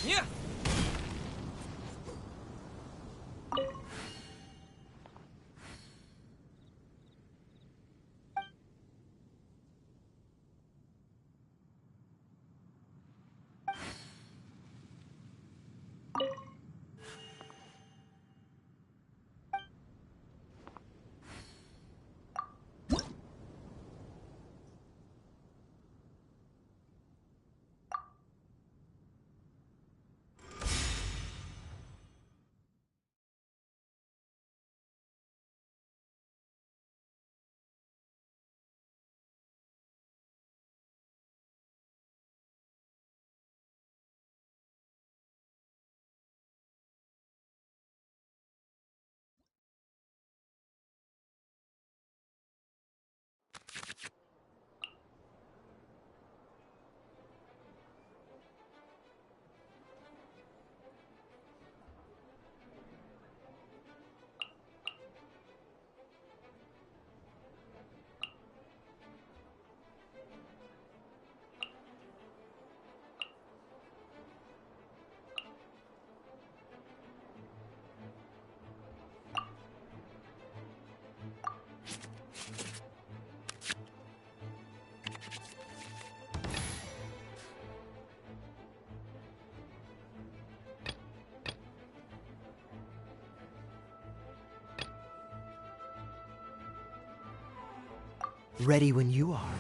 Yeah. Ready when you are.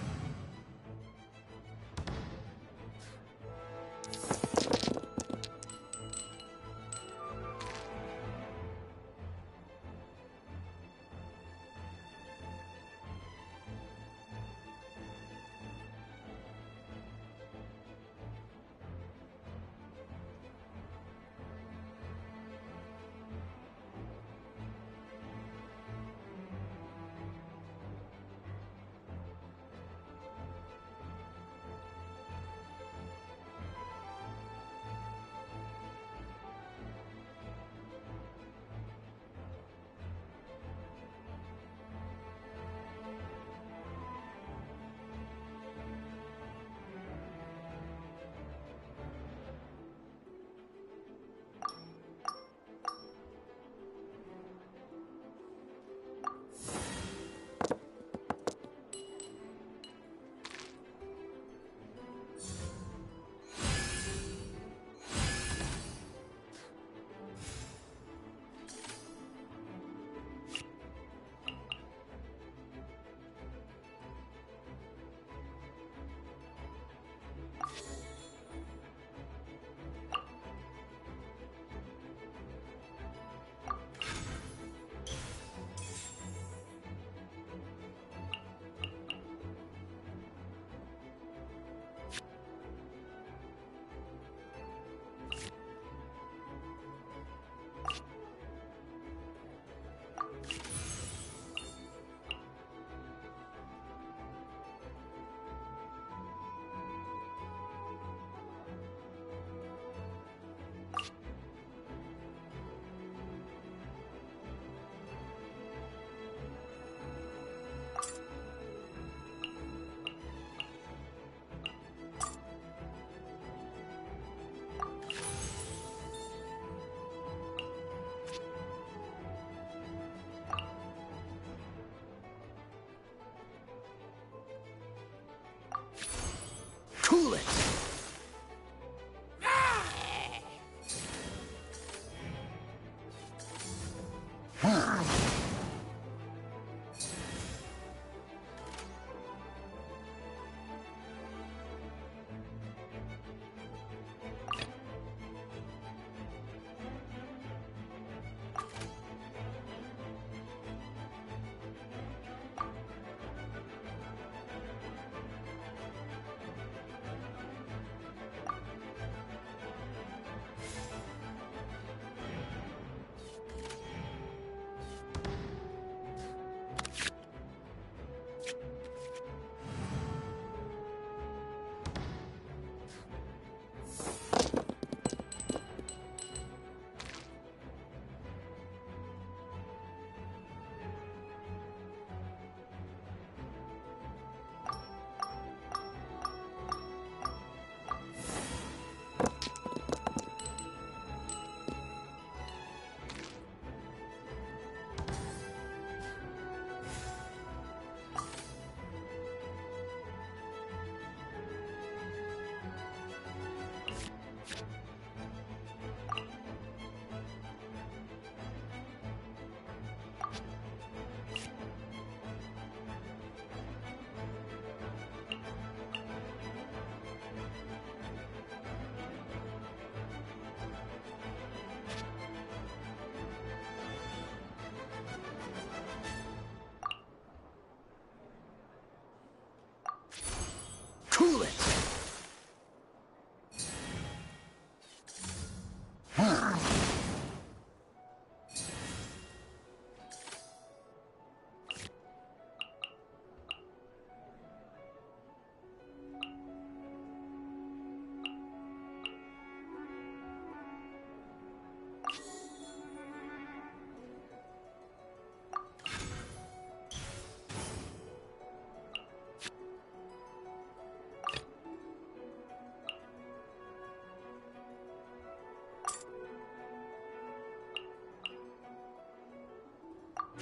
Cool it!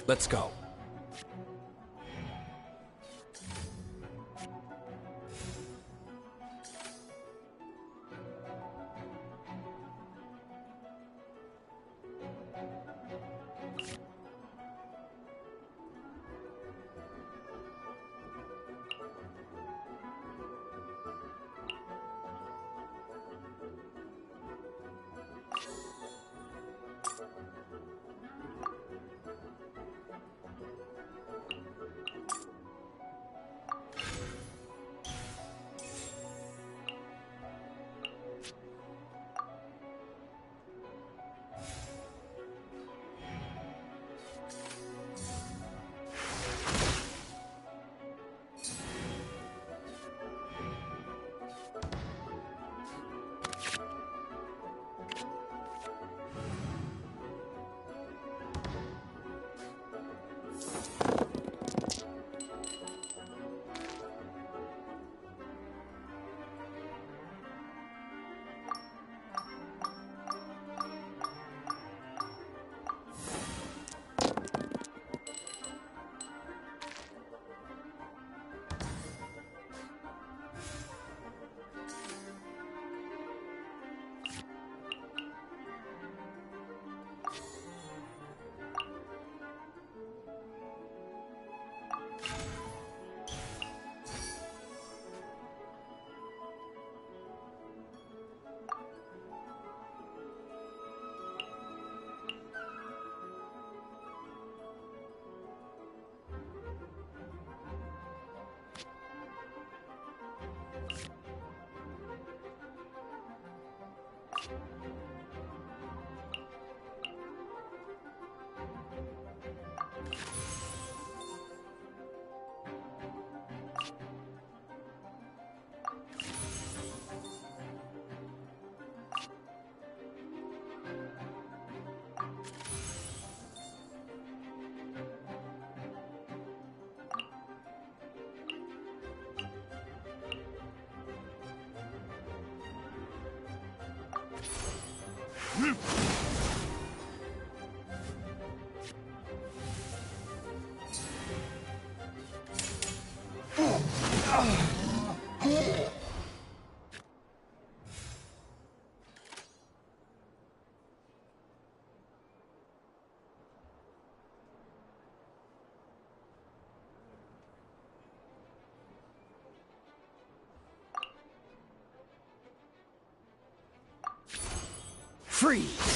Let's go. Freeze!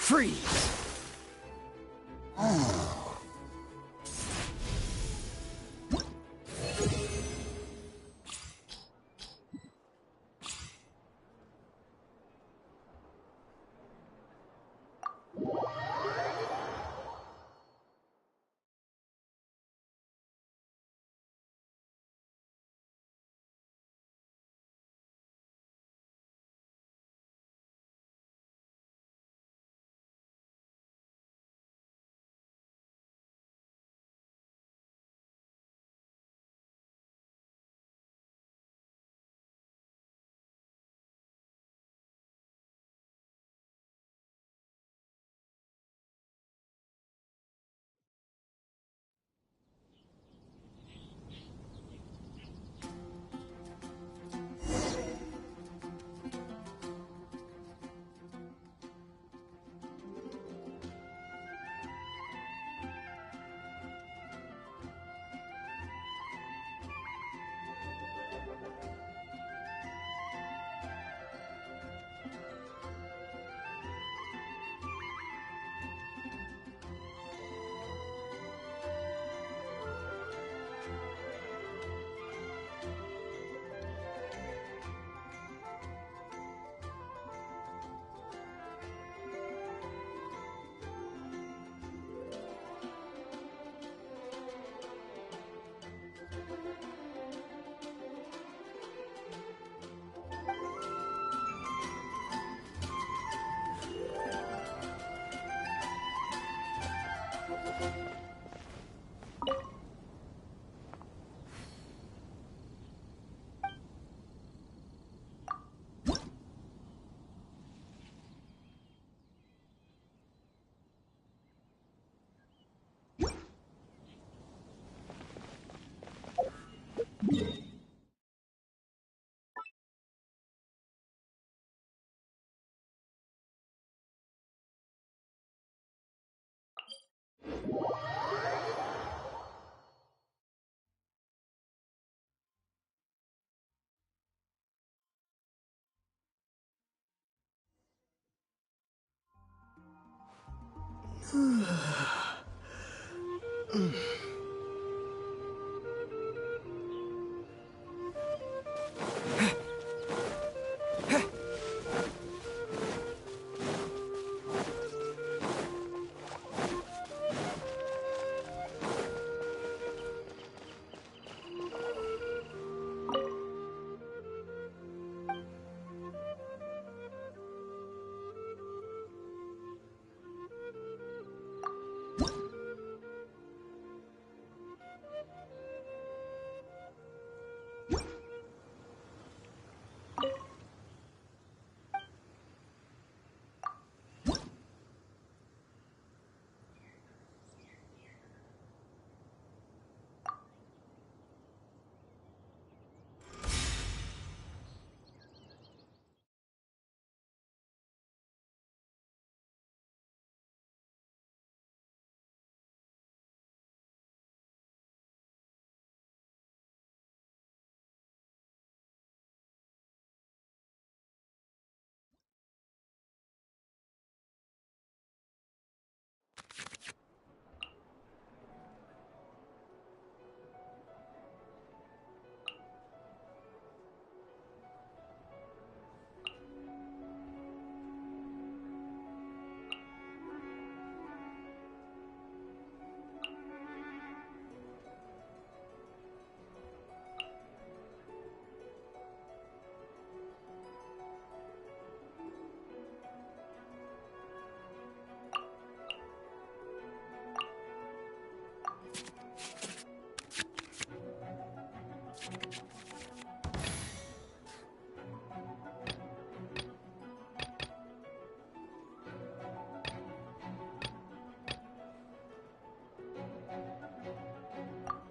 Freeze!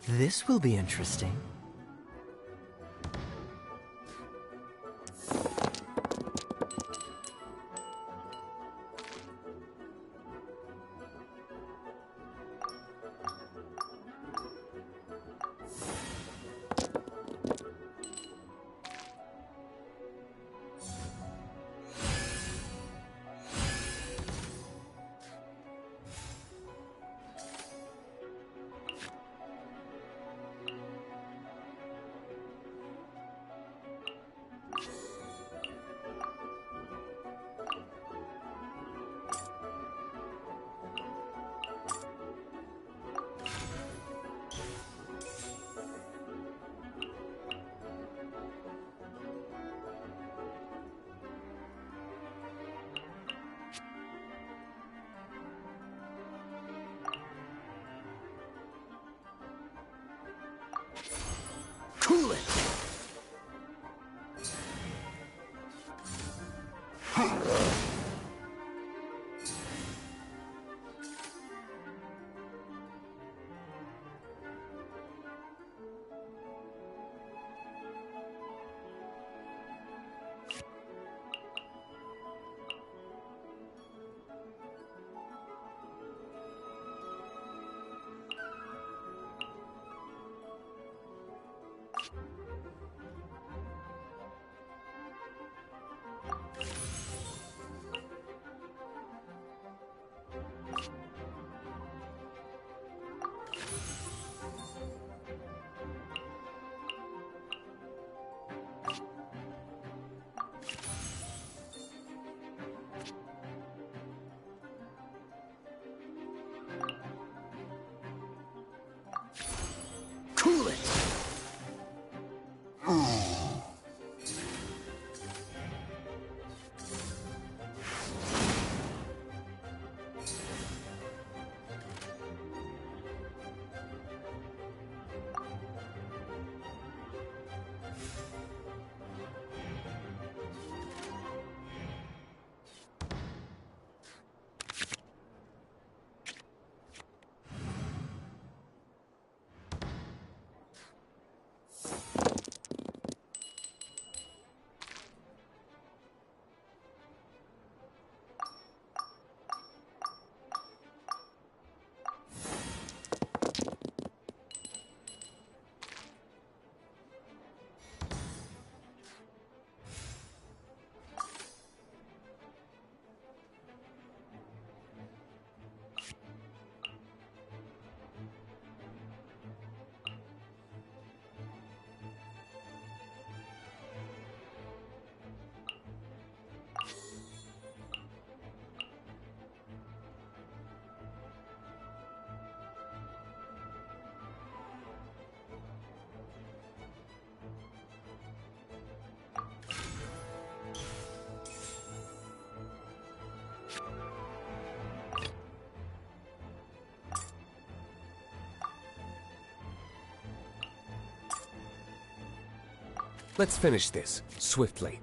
This will be interesting. Cool it! Cool it! Let's finish this, swiftly.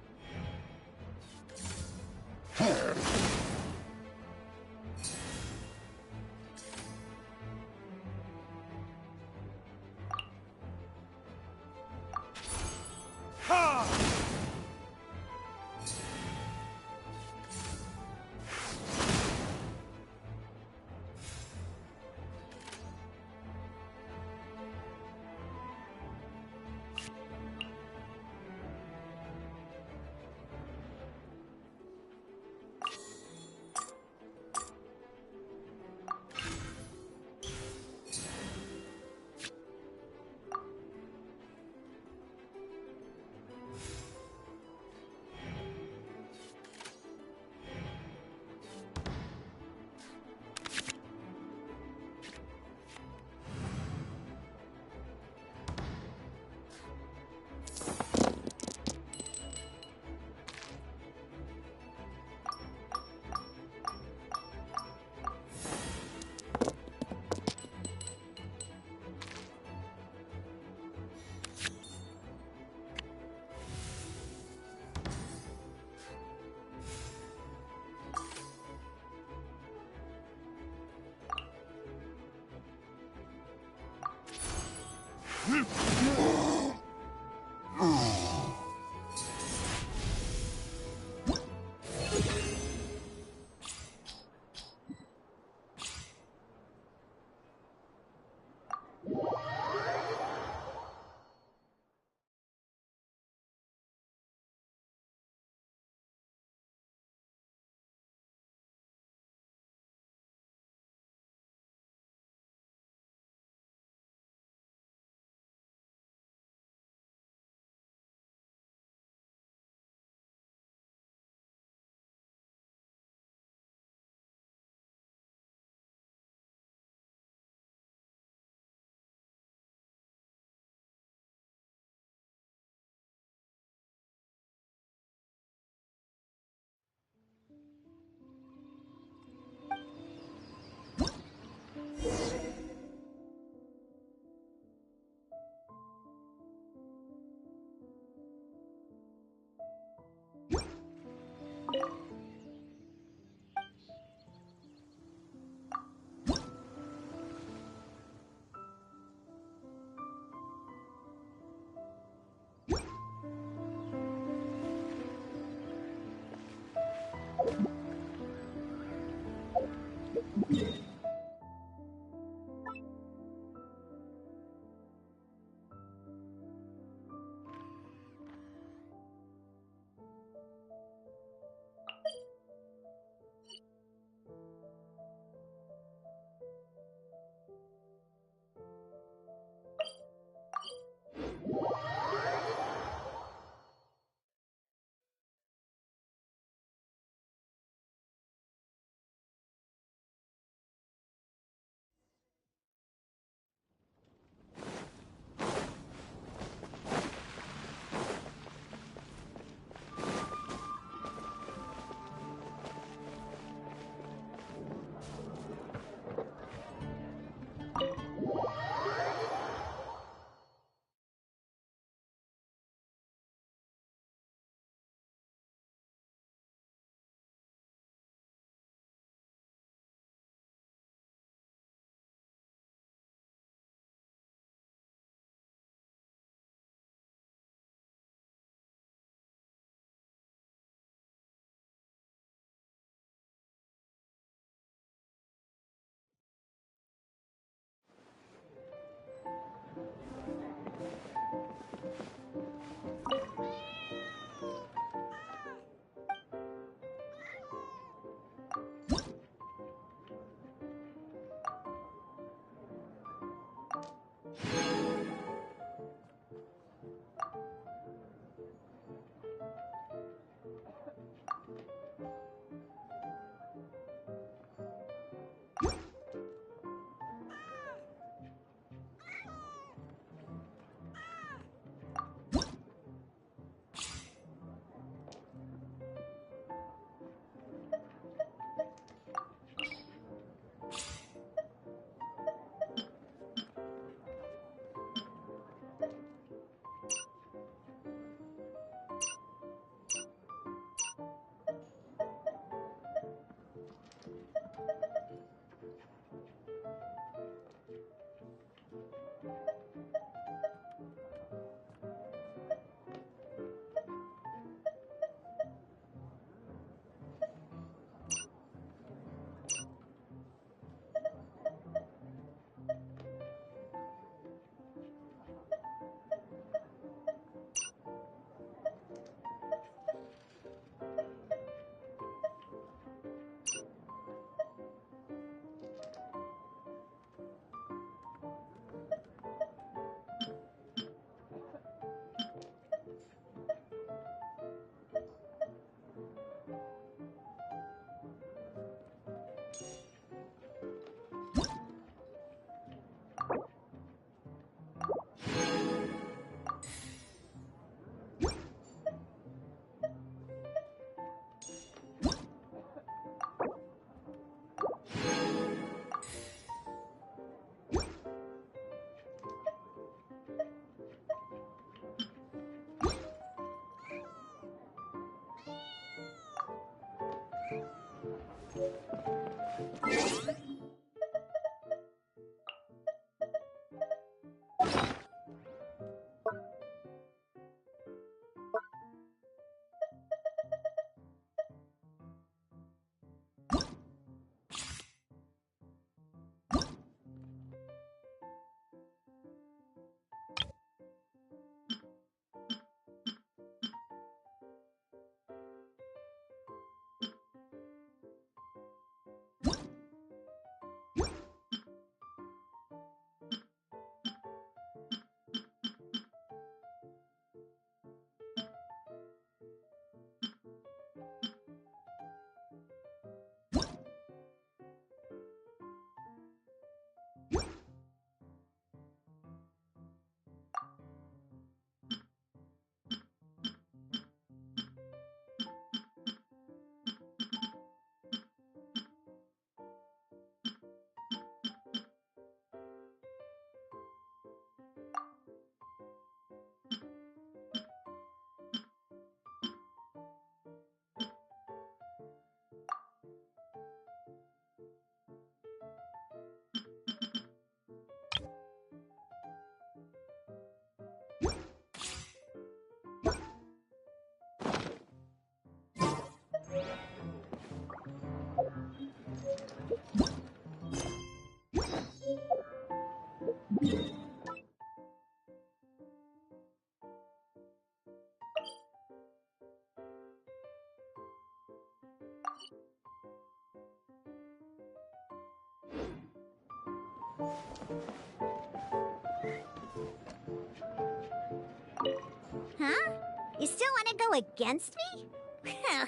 Huh? You still want to go against me?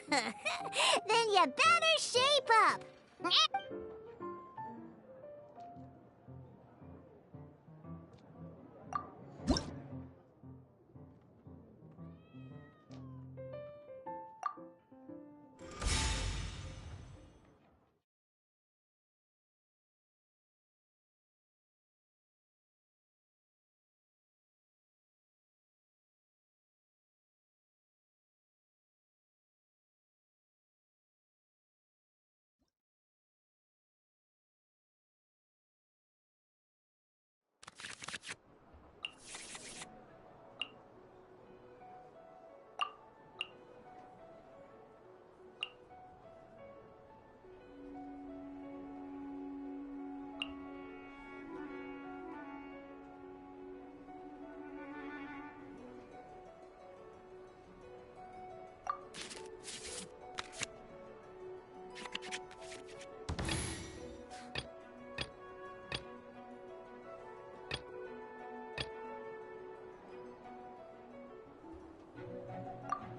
Then you better shape up!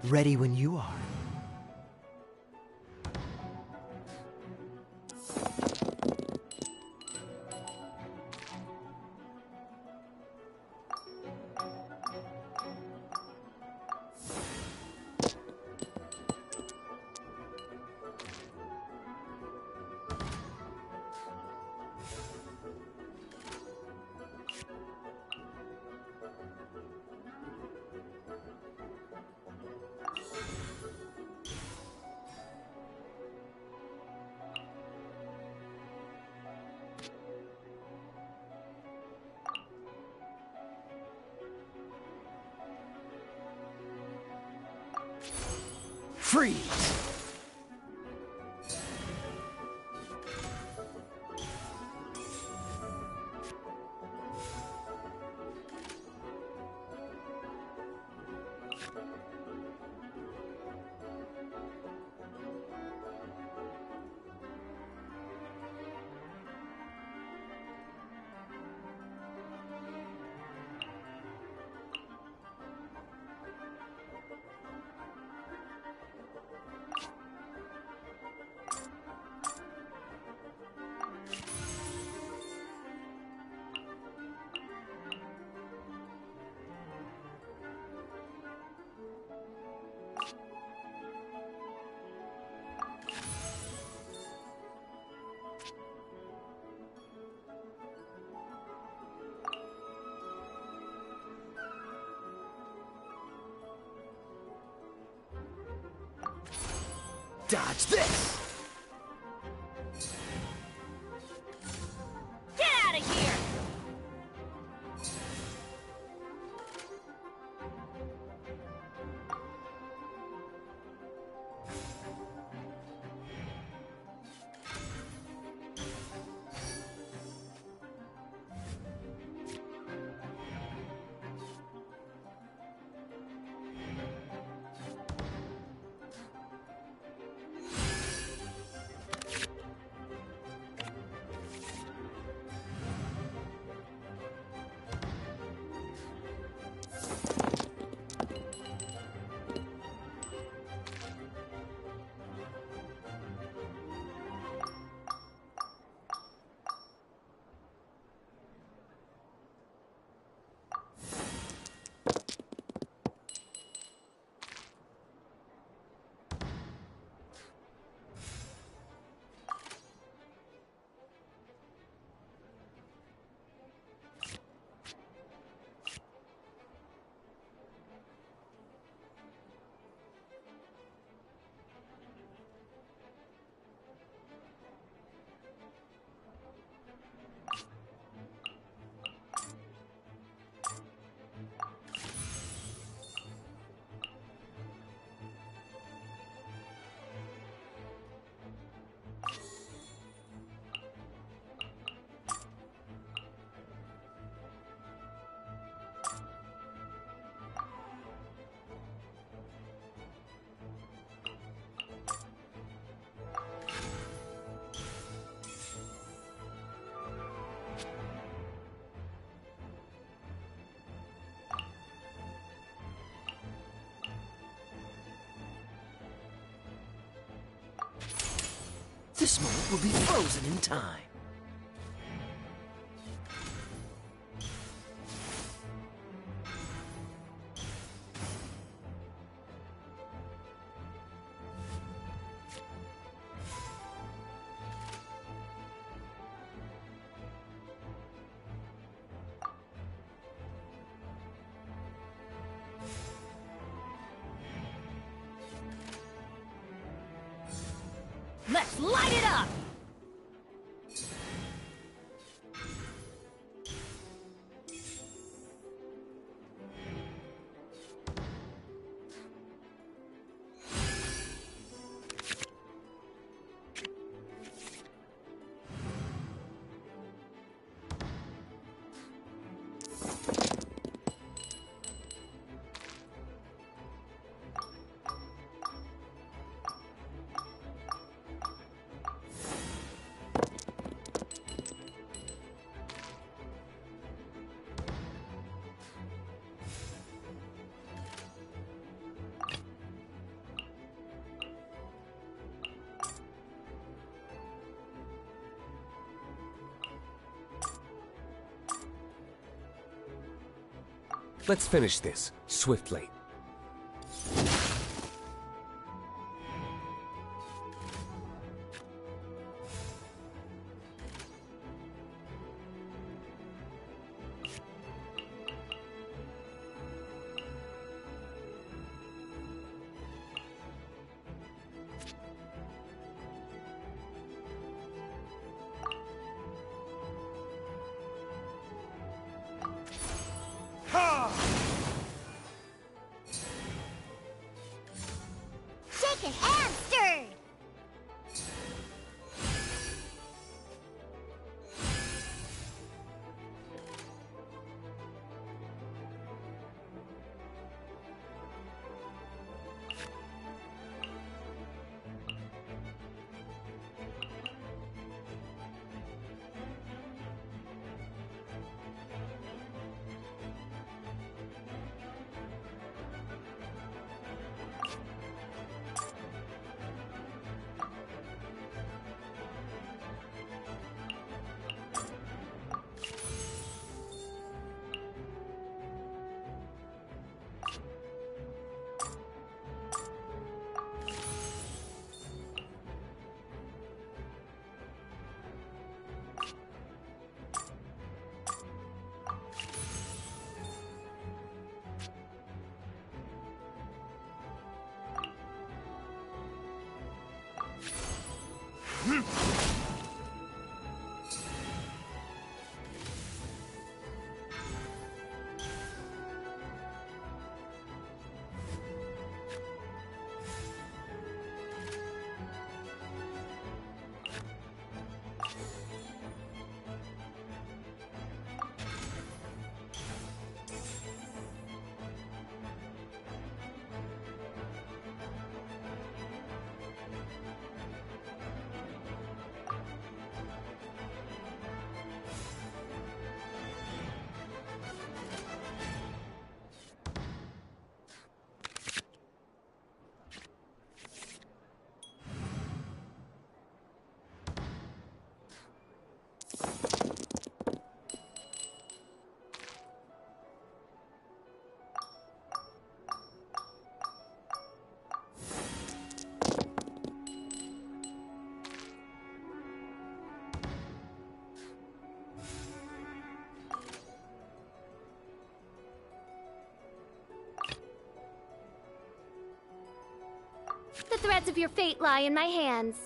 Ready when you are. Freeze! Dodge this! This moment will be frozen in time. Let's light it up! Let's finish this, swiftly. Shaken and stirred! The threads of your fate lie in my hands.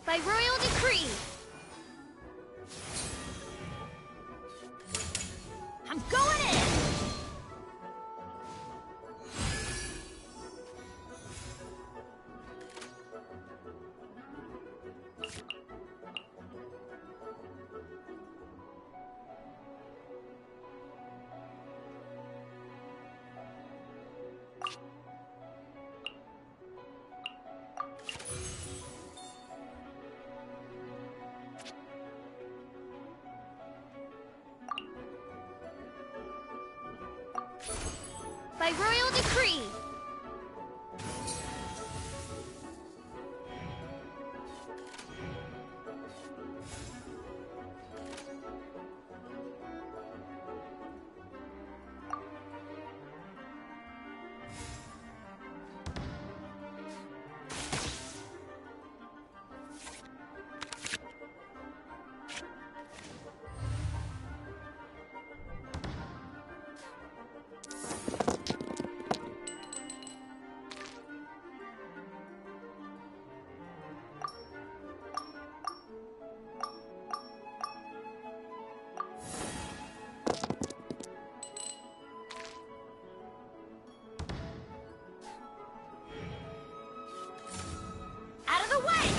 By royal decree! I'm going in! By royal decree! Out of the way!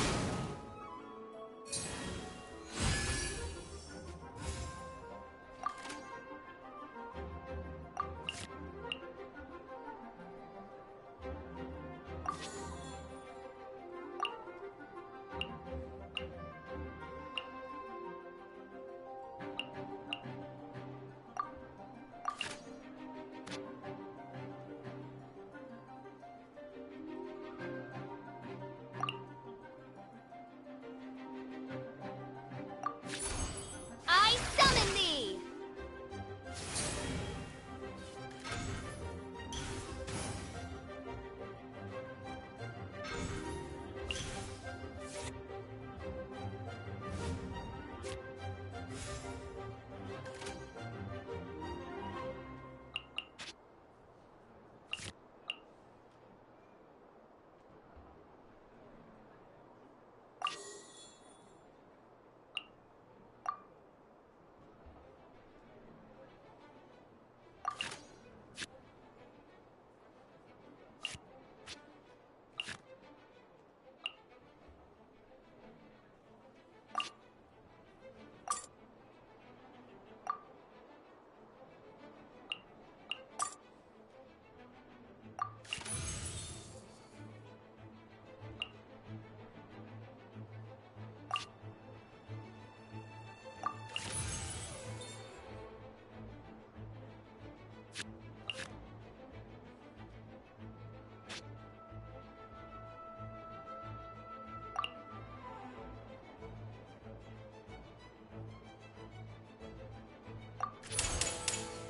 I summon thee!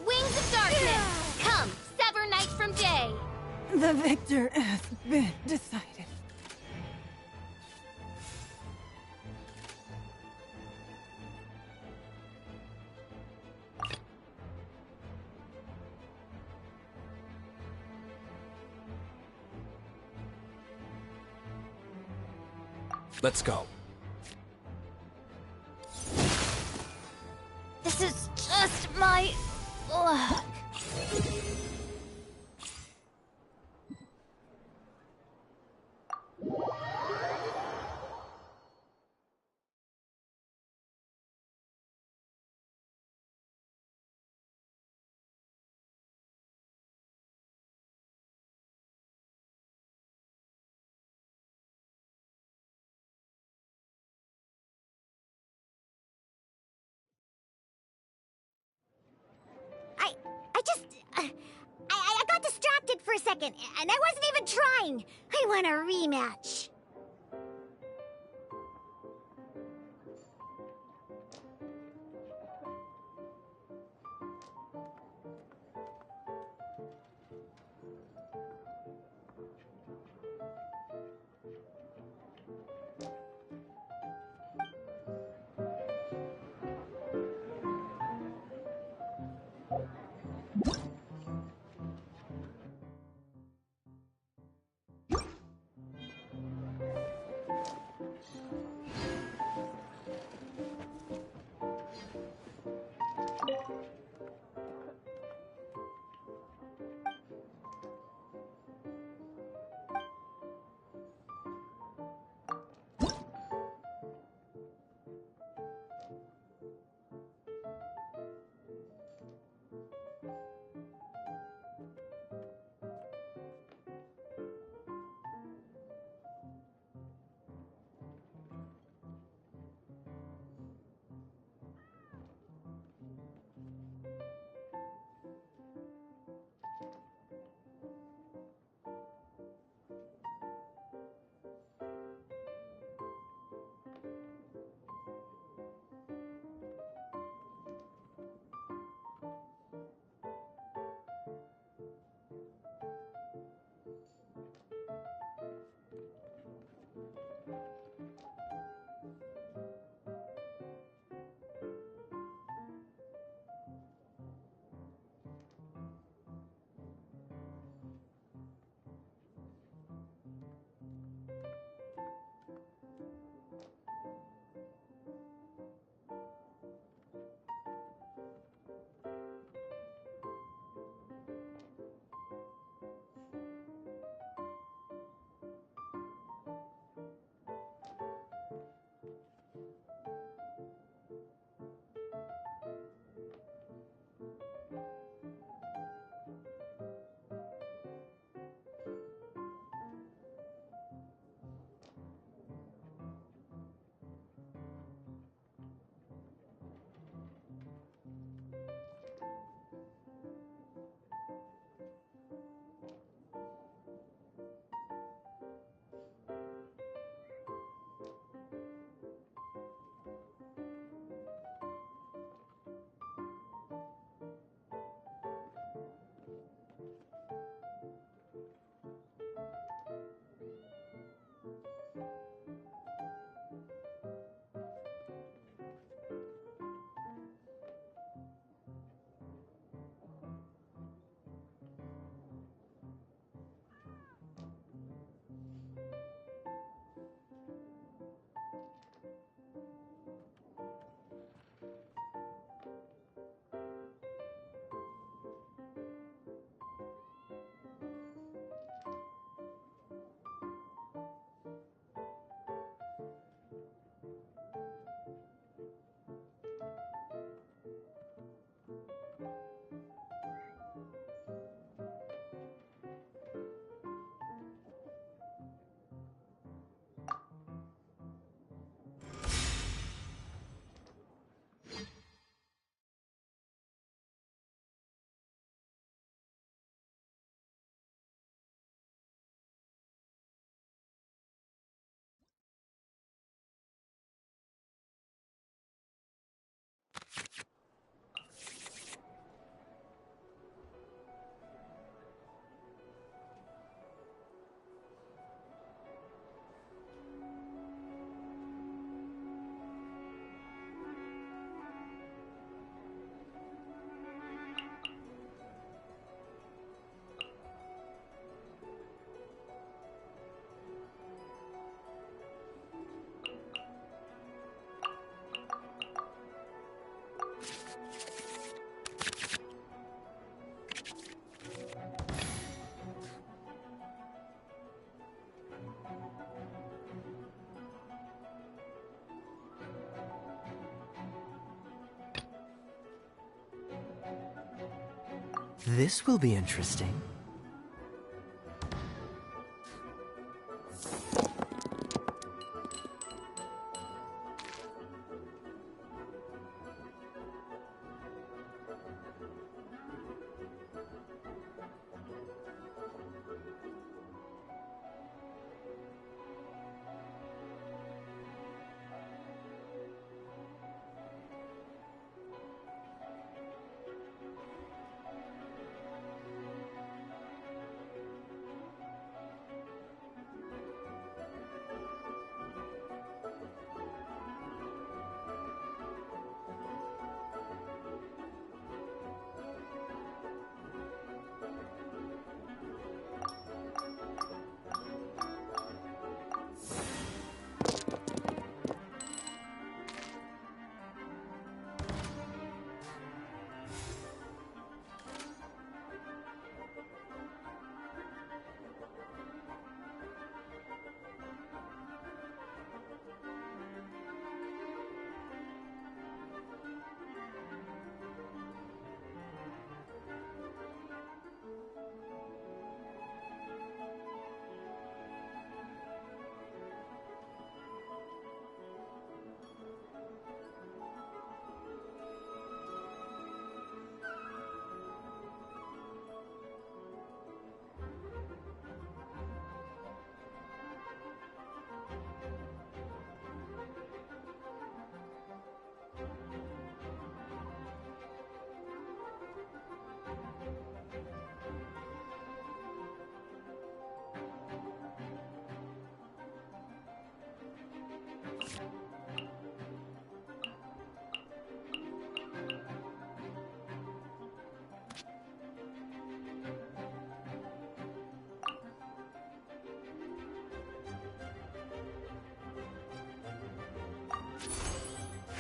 Wings of darkness! Come, sever night from day! The victor has been decided. Let's go. This is just my luck. I just... I got distracted for a second, and I wasn't even trying. I want a rematch. This will be interesting.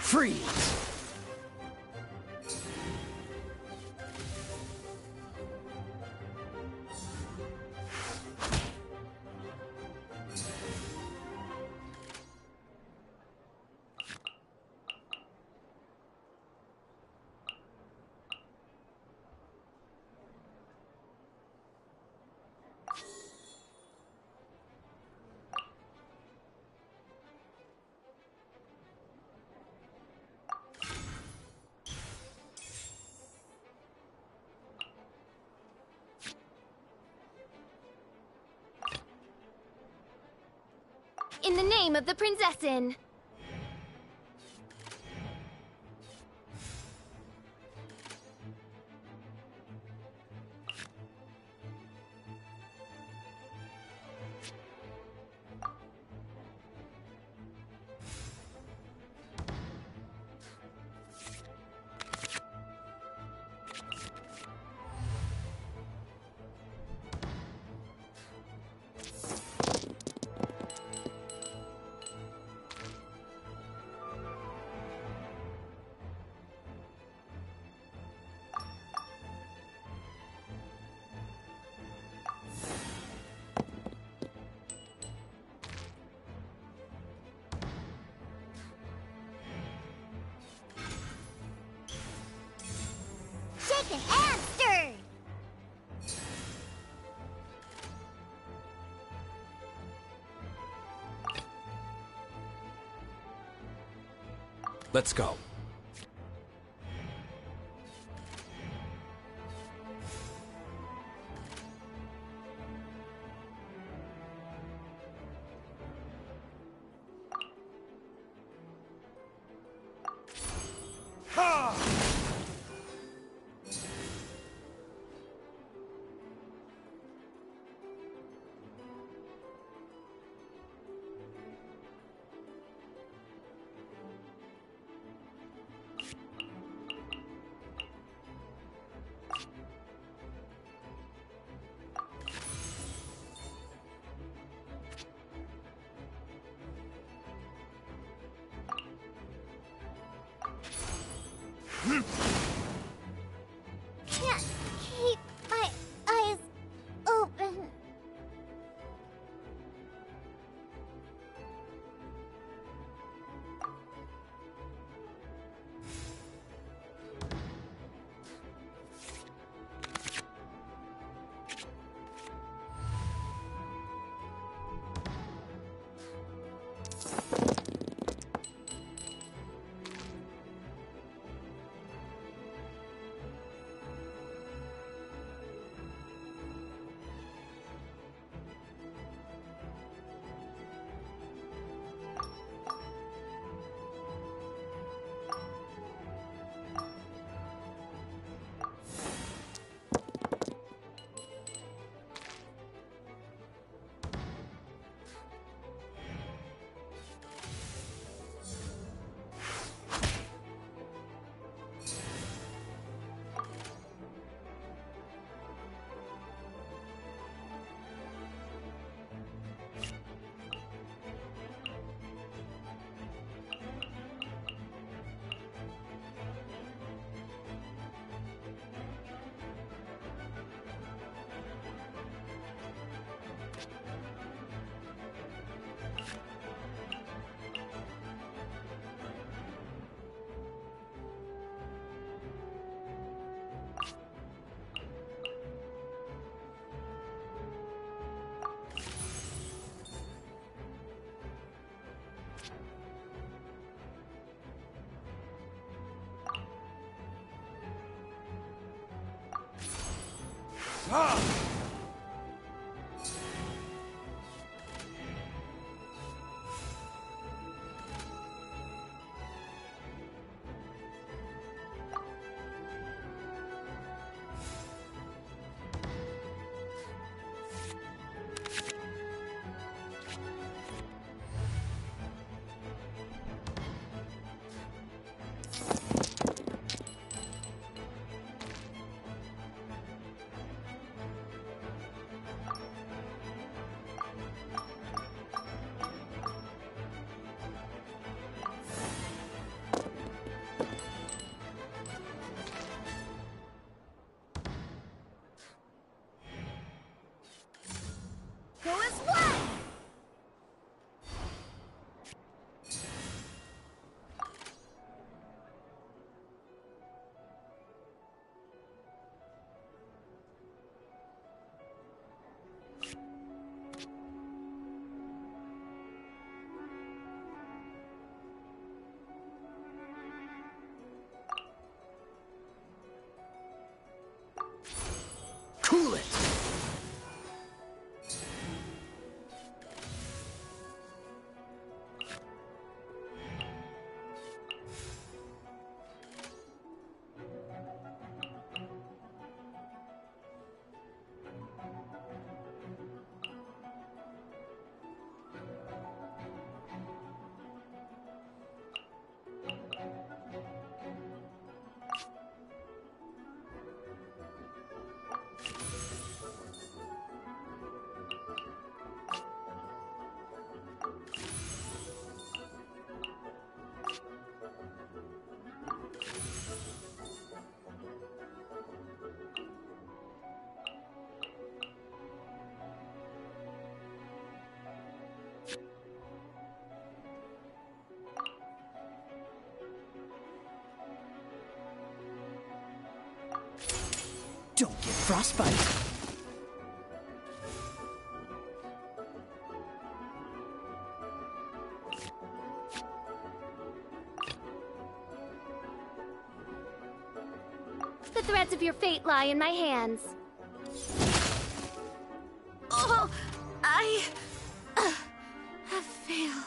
Freeze! In the name of the Prinzessin! Shaken and stirred! Let's go. Ha! Can't keep my eyes open. Who is what? Cool it! Don't get frostbite. The threads of your fate lie in my hands. Oh, I have failed.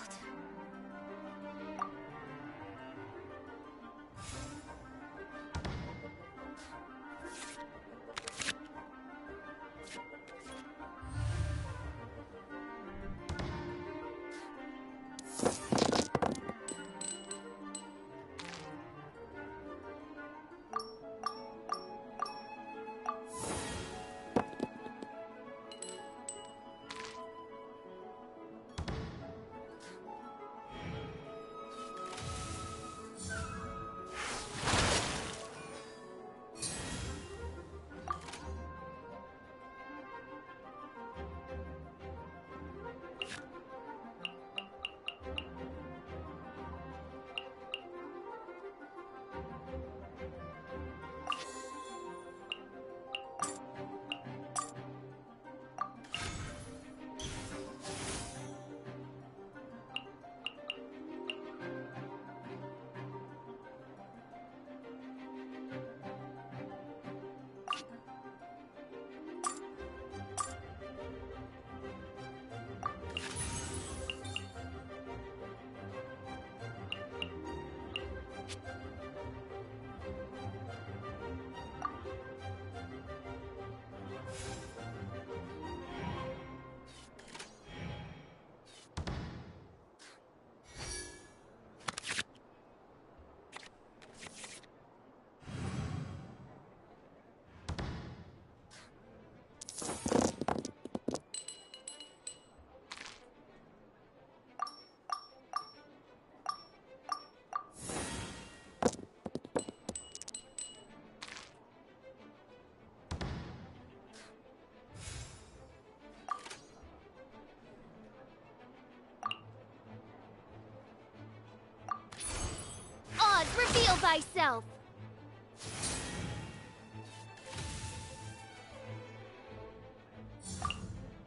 thyself.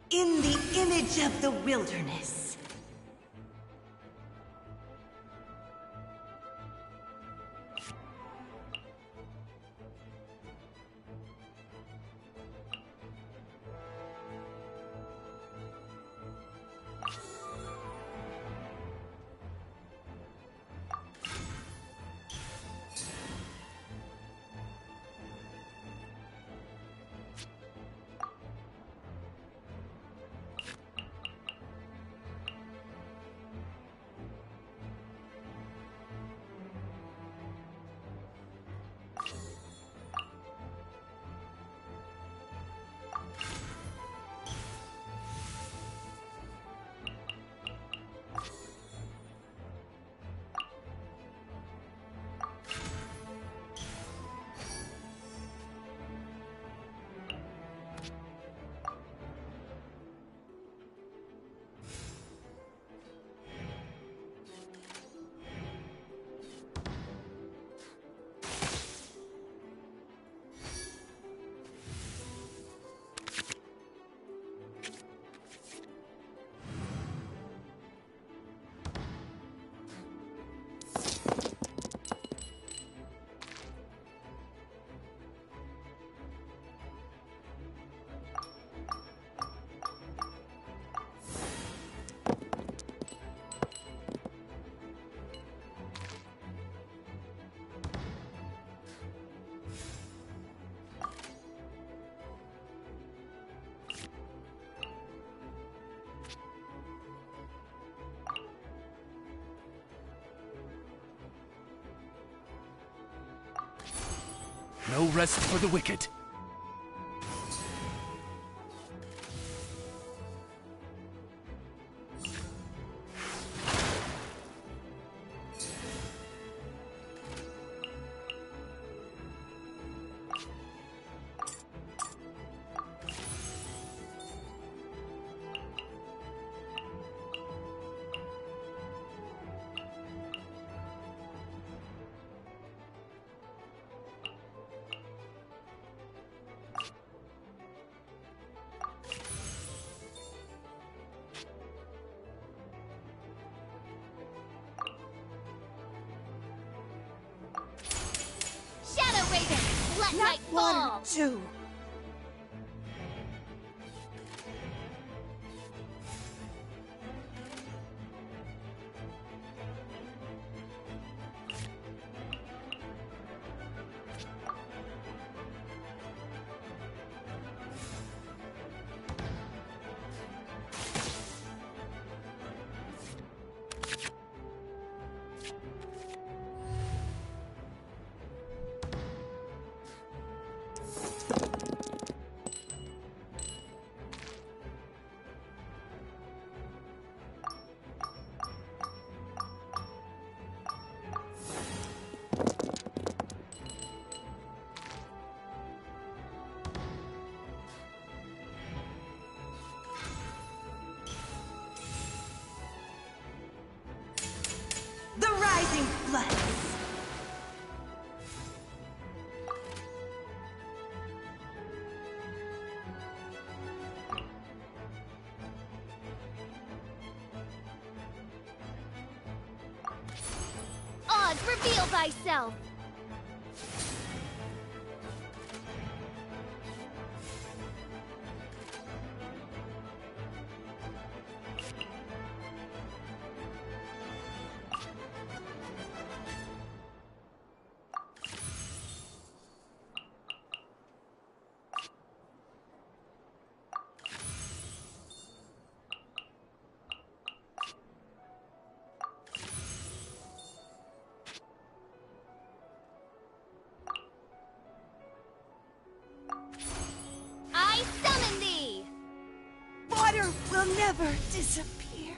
In the image of the wilderness. No rest for the wicked. Shadow Raven, let Not night one, fall. two. The rising floods. Oz, reveal thyself. I summon thee! Water will never disappear.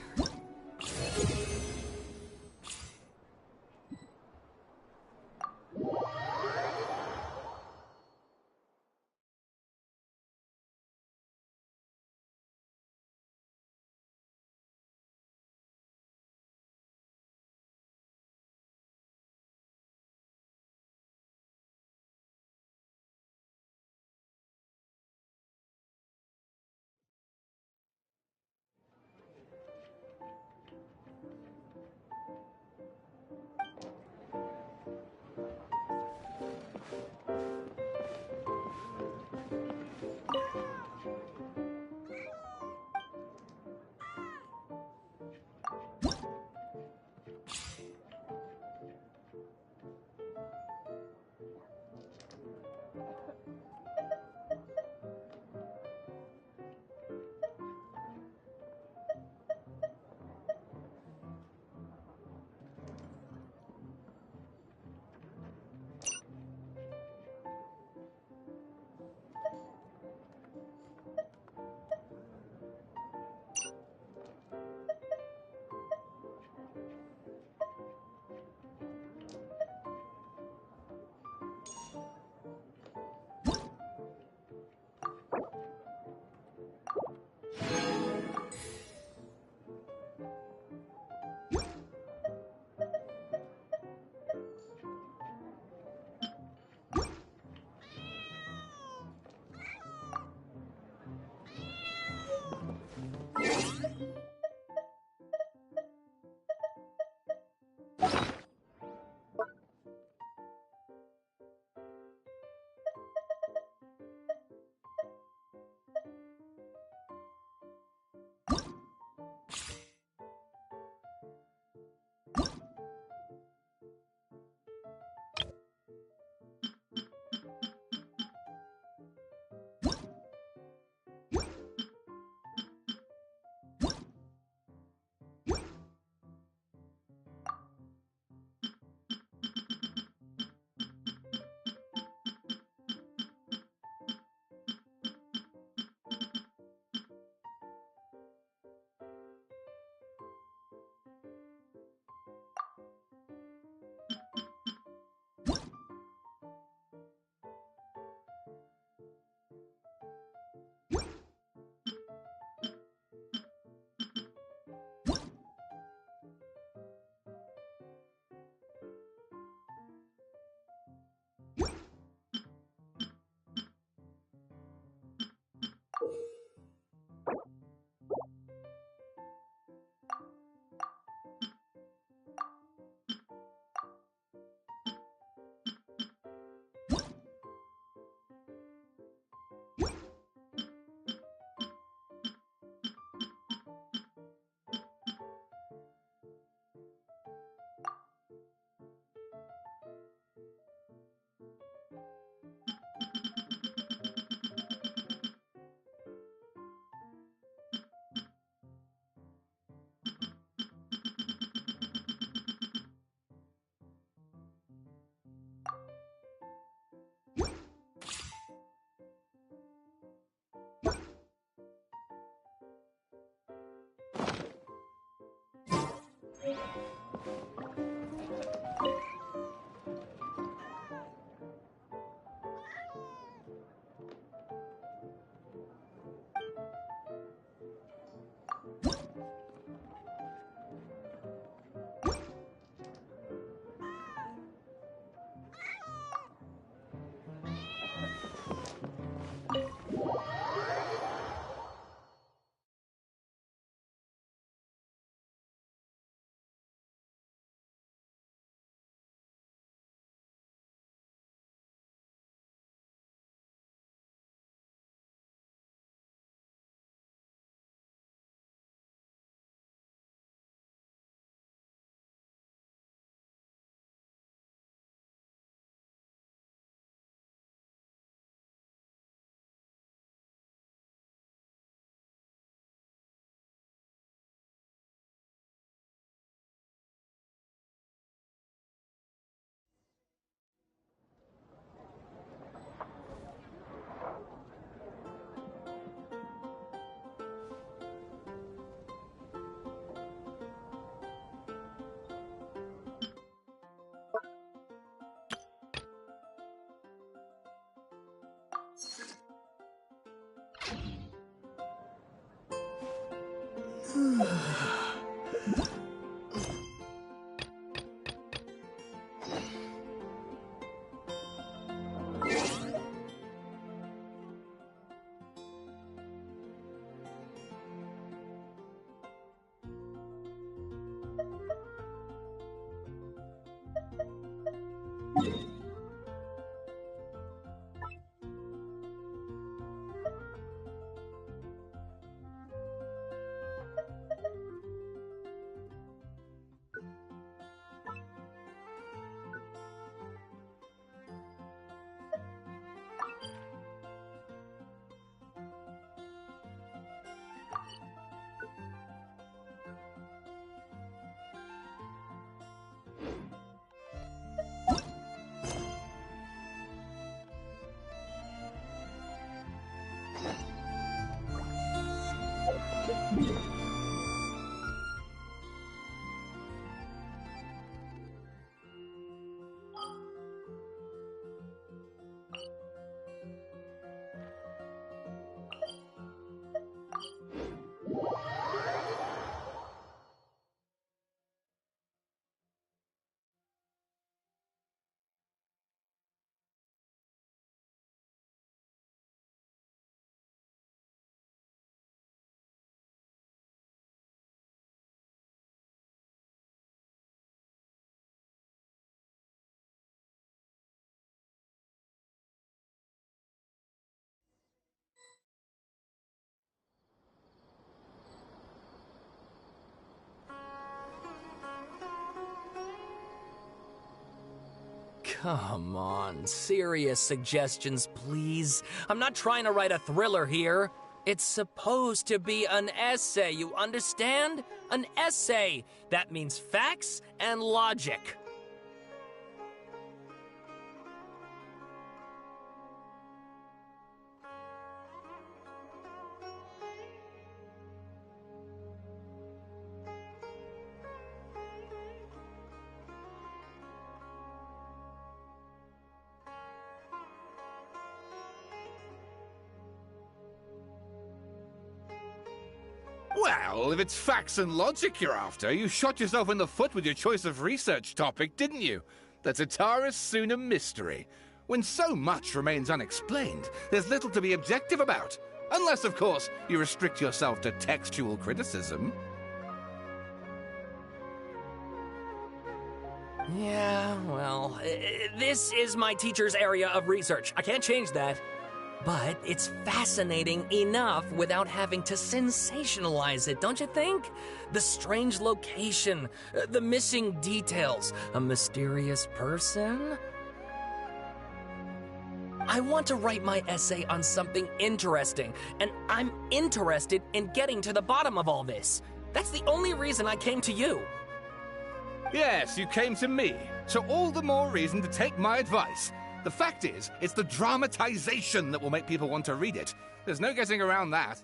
Come on, serious suggestions, please. I'm not trying to write a thriller here. It's supposed to be an essay, you understand? An essay! That means facts and logic. Well, if it's facts and logic you're after, you shot yourself in the foot with your choice of research topic, didn't you? The Tataris Suna mystery. When so much remains unexplained, there's little to be objective about. Unless, of course, you restrict yourself to textual criticism. Yeah, well, this is my teacher's area of research. I can't change that. But it's fascinating enough without having to sensationalize it, don't you think? The strange location, the missing details, a mysterious person. I want to write my essay on something interesting, and I'm interested in getting to the bottom of all this. That's the only reason I came to you. Yes, you came to me, so all the more reason to take my advice. The fact is, it's the dramatization that will make people want to read it. There's no getting around that.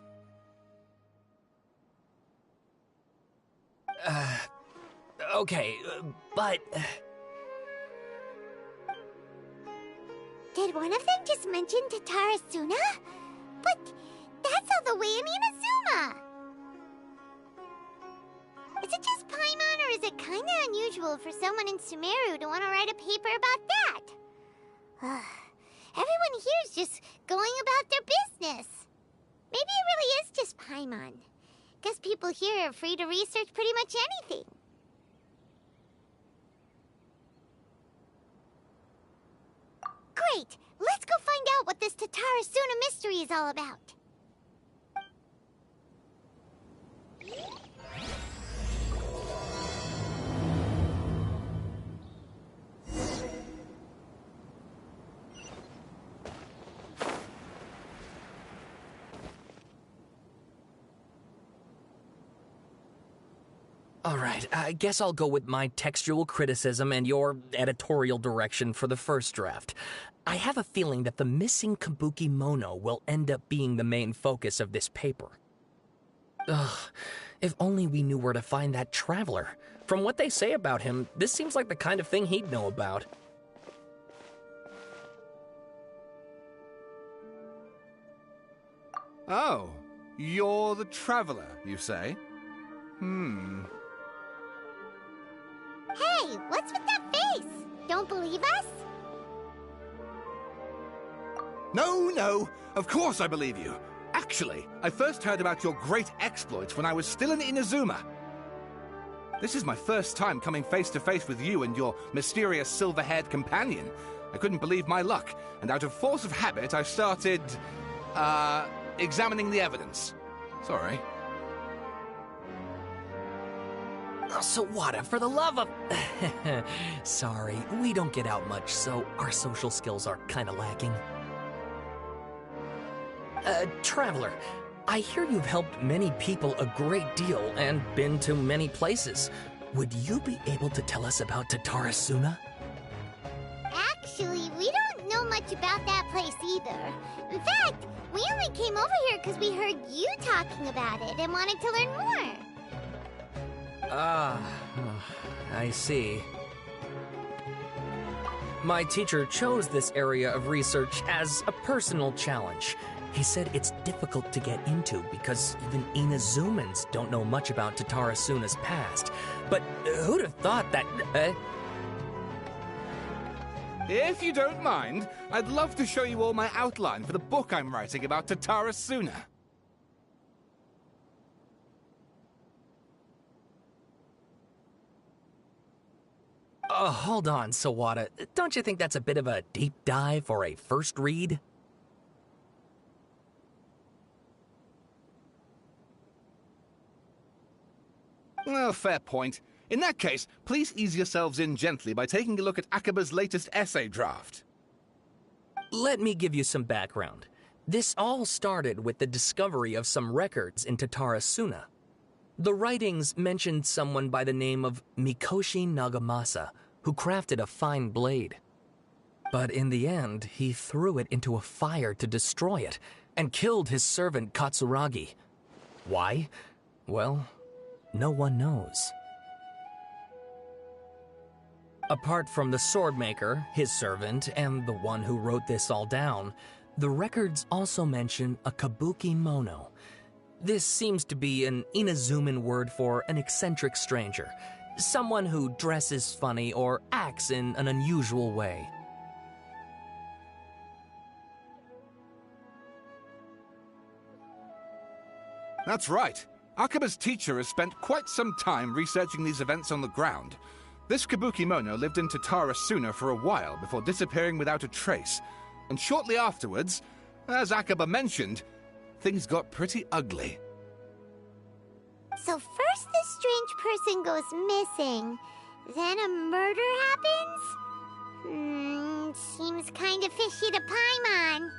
Okay, but... Did one of them just mention Tatarasuna? But that's all the way in Inazuma! Is it just Paimon, or is it kinda unusual for someone in Sumeru to want to write a paper about that? Everyone here's just going about their business. Maybe it really is just Paimon. Guess people here are free to research pretty much anything. Great! Let's go find out what this Tatarasuna mystery is all about. Alright, I guess I'll go with my textual criticism and your editorial direction for the first draft. I have a feeling that the missing Kabuki Mono will end up being the main focus of this paper. Ugh, if only we knew where to find that traveler. From what they say about him, this seems like the kind of thing he'd know about. Oh, you're the traveler, you say? Hey, what's with that face? Don't believe us? No, of course I believe you. Actually, I first heard about your great exploits when I was still in Inazuma. This is my first time coming face to face with you and your mysterious silver-haired companion. I couldn't believe my luck, and out of force of habit, I started, examining the evidence. Sorry. Oh, Sawada, for the love of... Sorry, we don't get out much, so our social skills are kinda lacking. Traveler, I hear you've helped many people a great deal and been to many places. Would you be able to tell us about Tatarasuna? Actually, we don't know much about that place either. In fact, we only came over here because we heard you talking about it and wanted to learn more. I see. My teacher chose this area of research as a personal challenge. He said it's difficult to get into because even Inazumans don't know much about Tatarasuna's past. But who'd have thought that... If you don't mind, I'd love to show you all my outline for the book I'm writing about Tatarasuna. Hold on, Sawada. Don't you think that's a bit of a deep dive for a first read? Well, fair point. In that case, please ease yourselves in gently by taking a look at Akaba's latest essay draft. Let me give you some background. This all started with the discovery of some records in Tatarasuna. The writings mentioned someone by the name of Mikoshi Nagamasa, who crafted a fine blade. But in the end, he threw it into a fire to destroy it, and killed his servant Katsuragi. Why? Well, no one knows. Apart from the swordmaker, his servant, and the one who wrote this all down, the records also mention a Kabuki Mono. This seems to be an Inazuman word for an eccentric stranger, someone who dresses funny or acts in an unusual way. That's right. Akaba's teacher has spent quite some time researching these events on the ground. This Kabuki Mono lived in Tatarasuna for a while before disappearing without a trace. And shortly afterwards, as Akaba mentioned, things got pretty ugly. So first this strange person goes missing, then a murder happens? Seems kinda fishy to Paimon.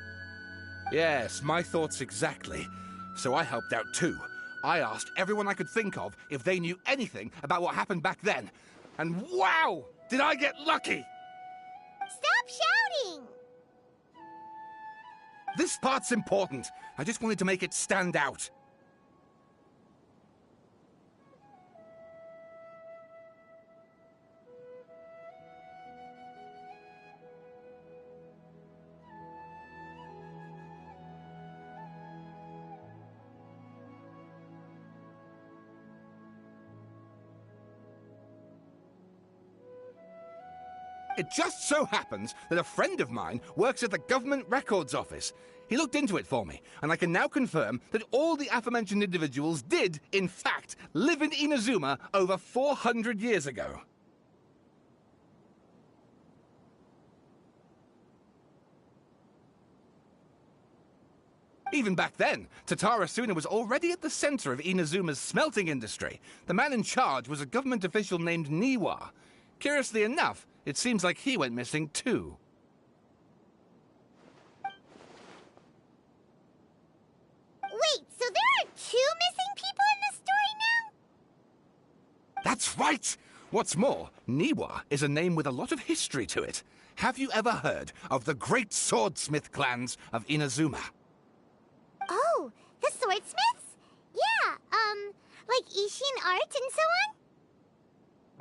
Yes, my thoughts exactly. So I helped out too. I asked everyone I could think of if they knew anything about what happened back then. And wow! Did I get lucky! Stop shouting! This part's important. I just wanted to make it stand out. It just so happens that a friend of mine works at the Government Records Office. He looked into it for me, and I can now confirm that all the aforementioned individuals did, in fact, live in Inazuma over 400 years ago. Even back then, Tatara Suna was already at the center of Inazuma's smelting industry. The man in charge was a government official named Niwa. Curiously enough, it seems like he went missing too. Wait, so there are 2 missing people in this story now? That's right! What's more, Niwa is a name with a lot of history to it. Have you ever heard of the great swordsmith clans of Inazuma? Oh, the swordsmiths? Yeah, like Ishin art and so on?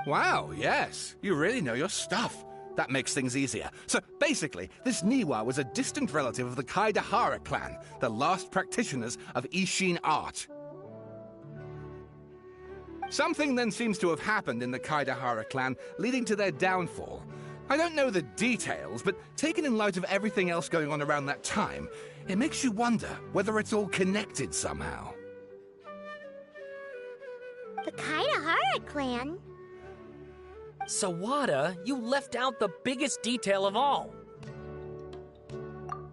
Wow, yes. You really know your stuff. That makes things easier. So basically, this Niwa was a distant relative of the Kaidahara clan, the last practitioners of Ishin art. Something then seems to have happened in the Kaidahara clan, leading to their downfall. I don't know the details, but taken in light of everything else going on around that time, it makes you wonder whether it's all connected somehow. The Kaidahara clan? Sawada, you left out the biggest detail of all.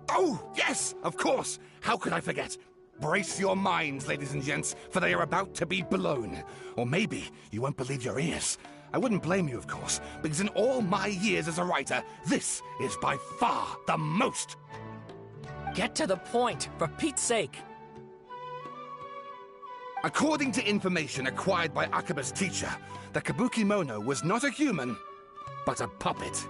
Oh, yes, of course. How could I forget? Brace your minds, ladies and gents, for they are about to be blown. Or maybe you won't believe your ears. I wouldn't blame you, of course, because in all my years as a writer, this is by far the most. Get to the point, for Pete's sake. According to information acquired by Akaba's teacher, the Kabukimono was not a human, but a puppet.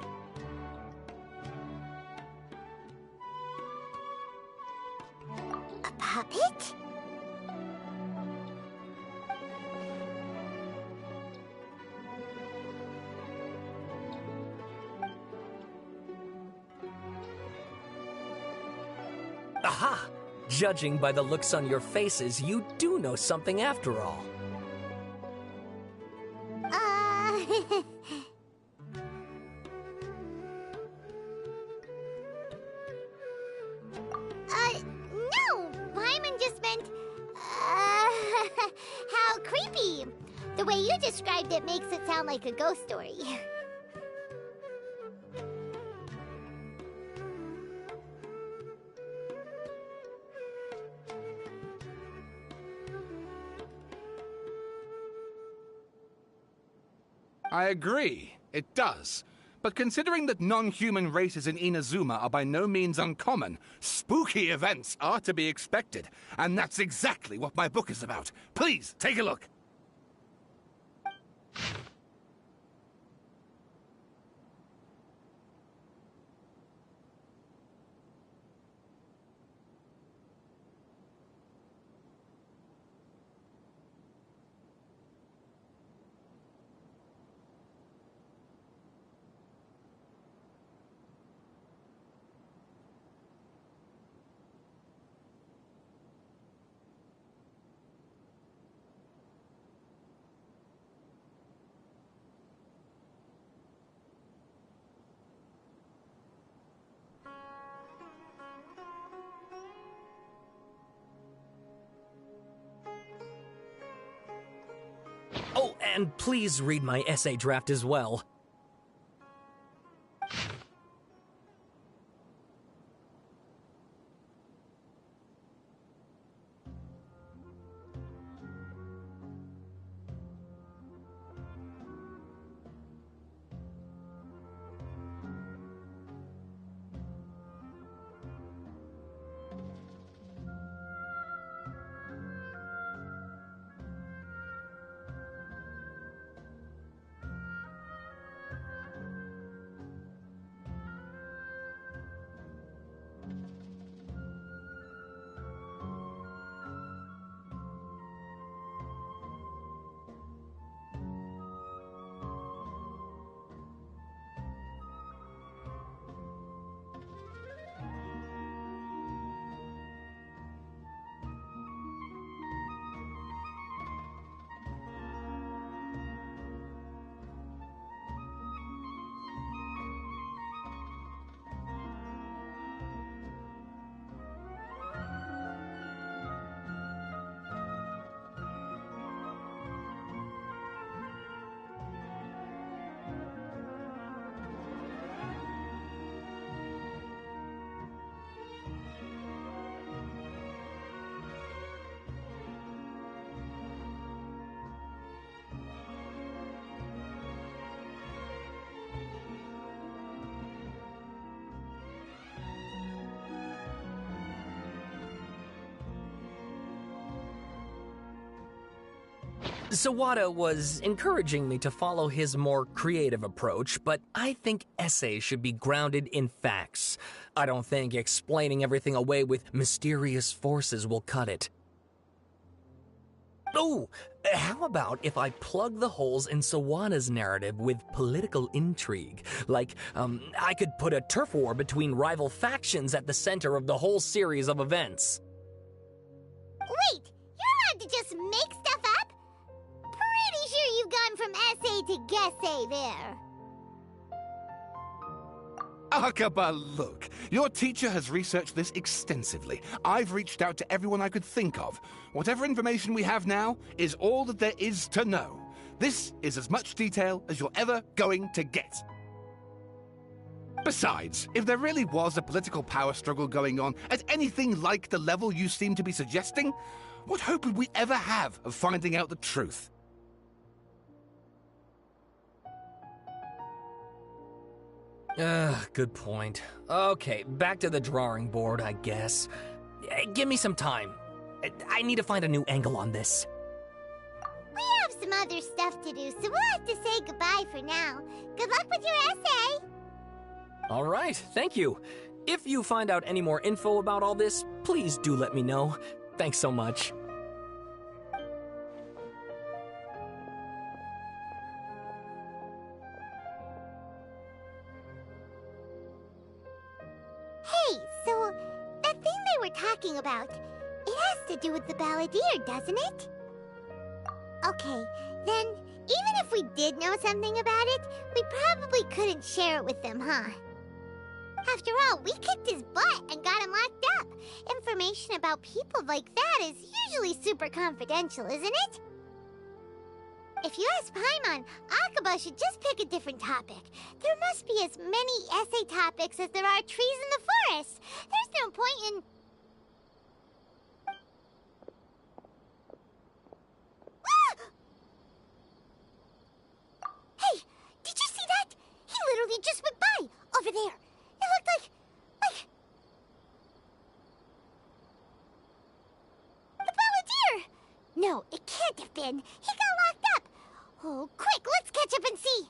A puppet? Aha! Judging by the looks on your faces, you do know something after all. No! Paimon just meant, how creepy. The way you described it makes it sound like a ghost story. I agree, it does. But considering that non-human races in Inazuma are by no means uncommon, spooky events are to be expected. And that's exactly what my book is about. Please, take a look. Oh, and please read my essay draft as well. Sawada was encouraging me to follow his more creative approach, but I think essays should be grounded in facts. I don't think explaining everything away with mysterious forces will cut it. Oh, how about if I plug the holes in Sawada's narrative with political intrigue? Like, I could put a turf war between rival factions at the center of the whole series of events. Wait, you're allowed to just make stuff up? Pretty sure you've gone from essay to guessay there. Akaba, look. Your teacher has researched this extensively. I've reached out to everyone I could think of. Whatever information we have now is all that there is to know. This is as much detail as you're ever going to get. Besides, if there really was a political power struggle going on at anything like the level you seem to be suggesting, what hope would we ever have of finding out the truth? Good point. Okay, back to the drawing board, I guess. Give me some time. I need to find a new angle on this. We have some other stuff to do, so we'll have to say goodbye for now. Good luck with your essay! All right, thank you. If you find out any more info about all this, please do let me know. Thanks so much. Hey, so that thing they were talking about, it has to do with the balladeer, doesn't it? Okay, then even if we did know something about it, we probably couldn't share it with them, huh? After all, we kicked his butt and got him locked up. Information about people like that is usually super confidential, isn't it? If you ask Paimon, Akaba should just pick a different topic. There must be as many essay topics as there are trees in the forest. There's no point in... Hey, did you see that? He literally just went by, over there. It looked like... the balladeer! No, it can't have been. He got locked up. Oh, quick, let's catch up and see.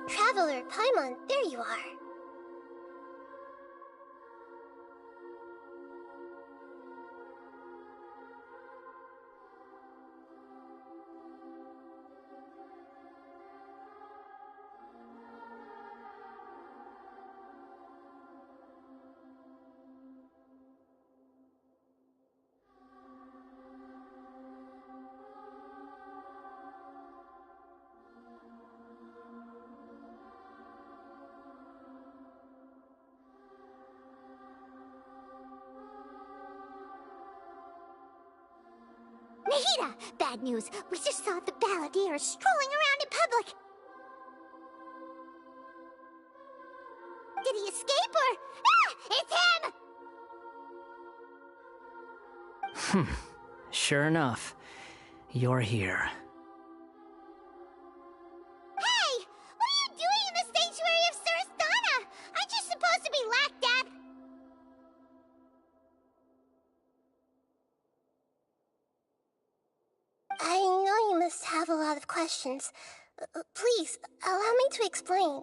Traveler, Paimon, there you are. Nahida! Bad news. We just saw the balladeer strolling around in public. Did he escape or... Ah! It's him! Sure enough, you're here. Hey! What are you doing in the sanctuary of Surasthana? Aren't you supposed to be locked up? I know you must have a lot of questions. Please, allow me to explain.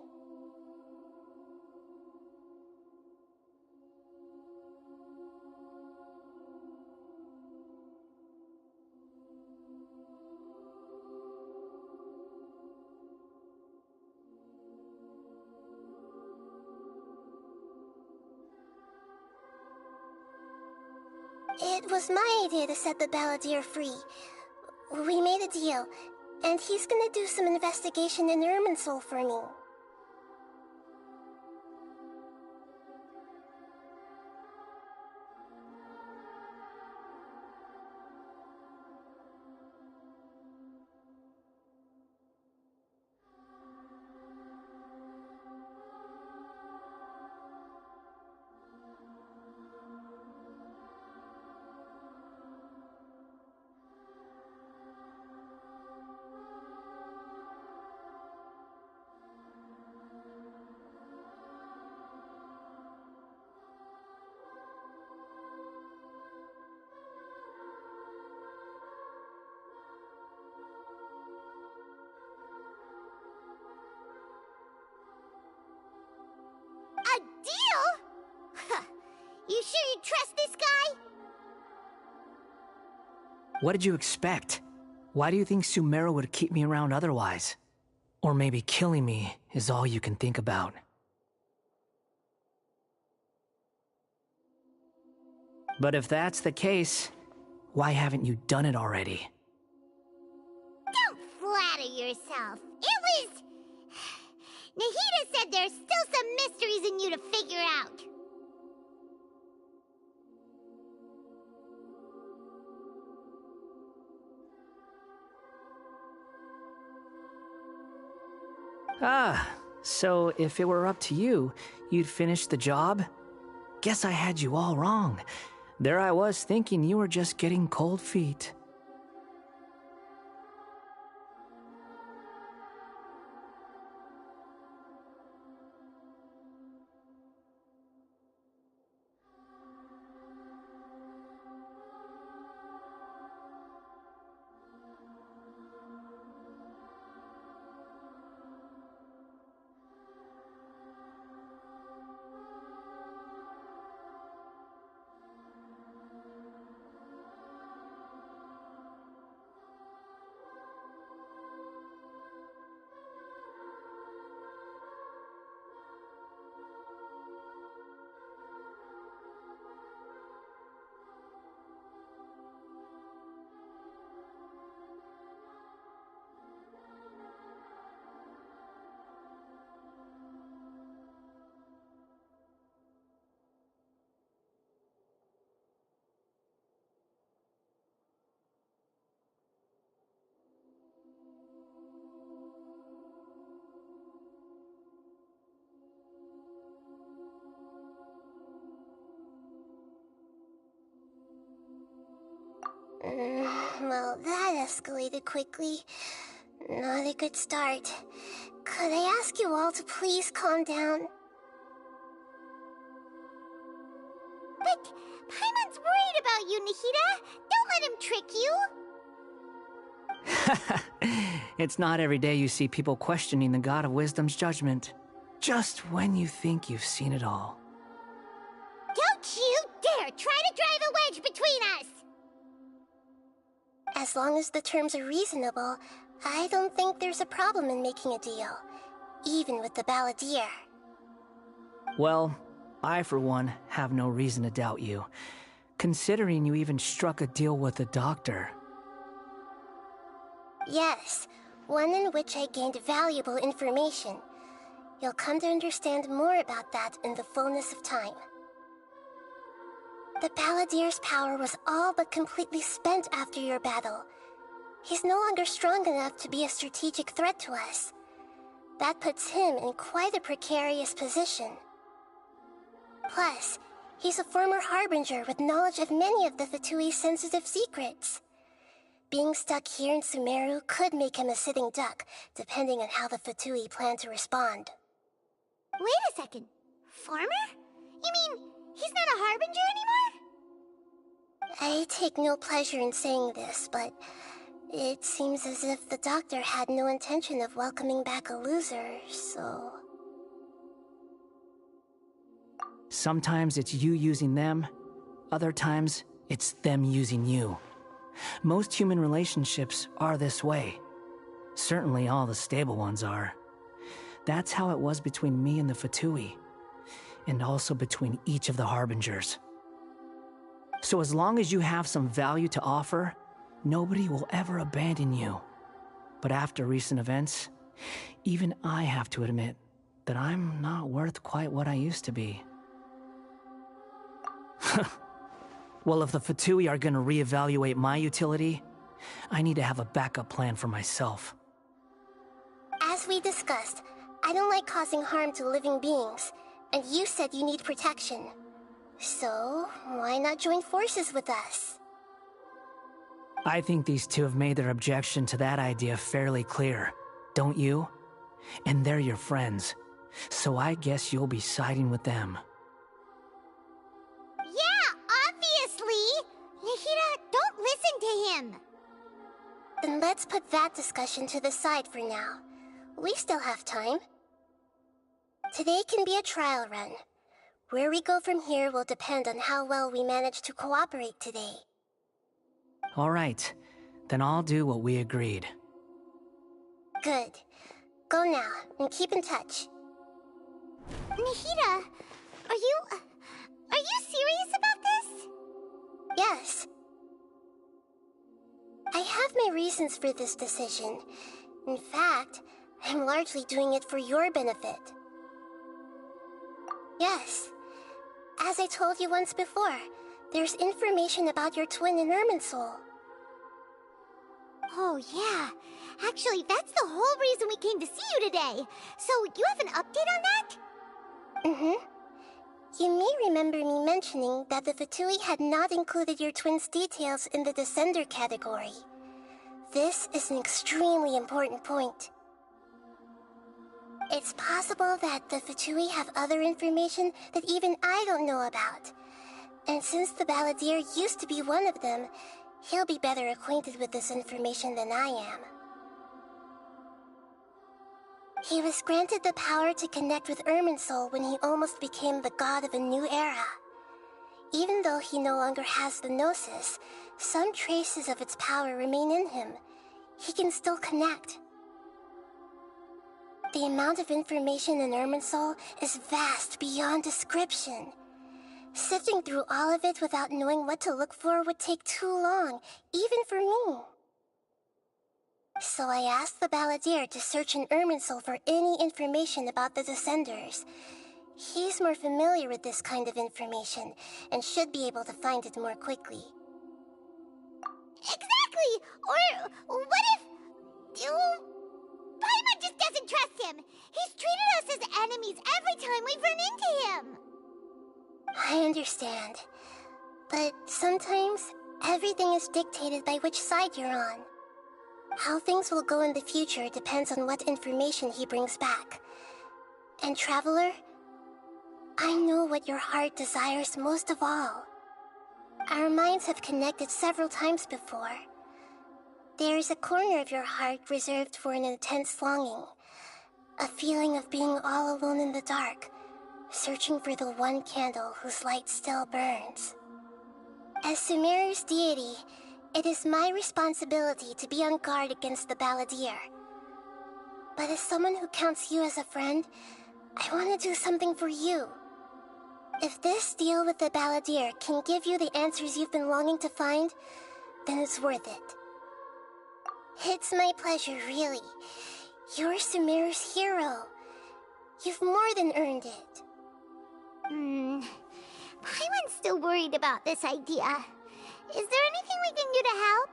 It was my idea to set the balladeer free. We made a deal, and he's gonna do some investigation in Irminsul for me. A deal? Huh. You sure you trust this guy? What did you expect? Why do you think Sumeru would keep me around otherwise? Or maybe killing me is all you can think about. But if that's the case, why haven't you done it already? Don't flatter yourself. It was... Nahida said there's still some mysteries in you to figure out. Ah, so if it were up to you, you'd finish the job? Guess I had you all wrong. There I was thinking you were just getting cold feet. Well, that escalated quickly. Not a good start. Could I ask you all to please calm down? But Paimon's worried about you, Nahida. Don't let him trick you. It's not every day you see people questioning the God of Wisdom's judgment. Just when you think you've seen it all. Don't you dare try to drive a wedge between us! As long as the terms are reasonable, I don't think there's a problem in making a deal. Even with the balladeer. Well, I for one have no reason to doubt you. Considering you even struck a deal with the doctor. Yes, one in which I gained valuable information. You'll come to understand more about that in the fullness of time. The balladeer's power was all but completely spent after your battle. He's no longer strong enough to be a strategic threat to us. That puts him in quite a precarious position. Plus, he's a former Harbinger with knowledge of many of the Fatui's sensitive secrets. Being stuck here in Sumeru could make him a sitting duck, depending on how the Fatui plan to respond. Wait a second. Farmer? You mean he's not a Harbinger anymore? I take no pleasure in saying this, but it seems as if the doctor had no intention of welcoming back a loser, so... Sometimes it's you using them, other times it's them using you. Most human relationships are this way. Certainly all the stable ones are. That's how it was between me and the Fatui, and also between each of the Harbingers. So as long as you have some value to offer, nobody will ever abandon you. But after recent events, even I have to admit that I'm not worth quite what I used to be. Well, if the Fatui are gonna reevaluate my utility, I need to have a backup plan for myself. As we discussed, I don't like causing harm to living beings, and you said you need protection. So, why not join forces with us? I think these two have made their objection to that idea fairly clear, don't you? And they're your friends, so I guess you'll be siding with them. Yeah, obviously! Nahida, don't listen to him! Then let's put that discussion to the side for now. We still have time. Today can be a trial run. Where we go from here will depend on how well we manage to cooperate today. All right, then I'll do what we agreed. Good. Go now, and keep in touch. Nahida, are you serious about this? Yes. I have my reasons for this decision. In fact, I'm largely doing it for your benefit. Yes. As I told you once before, there's information about your twin in Irminsul. Oh, yeah. Actually, that's the whole reason we came to see you today. So, you have an update on that? Mm-hmm. You may remember me mentioning that the Fatui had not included your twin's details in the Descender category. This is an extremely important point. It's possible that the Fatui have other information that even I don't know about. And since the Balladeer used to be one of them, he'll be better acquainted with this information than I am. He was granted the power to connect with Irminsul when he almost became the god of a new era. Even though he no longer has the Gnosis, some traces of its power remain in him. He can still connect. The amount of information in Irminsul is vast beyond description. Sifting through all of it without knowing what to look for would take too long, even for me. So I asked the Balladeer to search in Irminsul for any information about the Descenders. He's more familiar with this kind of information, and should be able to find it more quickly. Exactly! Or what if... Paimon just doesn't trust him! He's treated us as enemies every time we've run into him! I understand. But sometimes, everything is dictated by which side you're on. How things will go in the future depends on what information he brings back. And Traveler, I know what your heart desires most of all. Our minds have connected several times before. There is a corner of your heart reserved for an intense longing. A feeling of being all alone in the dark, searching for the one candle whose light still burns. As Sumeru's deity, it is my responsibility to be on guard against the Balladeer. But as someone who counts you as a friend, I want to do something for you. If this deal with the Balladeer can give you the answers you've been longing to find, then it's worth it. It's my pleasure, really. You're Sumeru's hero. You've more than earned it. Paimon's still worried about this idea. Is there anything we can do to help?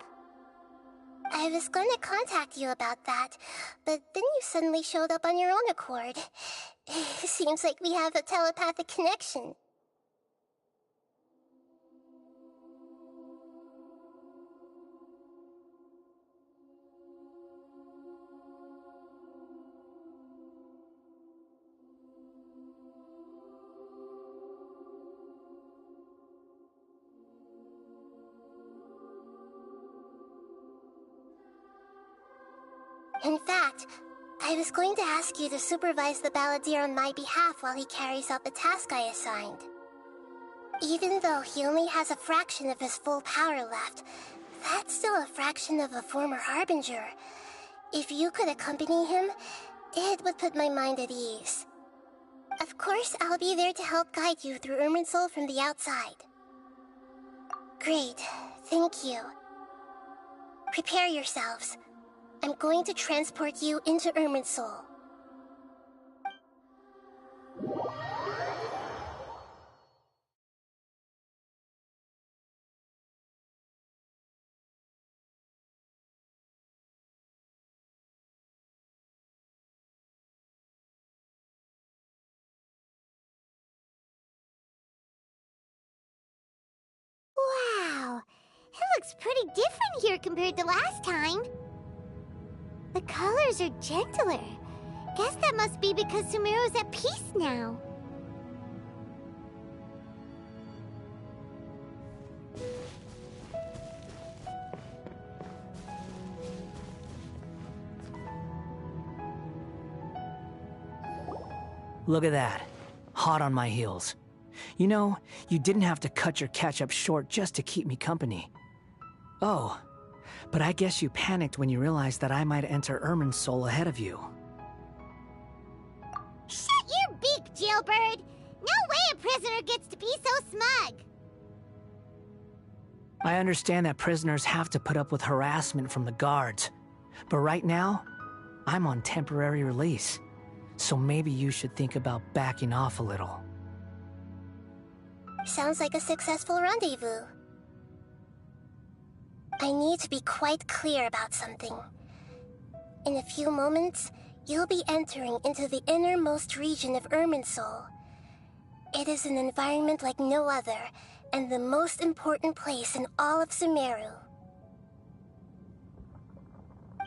I was going to contact you about that, but then you suddenly showed up on your own accord. Seems like we have a telepathic connection. In fact, I was going to ask you to supervise the Balladeer on my behalf while he carries out the task I assigned. Even though he only has a fraction of his full power left, that's still a fraction of a former Harbinger. If you could accompany him, it would put my mind at ease. Of course, I'll be there to help guide you through Irminsul from the outside. Great, thank you. Prepare yourselves. I'm going to transport you into Irminsul. Wow, it looks pretty different here compared to last time. The colors are gentler. Guess that must be because Sumeru's at peace now. Look at that. Hot on my heels. You know, you didn't have to cut your catch-up short just to keep me company. Oh, but I guess you panicked when you realized that I might enter Irminsul ahead of you. Shut your beak, jailbird! No way a prisoner gets to be so smug! I understand that prisoners have to put up with harassment from the guards, but right now, I'm on temporary release, so maybe you should think about backing off a little. Sounds like a successful rendezvous. I need to be quite clear about something. In a few moments, you'll be entering into the innermost region of Irminsul. It is an environment like no other, and the most important place in all of Sumeru.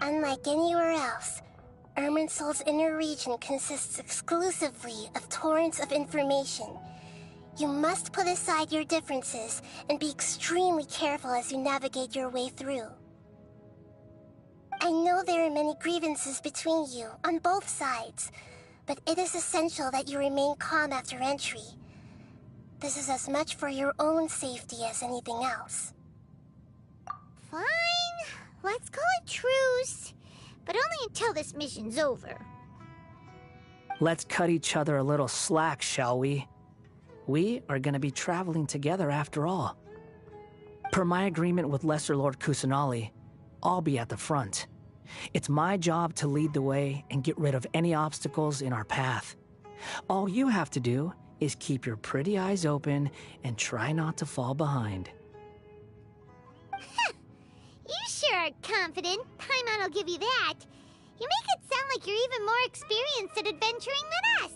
Unlike anywhere else, Irminsul's inner region consists exclusively of torrents of information. You must put aside your differences and be extremely careful as you navigate your way through. I know there are many grievances between you on both sides, but it is essential that you remain calm after entry. This is as much for your own safety as anything else. Fine, let's call it truce, but only until this mission's over. Let's cut each other a little slack, shall we? We are going to be traveling together after all. Per my agreement with Lesser Lord Kusanali, I'll be at the front. It's my job to lead the way and get rid of any obstacles in our path. All you have to do is keep your pretty eyes open and try not to fall behind. You sure are confident. Paimon will give you that. You make it sound like you're even more experienced at adventuring than us.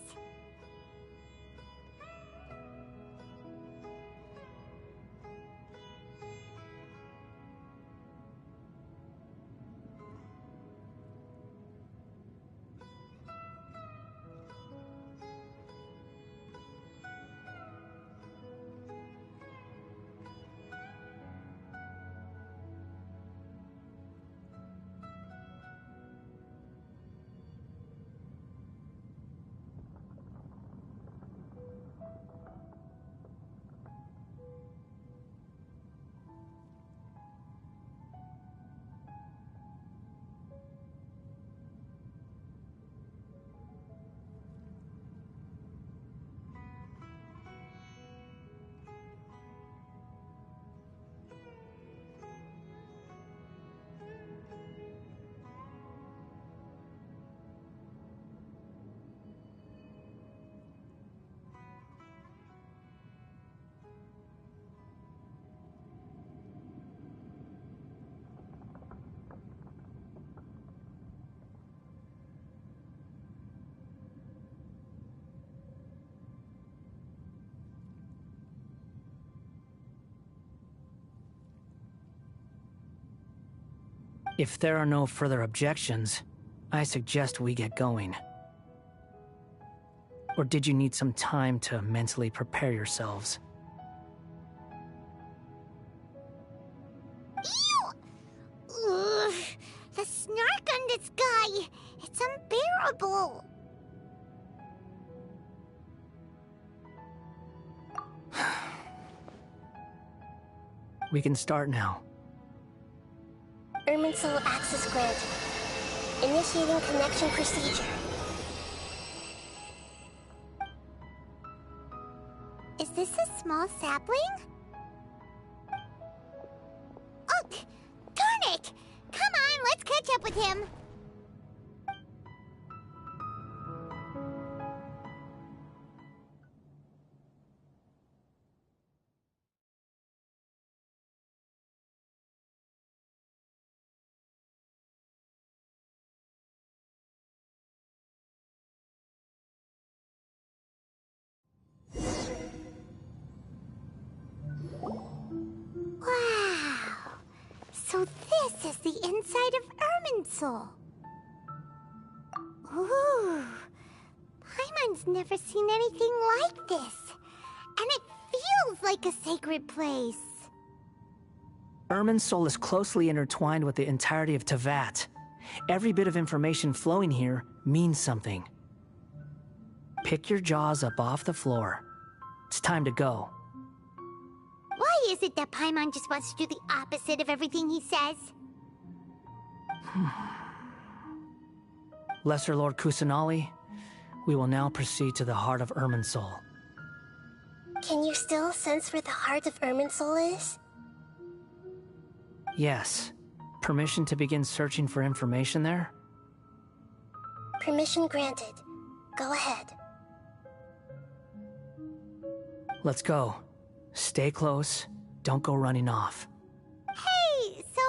If there are no further objections, I suggest we get going. Or did you need some time to mentally prepare yourselves? Ew! Ugh, the snark on this guy! It's unbearable! We can start now. Irminsul access granted. Initiating connection procedure. Is this a small sapling? catch up with him. Wow! So this is the inside of Irminsul. Ooh! Paimon's never seen anything like this. And it feels like a sacred place. Irminsul is closely intertwined with the entirety of Teyvat. Every bit of information flowing here means something. Pick your jaws up off the floor. It's time to go. Why is it that Paimon just wants to do the opposite of everything he says? Lesser Lord Kusanali, we will now proceed to the heart of Irminsul. Can you still sense where the heart of Irminsul is? Yes. Permission to begin searching for information there? Permission granted. Go ahead. Let's go. Stay close. Don't go running off. Hey, so...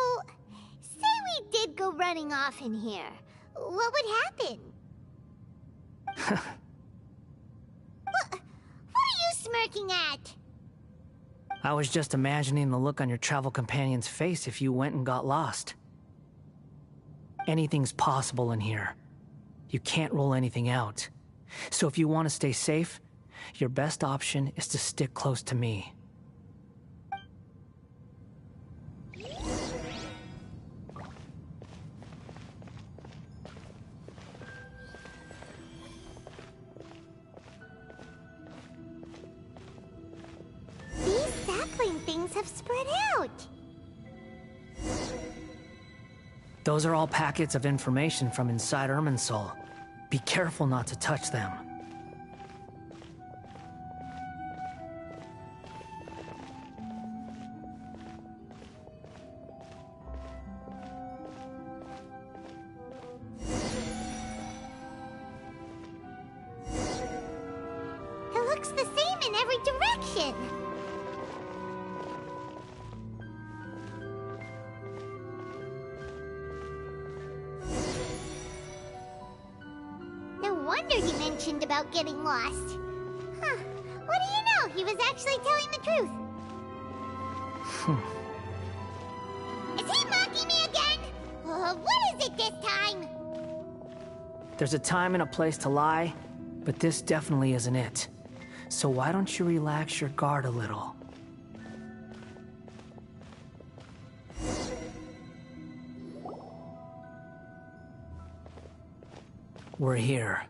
say we did go running off in here. What would happen? What are you smirking at? I was just imagining the look on your travel companion's face if you went and got lost. Anything's possible in here. You can't rule anything out. So if you want to stay safe, your best option is to stick close to me. These sapling things have spread out. Those are all packets of information from inside Irminsul. Be careful not to touch them. It looks the same in every direction. No wonder he mentioned about getting lost. Huh. What do you know? He was actually telling the truth. Is he mocking me again? What is it this time? There's a time and a place to lie, but this definitely isn't it. So why don't you relax your guard a little? We're here.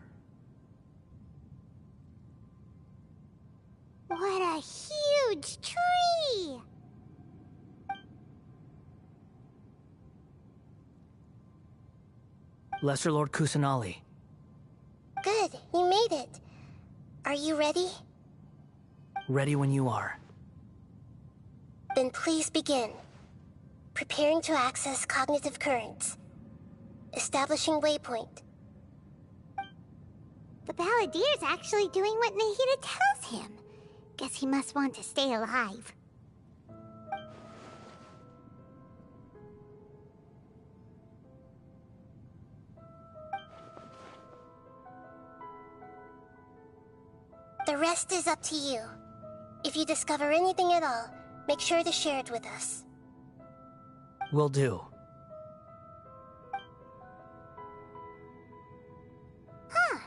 What a huge tree! Lesser Lord Kusanali. Good, you made it. Are you ready? Ready when you are. Then please begin. Preparing to access cognitive currents. Establishing waypoint. The Balladier's actually doing what Nahida tells him. Guess he must want to stay alive. The rest is up to you. If you discover anything at all, make sure to share it with us. Will do. Huh.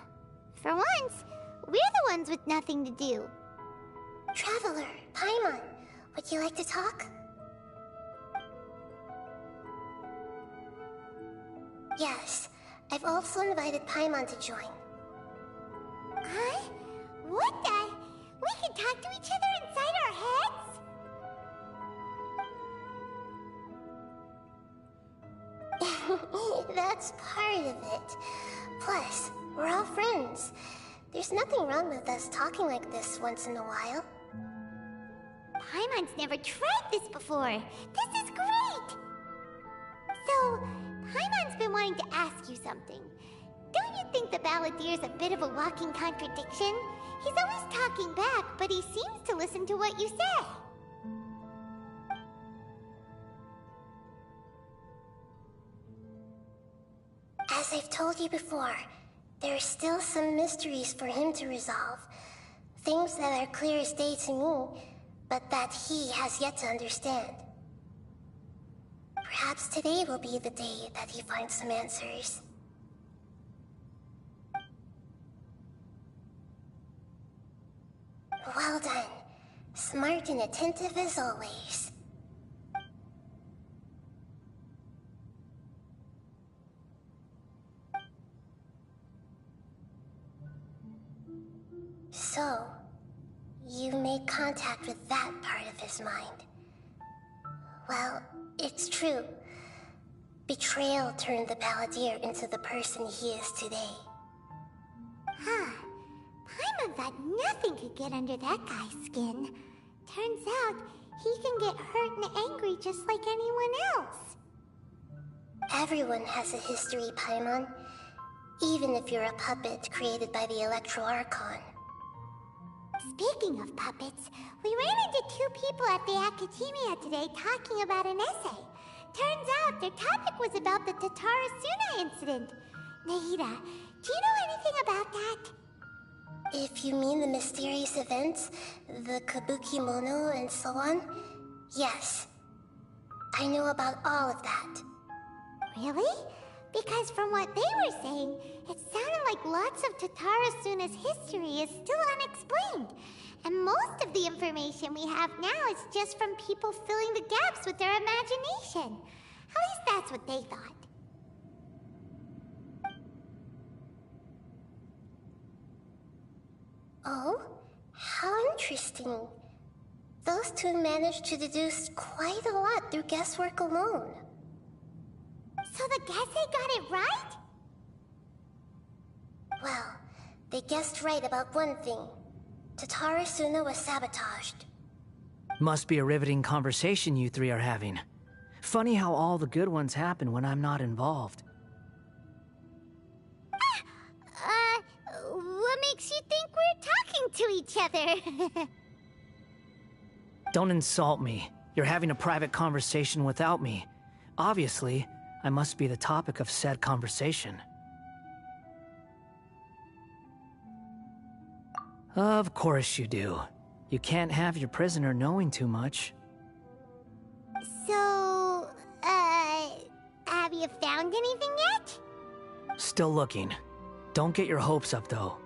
For once, we're the ones with nothing to do. Traveler, Paimon, would you like to talk? Yes, I've also invited Paimon to join. Huh? What the? We can talk to each other inside our heads? That's part of it. Plus, we're all friends. There's nothing wrong with us talking like this once in a while. Paimon's never tried this before. This is great! So, Paimon's you something. Don't you think the Balladier's a bit of a walking contradiction? He's always talking back, but he seems to listen to what you say. As I've told you before, there are still some mysteries for him to resolve. Things that are clear as day to me, but that he has yet to understand. Perhaps today will be the day that he finds some answers. Well done. Smart and attentive as always. So, you made contact with that part of his mind. Well, it's true. Betrayal turned the Balladeer into the person he is today. Huh. Paimon thought nothing could get under that guy's skin. Turns out, he can get hurt and angry just like anyone else. Everyone has a history, Paimon. Even if you're a puppet created by the Electro Archon. Speaking of puppets, we ran into two people at the Academia today talking about an essay. Turns out their topic was about the Tatara Suna incident. Nahida, do you know anything about that? If you mean the mysterious events, the Kabuki Mono and so on, yes. I know about all of that. Really? Because from what they were saying, it sounded like lots of Tatara Suna's history is still unexplained. And most of the information we have now is just from people filling the gaps with their imagination. At least that's what they thought. Oh? How interesting. Those two managed to deduce quite a lot through guesswork alone. So the Gesse got it right? Well, they guessed right about one thing. Tatara Suna was sabotaged. Must be a riveting conversation you three are having. Funny how all the good ones happen when I'm not involved. What makes you think we're talking to each other? Don't insult me. You're having a private conversation without me. Obviously, I must be the topic of said conversation. Of course you do. You can't have your prisoner knowing too much. So, have you found anything yet? Still looking. Don't get your hopes up, though.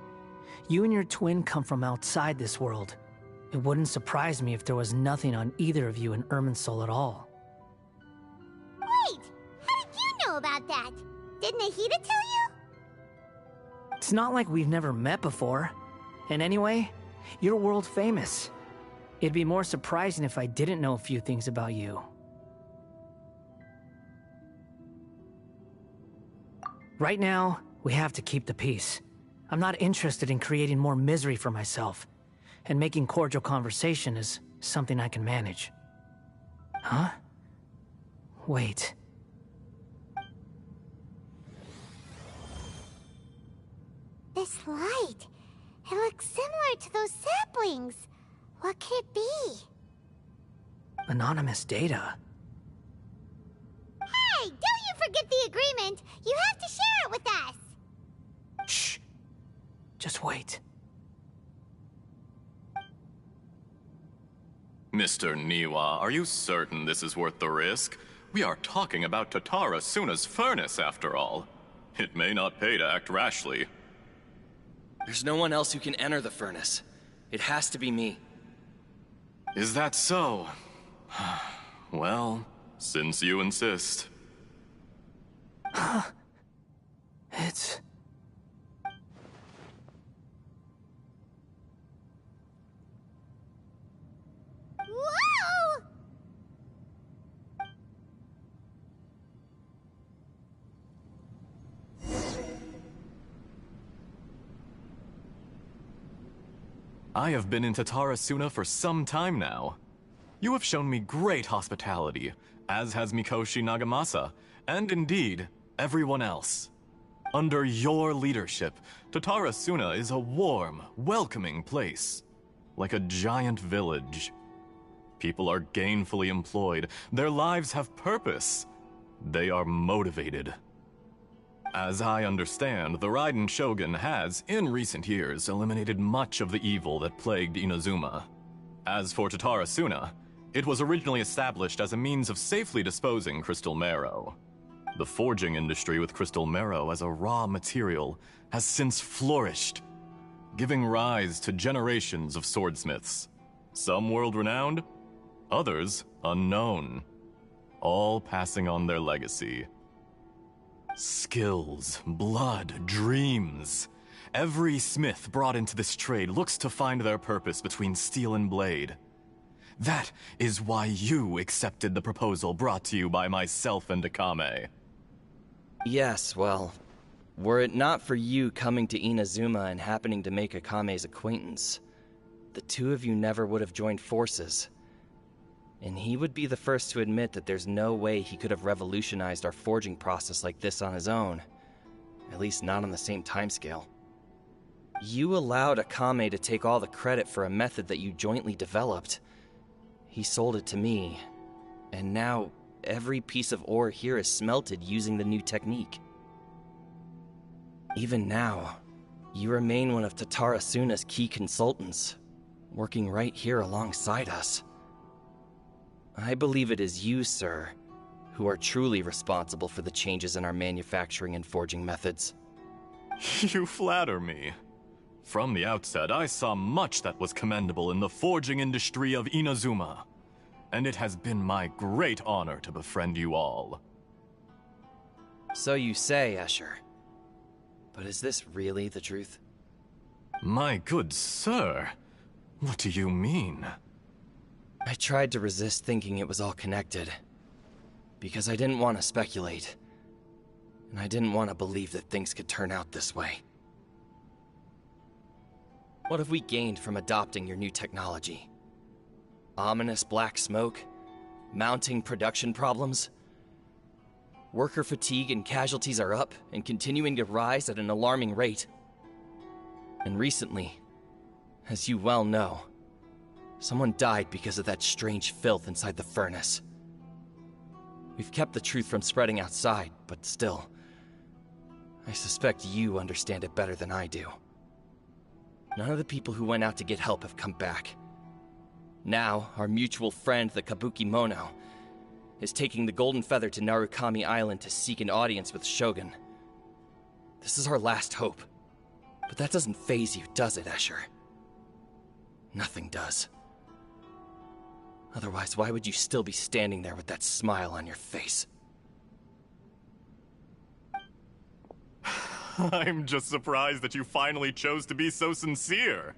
You and your twin come from outside this world. It wouldn't surprise me if there was nothing on either of you in Irminsul at all. Wait! How did you know about that? Did Nahida tell you? It's not like we've never met before. And anyway, you're world famous. It'd be more surprising if I didn't know a few things about you. Right now, we have to keep the peace. I'm not interested in creating more misery for myself, and making cordial conversation is something I can manage. Huh? Wait. This light, it looks similar to those saplings. What could it be? Anonymous data. Hey, don't you forget the agreement! You have to share it with us! Shh. Just wait. Mr. Niwa, are you certain this is worth the risk? We are talking about Tatara Suna's furnace, after all. It may not pay to act rashly. There's no one else who can enter the furnace. It has to be me. Is that so? Well, since you insist. It's... Whoa! I have been in Tatara Suna for some time now. You have shown me great hospitality, as has Mikoshi Nagamasa, and indeed, everyone else. Under your leadership, Tatara Suna is a warm, welcoming place. Like a giant village. People are gainfully employed. Their lives have purpose. They are motivated. As I understand, the Raiden Shogun has, in recent years, eliminated much of the evil that plagued Inazuma. As for Tatara Suna, it was originally established as a means of safely disposing crystal marrow. The forging industry with crystal marrow as a raw material has since flourished, giving rise to generations of swordsmiths. Some world-renowned, others unknown, all passing on their legacy. Skills, blood, dreams. Every smith brought into this trade looks to find their purpose between steel and blade. That is why you accepted the proposal brought to you by myself and Akame. Yes, well, were it not for you coming to Inazuma and happening to make Akame's acquaintance, the two of you never would have joined forces. And he would be the first to admit that there's no way he could have revolutionized our forging process like this on his own. At least not on the same timescale. You allowed Akame to take all the credit for a method that you jointly developed. He sold it to me, and now every piece of ore here is smelted using the new technique. Even now, you remain one of Tatara Suna's key consultants, working right here alongside us. I believe it is you, sir, who are truly responsible for the changes in our manufacturing and forging methods. You flatter me. From the outset, I saw much that was commendable in the forging industry of Inazuma, and it has been my great honor to befriend you all. So you say, Escher. But is this really the truth? My good sir, what do you mean? I tried to resist thinking it was all connected, because I didn't want to speculate, and I didn't want to believe that things could turn out this way. What have we gained from adopting your new technology? Ominous black smoke? Mounting production problems? Worker fatigue and casualties are up and continuing to rise at an alarming rate. And recently, as you well know, someone died because of that strange filth inside the furnace. We've kept the truth from spreading outside, but still, I suspect you understand it better than I do. None of the people who went out to get help have come back. Now, our mutual friend, the Kabuki Mono, is taking the Golden Feather to Narukami Island to seek an audience with Shogun. This is our last hope. But that doesn't faze you, does it, Escher? Nothing does. Otherwise, why would you still be standing there with that smile on your face? I'm just surprised that you finally chose to be so sincere.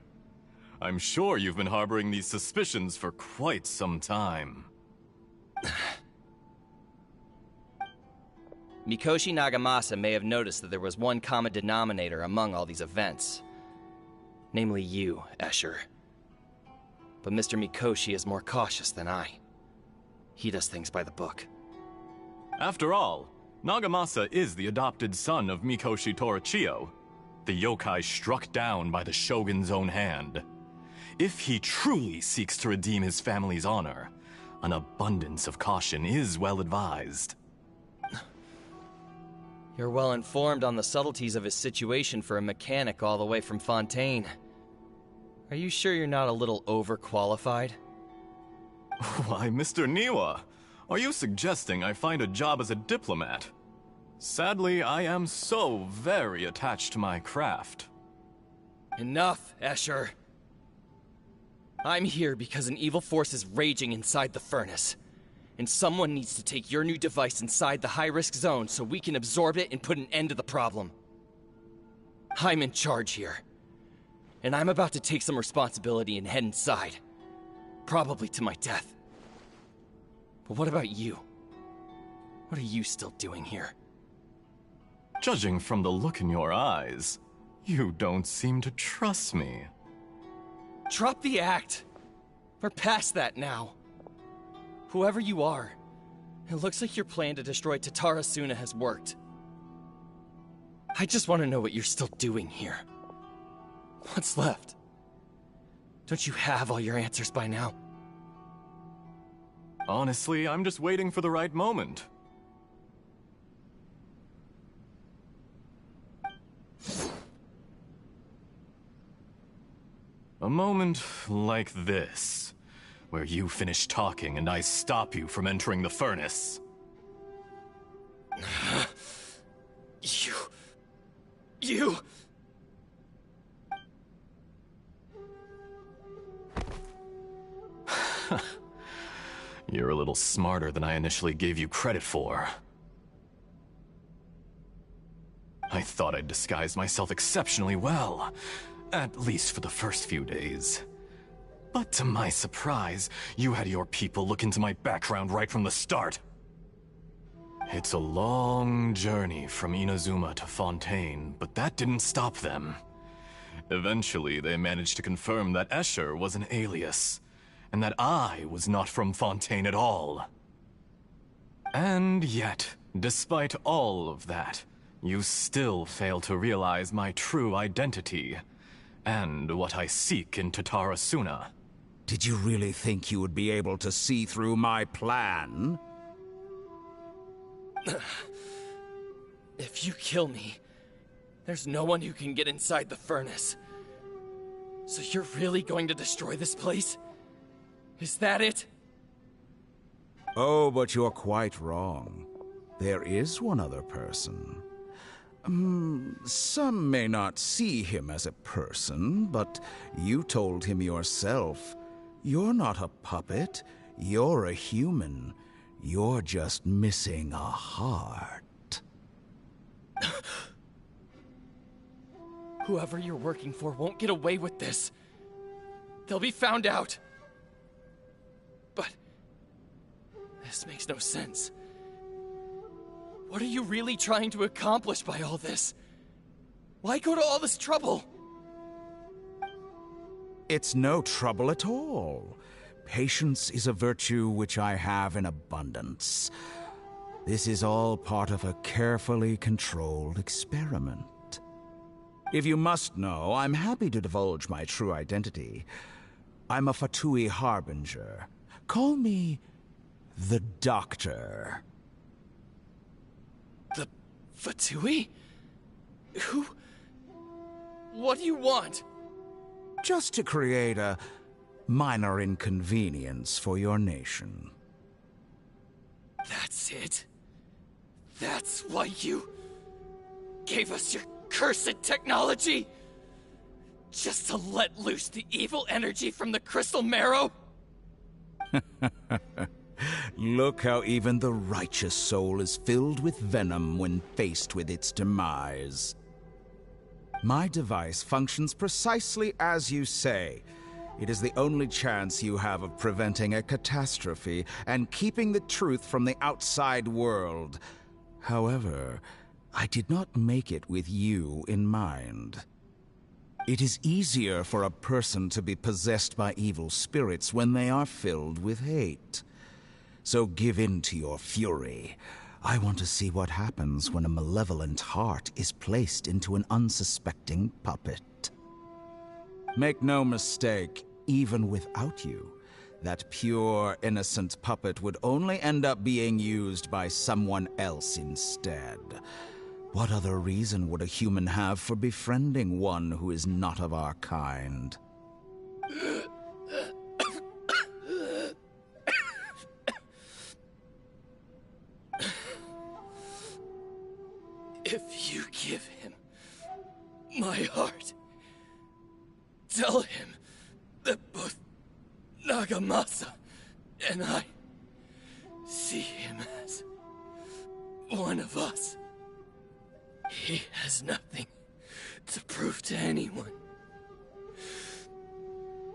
I'm sure you've been harboring these suspicions for quite some time. Mikoshi Nagamasa may have noticed that there was one common denominator among all these events. Namely you, Escher. But Mr. Mikoshi is more cautious than I. He does things by the book. After all, Nagamasa is the adopted son of Mikoshi Torichio, the yokai struck down by the Shogun's own hand. If he truly seeks to redeem his family's honor, an abundance of caution is well advised. You're well informed on the subtleties of his situation for a mechanic all the way from Fontaine. Are you sure you're not a little overqualified? Why, Mr. Niwa, are you suggesting I find a job as a diplomat? Sadly, I am so very attached to my craft. Enough, Escher. I'm here because an evil force is raging inside the furnace. And someone needs to take your new device inside the high-risk zone so we can absorb it and put an end to the problem. I'm in charge here. And I'm about to take some responsibility and head inside. Probably to my death. But what about you? What are you still doing here? Judging from the look in your eyes, you don't seem to trust me. Drop the act! We're past that now. Whoever you are, it looks like your plan to destroy Tatara Suna has worked. I just want to know what you're still doing here. What's left? Don't you have all your answers by now? Honestly, I'm just waiting for the right moment. A moment like this, where you finish talking and I stop you from entering the furnace. You... You're a little smarter than I initially gave you credit for. I thought I'd disguised myself exceptionally well, at least for the first few days. But to my surprise, you had your people look into my background right from the start. It's a long journey from Inazuma to Fontaine, but that didn't stop them. Eventually, they managed to confirm that Escher was an alias, and that I was not from Fontaine at all. And yet, despite all of that, you still fail to realize my true identity, and what I seek in Tatarasuna. Did you really think you would be able to see through my plan? If you kill me, there's no one who can get inside the furnace. So you're really going to destroy this place? Is that it? Oh, but you're quite wrong. There is one other person. Some may not see him as a person, but you told him yourself. You're not a puppet. You're a human. You're just missing a heart. Whoever you're working for won't get away with this. They'll be found out. But this makes no sense. What are you really trying to accomplish by all this? Why go to all this trouble? It's no trouble at all. Patience is a virtue which I have in abundance. This is all part of a carefully controlled experiment. If you must know, I'm happy to divulge my true identity. I'm a Fatui Harbinger. Call me the Doctor. The Fatui? Who? What do you want? Just to create a minor inconvenience for your nation. That's it? That's why you gave us your cursed technology? Just to let loose the evil energy from the crystal marrow? Look how even the righteous soul is filled with venom when faced with its demise. My device functions precisely as you say. It is the only chance you have of preventing a catastrophe and keeping the truth from the outside world. However, I did not make it with you in mind. It is easier for a person to be possessed by evil spirits when they are filled with hate. So give in to your fury. I want to see what happens when a malevolent heart is placed into an unsuspecting puppet. Make no mistake, even without you, that pure, innocent puppet would only end up being used by someone else instead. What other reason would a human have for befriending one who is not of our kind? If you give him my heart, tell him that both Nagamasa and I see him as one of us. He has nothing to prove to anyone.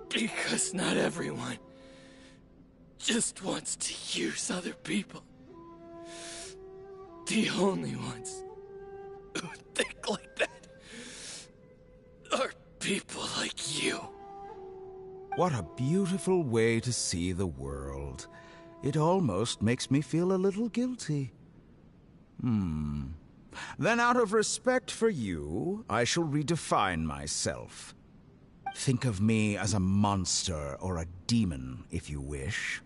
Because not everyone just wants to use other people. The only ones who think like that are people like you. What a beautiful way to see the world. It almost makes me feel a little guilty. Then out of respect for you, I shall redefine myself. Think of me as a monster or a demon, if you wish.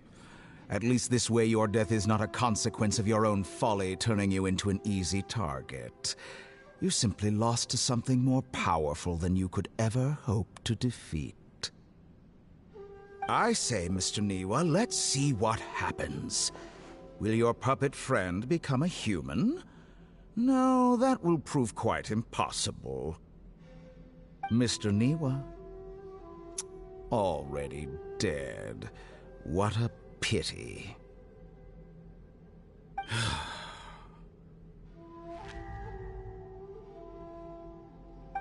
At least this way your death is not a consequence of your own folly turning you into an easy target. You simply lost to something more powerful than you could ever hope to defeat. I say, Mr. Niwa, let's see what happens. Will your puppet friend become a human? No, that will prove quite impossible. Mr. Niwa? Already dead. What a pity.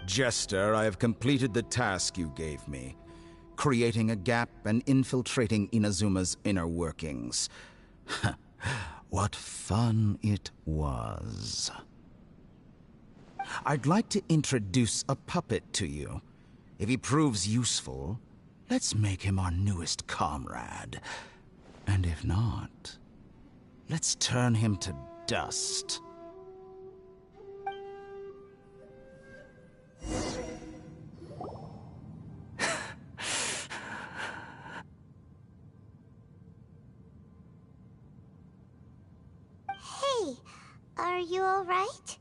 Jester, I have completed the task you gave me. Creating a gap and infiltrating Inazuma's inner workings. What fun it was. I'd like to introduce a puppet to you. If he proves useful, let's make him our newest comrade. And if not, let's turn him to dust. Hey, are you alright?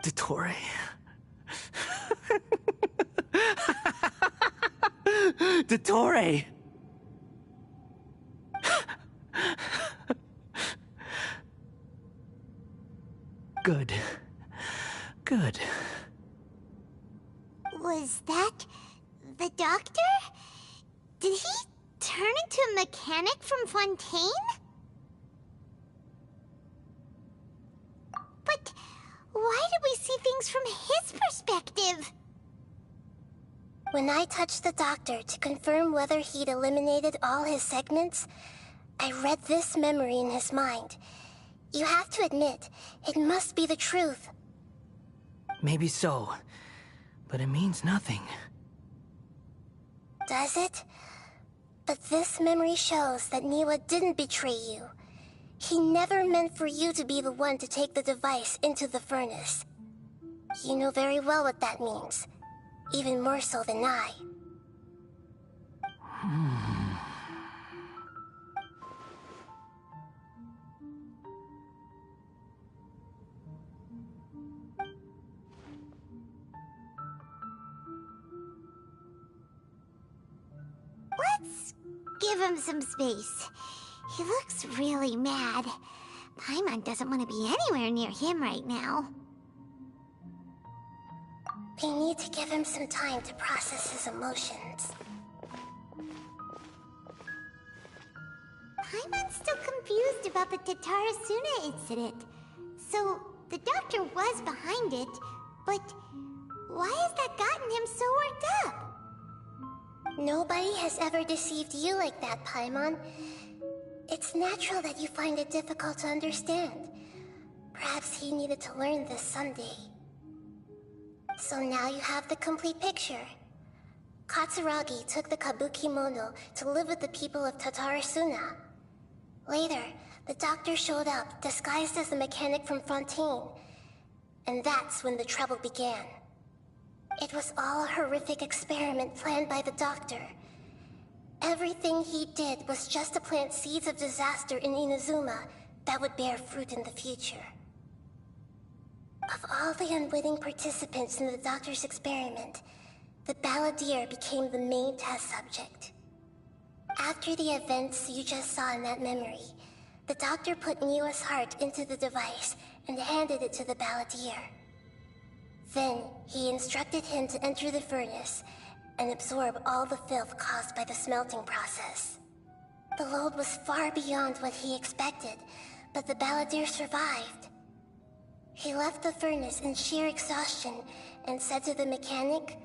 Dottore. Dottore! Good. Good. Was that the doctor? Did he turn into a mechanic from Fontaine? But why did we see things from his perspective? When I touched the doctor to confirm whether he'd eliminated all his segments, I read this memory in his mind. You have to admit, it must be the truth. Maybe so, but it means nothing. Does it? But this memory shows that Niwa didn't betray you. He never meant for you to be the one to take the device into the furnace. You know very well what that means. Even more so than I. Let's give him some space. He looks really mad. Paimon doesn't want to be anywhere near him right now. We need to give him some time to process his emotions. Paimon's still confused about the Tatarasuna incident. So, the doctor was behind it, but why has that gotten him so worked up? Nobody has ever deceived you like that, Paimon. It's natural that you find it difficult to understand. Perhaps he needed to learn this someday. So now you have the complete picture. Katsuragi took the Kabukimono to live with the people of Tatarasuna. Later, the doctor showed up, disguised as the mechanic from Fontaine. And that's when the trouble began. It was all a horrific experiment planned by the doctor. Everything he did was just to plant seeds of disaster in Inazuma that would bear fruit in the future. Of all the unwitting participants in the doctor's experiment, the balladeer became the main test subject. After the events you just saw in that memory, the doctor put Niwa's heart into the device and handed it to the balladeer. Then, he instructed him to enter the furnace and absorb all the filth caused by the smelting process. The load was far beyond what he expected, but the balladeer survived. He left the furnace in sheer exhaustion and said to the mechanic,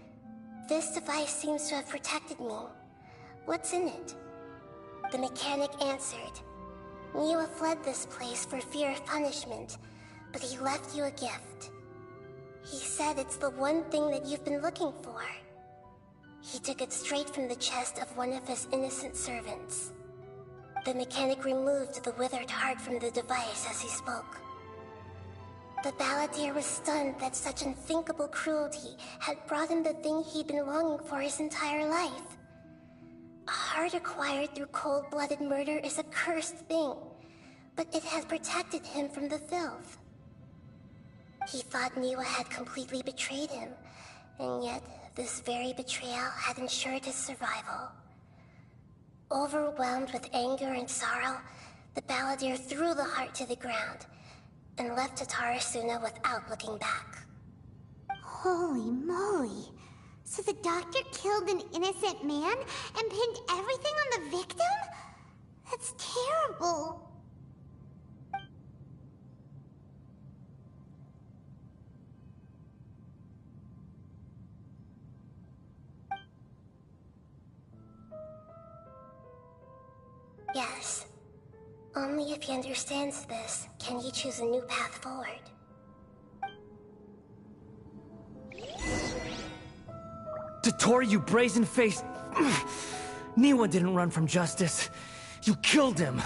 "This device seems to have protected me. What's in it?" The mechanic answered, "Niwa fled this place for fear of punishment, but he left you a gift. He said it's the one thing that you've been looking for." He took it straight from the chest of one of his innocent servants. The mechanic removed the withered heart from the device as he spoke. The balladeer was stunned that such unthinkable cruelty had brought him the thing he'd been longing for his entire life. A heart acquired through cold-blooded murder is a cursed thing, but it has protected him from the filth. He thought Niwa had completely betrayed him, and yet this very betrayal had ensured his survival. Overwhelmed with anger and sorrow, the balladeer threw the heart to the ground and left Tatarasuna without looking back. Holy moly. So the doctor killed an innocent man and pinned everything on the victim? That's terrible. Yes. Only if he understands this can he choose a new path forward. Dotori, you brazen-faced... Niwa didn't run from justice. You killed him.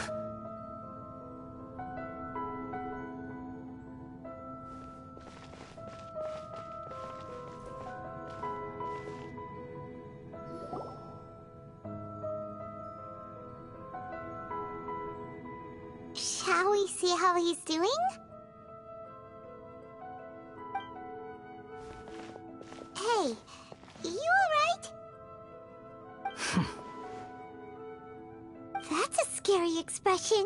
Shall we see how he's doing? Hey, you alright? That's a scary expression.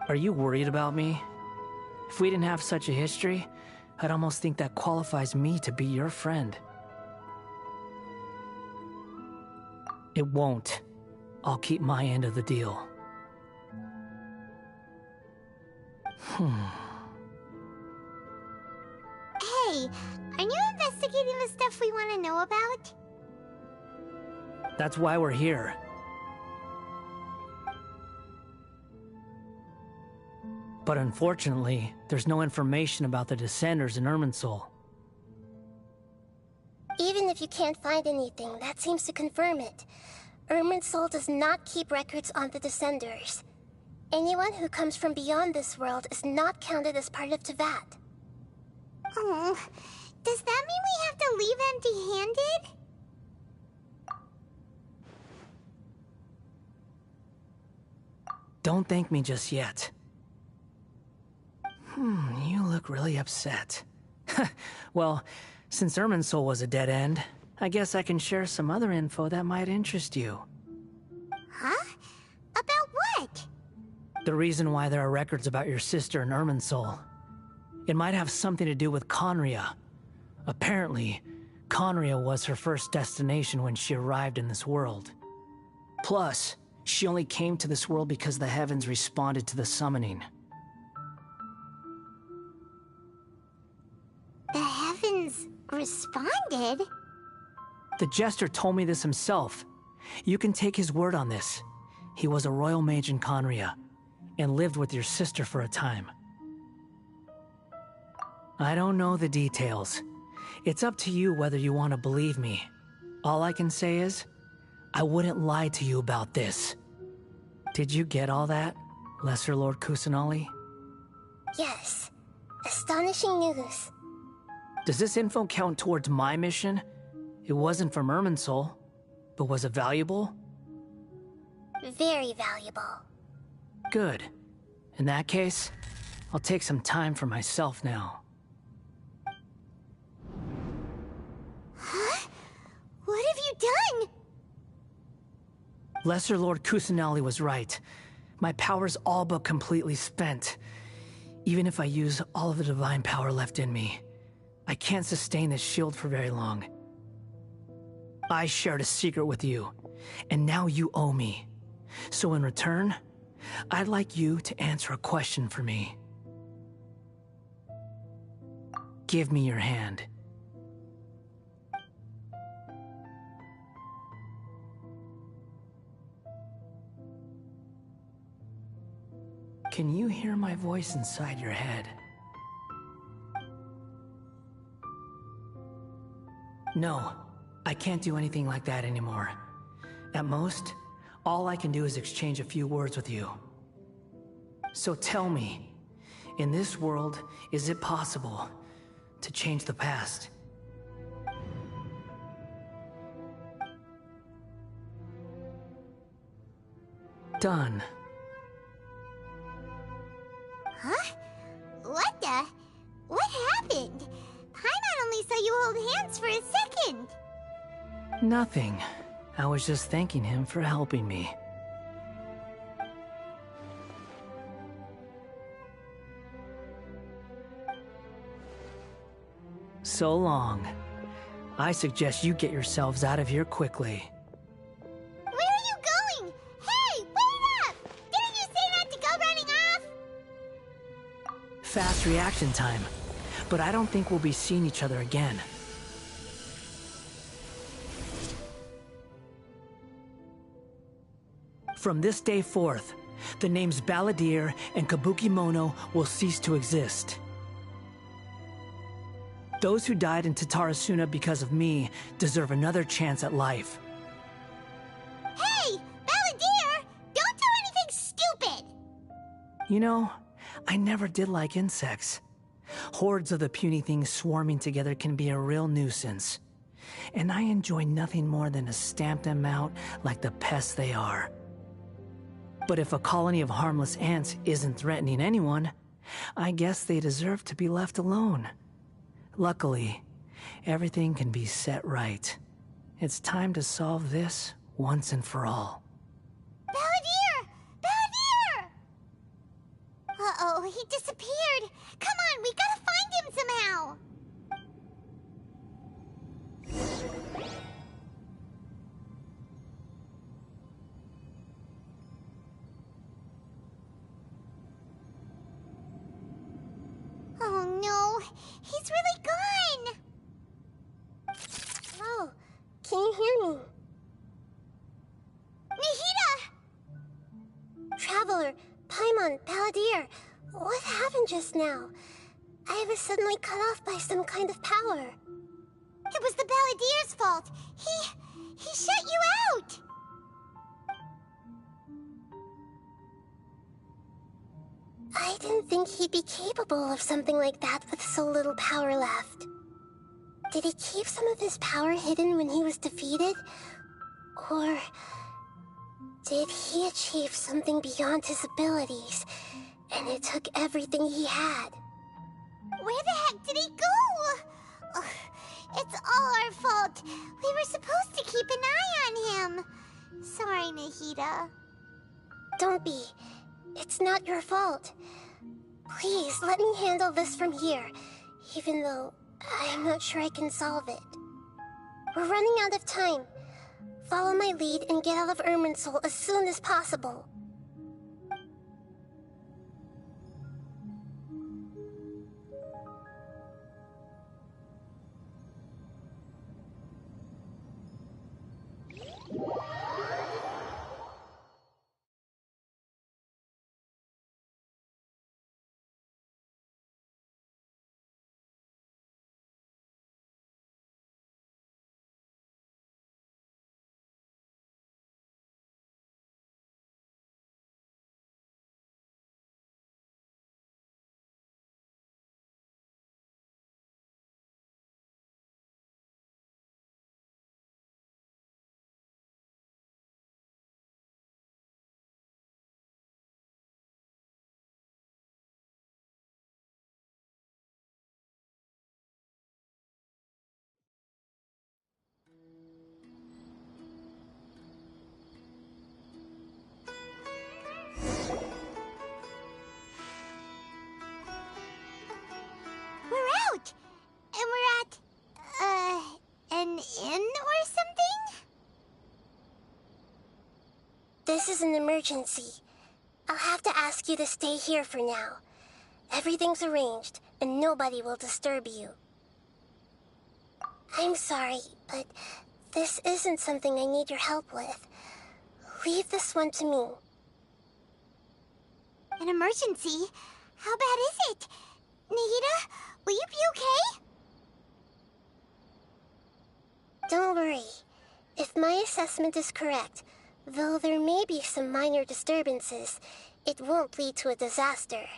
Are you worried about me? If we didn't have such a history, I'd almost think that qualifies me to be your friend. It won't. I'll keep my end of the deal. Hey, aren't you investigating the stuff we want to know about? That's why we're here. But unfortunately, there's no information about the Descenders in Irminsul. Even if you can't find anything, that seems to confirm it. Irminsul does not keep records on the Descenders. Anyone who comes from beyond this world is not counted as part of Teyvat. Oh, does that mean we have to leave empty-handed? Don't thank me just yet. You look really upset. Well, since Irminsul was a dead end, I guess I can share some other info that might interest you. Huh? About what? The reason why there are records about your sister in Irminsul. It might have something to do with Conria. Apparently, Conria was her first destination when she arrived in this world. Plus, she only came to this world because the heavens responded to the summoning. The heavens responded? The Jester told me this himself. You can take his word on this. He was a royal mage in Conria, and lived with your sister for a time. I don't know the details. It's up to you whether you want to believe me. All I can say is, I wouldn't lie to you about this. Did you get all that, Lesser Lord Kusanali? Yes. Astonishing news. Does this info count towards my mission? It wasn't from Irminsul, but was it valuable? Very valuable. Good. In that case, I'll take some time for myself now. Huh? What have you done? Lesser Lord Kusanali was right. My power's all but completely spent. Even if I use all of the divine power left in me, I can't sustain this shield for very long. I shared a secret with you, and now you owe me. So in return, I'd like you to answer a question for me. Give me your hand. Can you hear my voice inside your head? No, I can't do anything like that anymore. At most, all I can do is exchange a few words with you. So tell me, In this world, is it possible to change the past? Done. Huh? What the? What happened? Paimon only saw you hold hands for a second. Nothing. I was just thanking him for helping me. So long. I suggest you get yourselves out of here quickly. Where are you going? Hey, wait up! Didn't you say not to go running off? Fast reaction time. But I don't think we'll be seeing each other again. From this day forth, the names Balladeer and Kabukimono will cease to exist. Those who died in Tatarasuna because of me deserve another chance at life. Hey, Balladeer! Don't do anything stupid! You know, I never did like insects. Hordes of the puny things swarming together can be a real nuisance. And I enjoy nothing more than to stamp them out like the pests they are. But if a colony of harmless ants isn't threatening anyone, I guess they deserve to be left alone. Luckily, everything can be set right. It's time to solve this once and for all. Balladeer! Balladeer! Uh-oh, he disappeared. Come on, we gotta find him somehow. Oh no, he's really gone. Oh, can you hear me? Nahida! Traveler, Paimon, Balladeer, what happened just now? I was suddenly cut off by some kind of power. It was the Balladeer's fault. He shut you out. I didn't think he'd be capable of something like that with so little power left. Did he keep some of his power hidden when he was defeated? Or did he achieve something beyond his abilities, and it took everything he had? Where the heck did he go? Ugh, it's all our fault. We were supposed to keep an eye on him. Sorry, Nahida. Don't be. It's not your fault. Please, let me handle this from here, even though I'm not sure I can solve it. We're running out of time. Follow my lead and get out of Irminsul as soon as possible. We're out! And we're at, an inn or something? This is an emergency. I'll have to ask you to stay here for now. Everything's arranged, and nobody will disturb you. I'm sorry, but this isn't something I need your help with. Leave this one to me. An emergency? How bad is it? Nahida, will you be okay? Don't worry. If my assessment is correct, though there may be some minor disturbances, it won't lead to a disaster.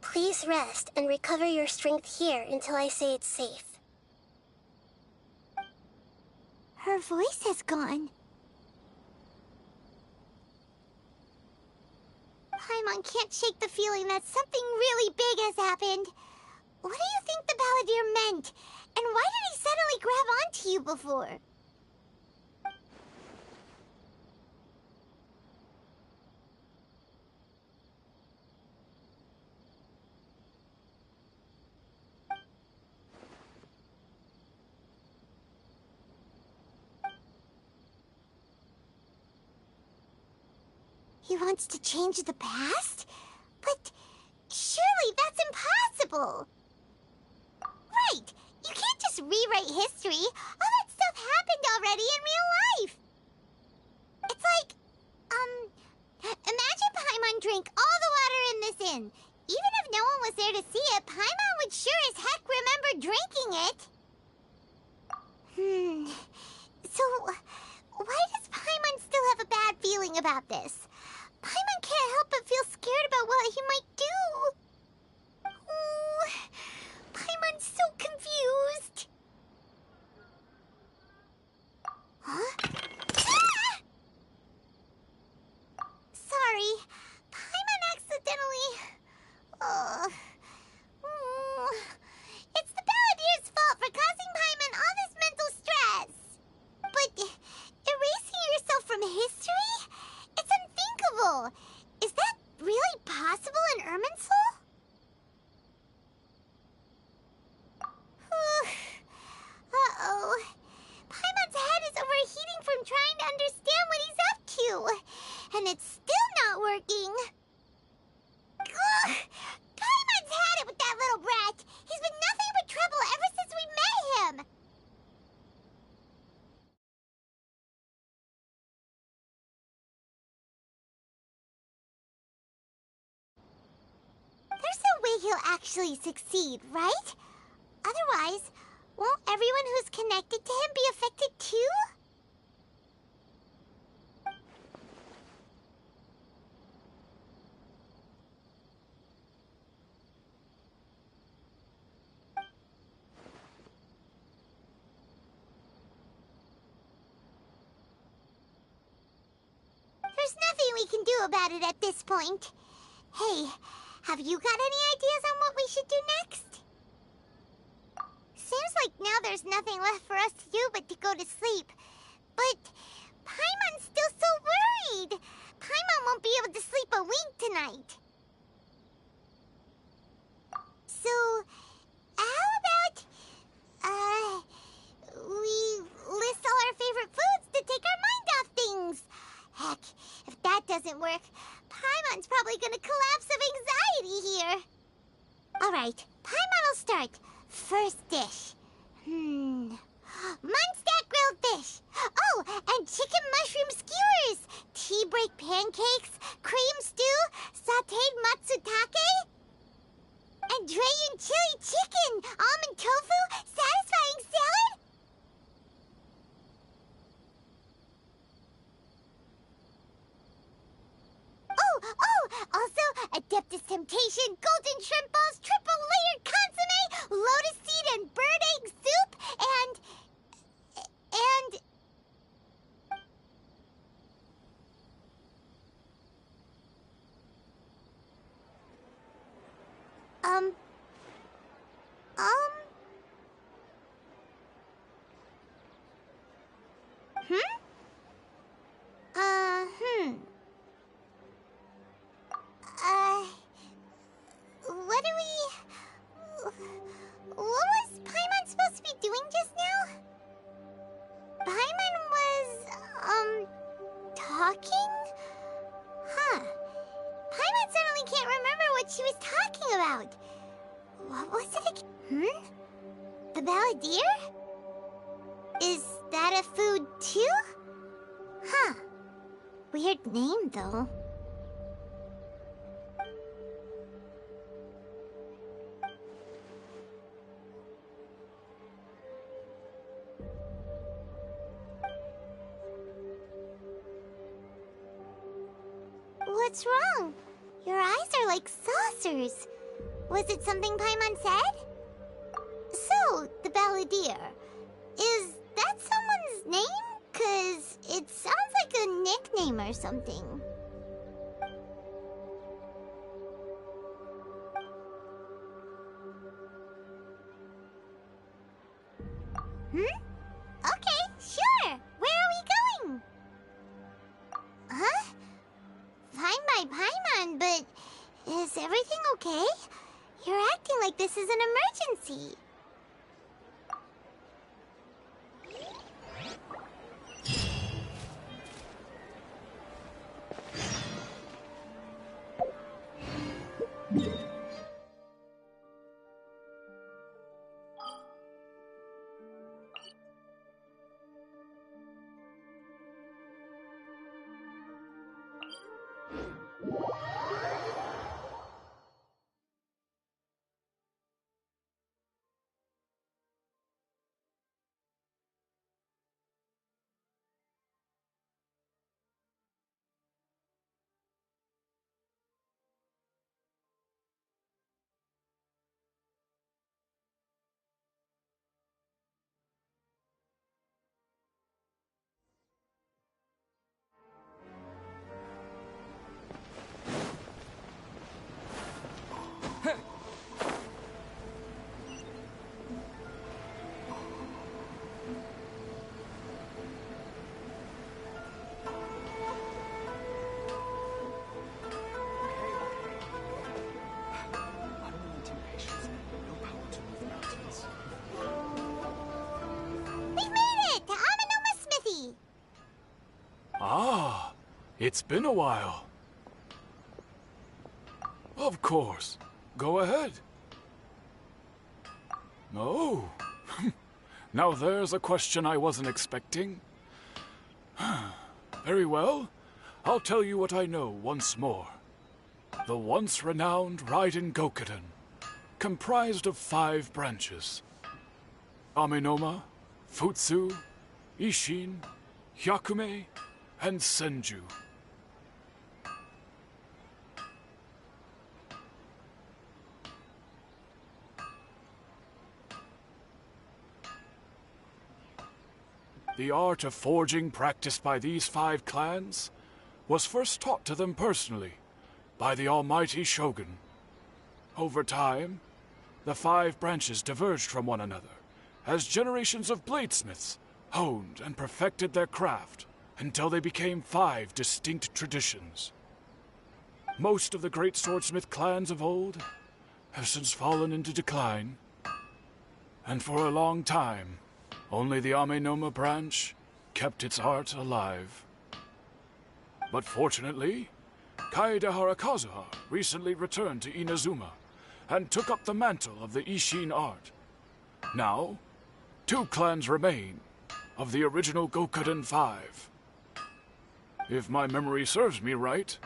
Please rest and recover your strength here until I say it's safe. Her voice has gone. Paimon can't shake the feeling that something really big has happened. What do you think the Balladeer meant? And why did he suddenly grab onto you before? He wants to change the past? But surely that's impossible! Right! You can't just rewrite history! All that stuff happened already in real life! It's like, imagine Paimon drank all the water in this inn. Even if no one was there to see it, Paimon would sure as heck remember drinking it! So, why does Paimon still have a bad feeling about this? Paimon can't help but feel scared about what he might do. Oh, Paimon's so confused. Huh? Ah! Sorry, Paimon accidentally... It's the Balladeer's fault for causing Paimon all this mental stress. But erasing yourself from history? It's unthinkable! Is that really possible in Irminsul? Uh-oh. Paimon's head is overheating from trying to understand what he's up to. And it's still not working. Ugh! Paimon's had it with that little brat. He's been nothing but trouble ever since we met him. There's no way he'll actually succeed, right? Otherwise, won't everyone who's connected to him be affected too? There's nothing we can do about it at this point. Hey, have you got any ideas on what we should do next? Seems like now there's nothing left for us to do but to go to sleep. But Paimon's still so worried. Paimon won't be able to sleep a wink tonight. So, how about, we list all our favorite foods to take our mind off things? Heck, if that doesn't work, Paimon's probably gonna collapse of anxiety here. Alright, Paimon will start. First dish. Munstack grilled fish. Oh, and chicken mushroom skewers. Tea break pancakes. Cream stew. Sauteed matsutake. And Dragon chili chicken. Almond tofu. Satisfying salad. Also, Adeptus Temptation, golden shrimp balls, triple layered consomme, lotus seed and bird egg soup, and... What was Paimon supposed to be doing just now? Paimon was, talking? Huh. Paimon suddenly can't remember what she was talking about. What was it again? The Balladeer? Is that a food too? Huh. Weird name, though. What's wrong? Your eyes are like saucers. Was it something Paimon said? So, the Balladeer. Is that someone's name? 'Cause it sounds like a nickname or something. Okay, sure. Where are we going? Huh? Fine by Paimon, but is everything okay? You're acting like this is an emergency. Ah, it's been a while. Of course. Go ahead. Oh. Now there's a question I wasn't expecting. Very well. I'll tell you what I know once more. The once renowned Raiden Gokuden, comprised of 5 branches. Amenoma, Futsu, Ishin, Hyakume, and Senju. The art of forging practiced by these 5 clans was first taught to them personally by the almighty Shogun. Over time, the 5 branches diverged from one another as generations of bladesmiths honed and perfected their craft until they became 5 distinct traditions. Most of the great swordsmith clans of old have since fallen into decline, and for a long time, only the Amenoma branch kept its art alive. But fortunately, Kaedehara Kazuha recently returned to Inazuma and took up the mantle of the Ishin art. Now, 2 clans remain of the original Gokuden 5. If my memory serves me right,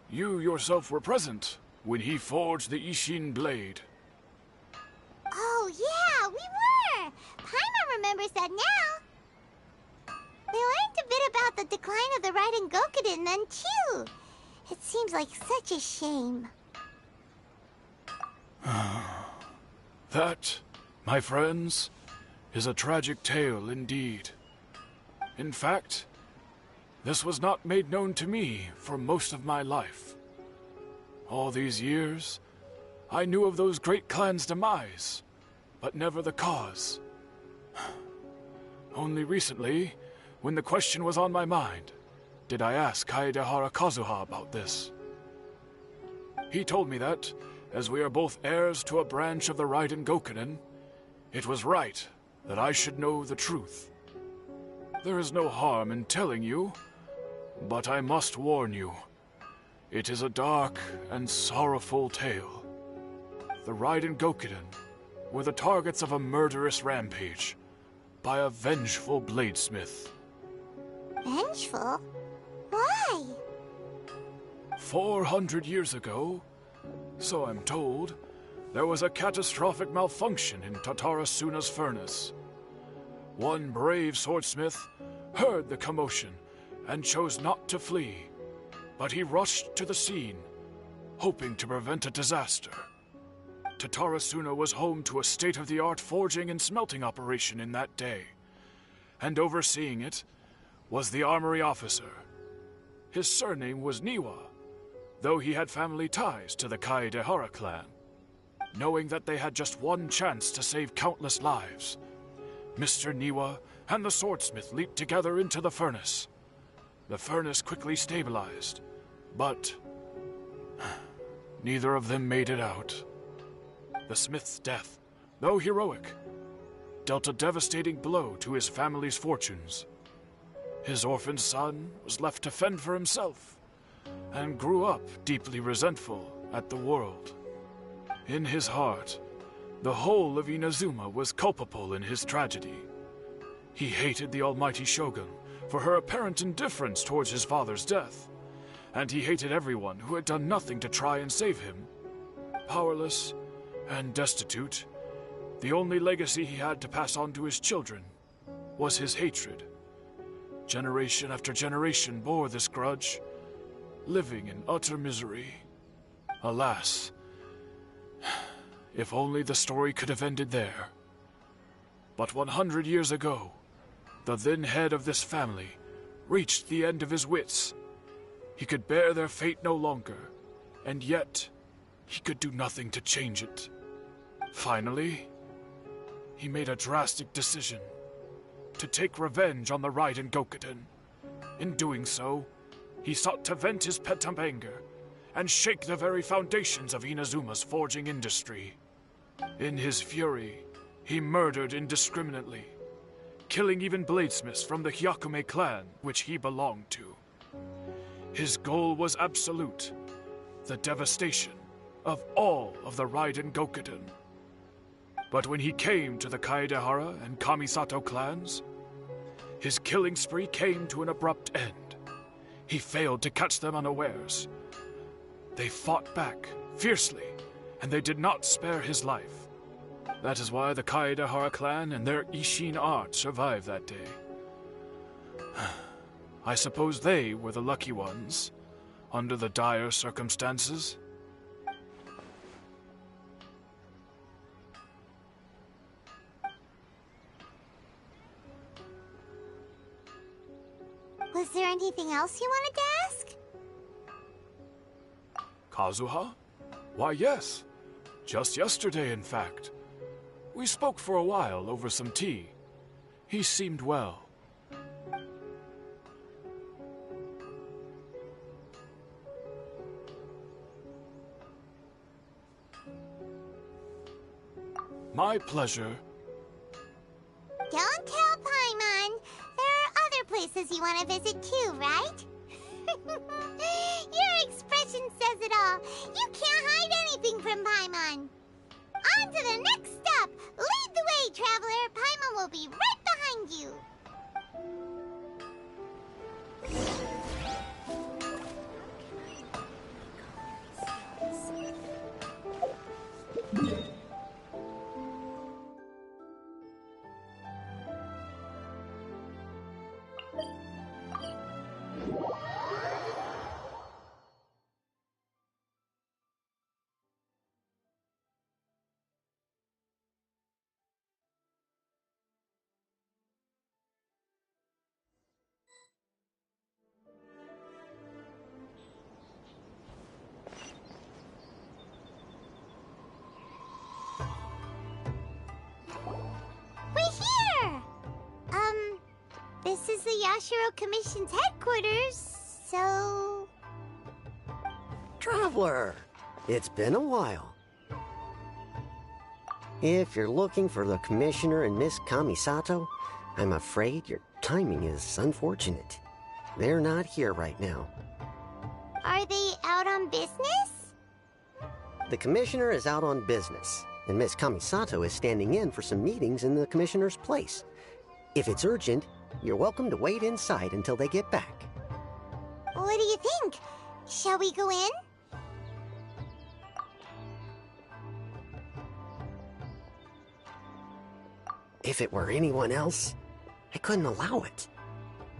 you yourself were present when he forged the Ishin blade. Oh, yeah, we were! Paimon remembers that now. We learned a bit about the decline of the Raiden Gokuden then, too. It seems like such a shame. That, my friends, is a tragic tale indeed. In fact, this was not made known to me for most of my life. All these years, I knew of those great clans' demise, but never the cause. Only recently, when the question was on my mind, did I ask Kaedehara Kazuha about this. He told me that, as we are both heirs to a branch of the Raiden Gokuden, it was right that I should know the truth. There is no harm in telling you, but I must warn you. It is a dark and sorrowful tale. The Raiden Gokuden were the targets of a murderous rampage by a vengeful bladesmith. Vengeful? Why? 400 years ago, so I'm told, there was a catastrophic malfunction in Tatara Suna's furnace. One brave swordsmith heard the commotion and chose not to flee, but he rushed to the scene, hoping to prevent a disaster. Tatarasuna was home to a state-of-the-art forging and smelting operation in that day, and overseeing it was the armory officer. His surname was Niwa, though he had family ties to the Kaedehara clan. Knowing that they had just one chance to save countless lives, Mr. Niwa and the swordsmith leaped together into the furnace. The furnace quickly stabilized, but neither of them made it out. The smith's death, though heroic, dealt a devastating blow to his family's fortunes. His orphaned son was left to fend for himself, and grew up deeply resentful at the world. In his heart, the whole of Inazuma was culpable in his tragedy. He hated the almighty Shogun for her apparent indifference towards his father's death, and he hated everyone who had done nothing to try and save him. Powerless and destitute, the only legacy he had to pass on to his children was his hatred. Generation after generation bore this grudge, living in utter misery. Alas, if only the story could have ended there. But 100 years ago, the then head of this family reached the end of his wits. He could bear their fate no longer, and yet he could do nothing to change it. Finally, he made a drastic decision to take revenge on the Raiden Gokuden. In doing so, he sought to vent his pent-up anger and shake the very foundations of Inazuma's forging industry. In his fury, he murdered indiscriminately, killing even bladesmiths from the Hyakume clan, which he belonged to. His goal was absolute, the devastation of all of the Raiden Gokuden. But when he came to the Kaedehara and Kamisato clans, his killing spree came to an abrupt end. He failed to catch them unawares. They fought back fiercely, and they did not spare his life. That is why the Kaedehara clan and their Ishin art survived that day. I suppose they were the lucky ones, under the dire circumstances. Was there anything else you wanted to ask? Kazuha? Why, yes. Just yesterday, in fact. We spoke for a while over some tea. He seemed well. My pleasure. Don't tell Paimon. There are other places you want to visit too, right? Your expression says it all. You can't hide anything from Paimon. On to the next stop. Lead the way, traveler. Paimon will be right behind you. This is the Yashiro Commission's headquarters, so... Traveler, it's been a while. If you're looking for the Commissioner and Miss Kamisato, I'm afraid your timing is unfortunate. They're not here right now. Are they out on business? The Commissioner is out on business, and Miss Kamisato is standing in for some meetings in the Commissioner's place. If it's urgent, you're welcome to wait inside until they get back. What do you think? Shall we go in? If it were anyone else, I couldn't allow it.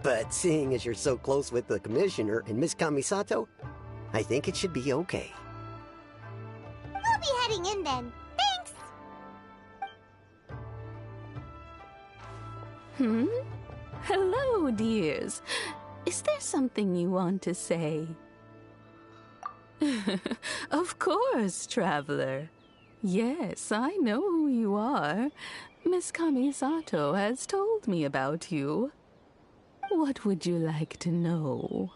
But seeing as you're so close with the Commissioner and Miss Kamisato, I think it should be okay. We'll be heading in then. Hello, dears. Is there something you want to say? Of course, traveler. Yes, I know who you are. Miss Kamisato has told me about you. What would you like to know?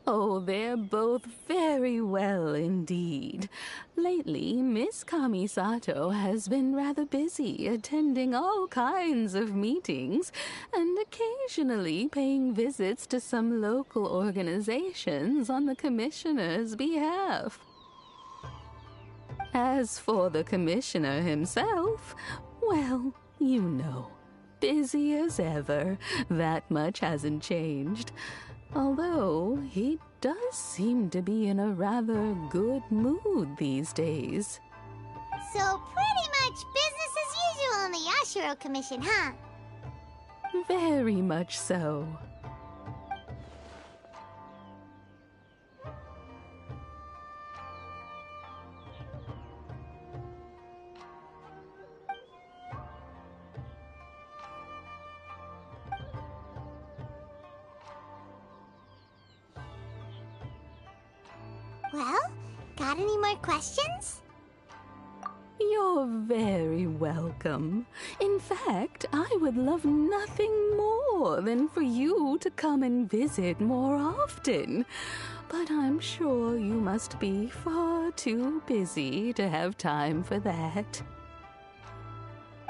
Oh, they're both very well indeed. Lately, Miss Kamisato has been rather busy attending all kinds of meetings and occasionally paying visits to some local organizations on the Commissioner's behalf. As for the Commissioner himself, well, you know, busy as ever. That much hasn't changed. Although, he does seem to be in a rather good mood these days. So pretty much business as usual in the Yashiro Commission, huh? Very much so. Well, got any more questions? You're very welcome. In fact, I would love nothing more than for you to come and visit more often. But I'm sure you must be far too busy to have time for that.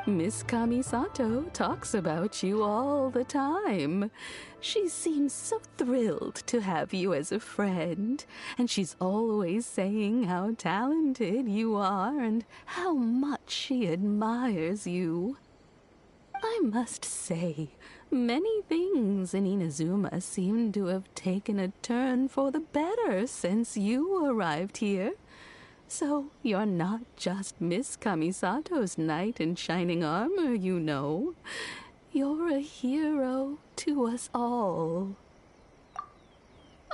Miss Kamisato talks about you all the time. She seems so thrilled to have you as a friend, and she's always saying how talented you are and how much she admires you. I must say, many things in Inazuma seem to have taken a turn for the better since you arrived here. So you're not just Miss Kamisato's knight in shining armor, you know. You're a hero to us all.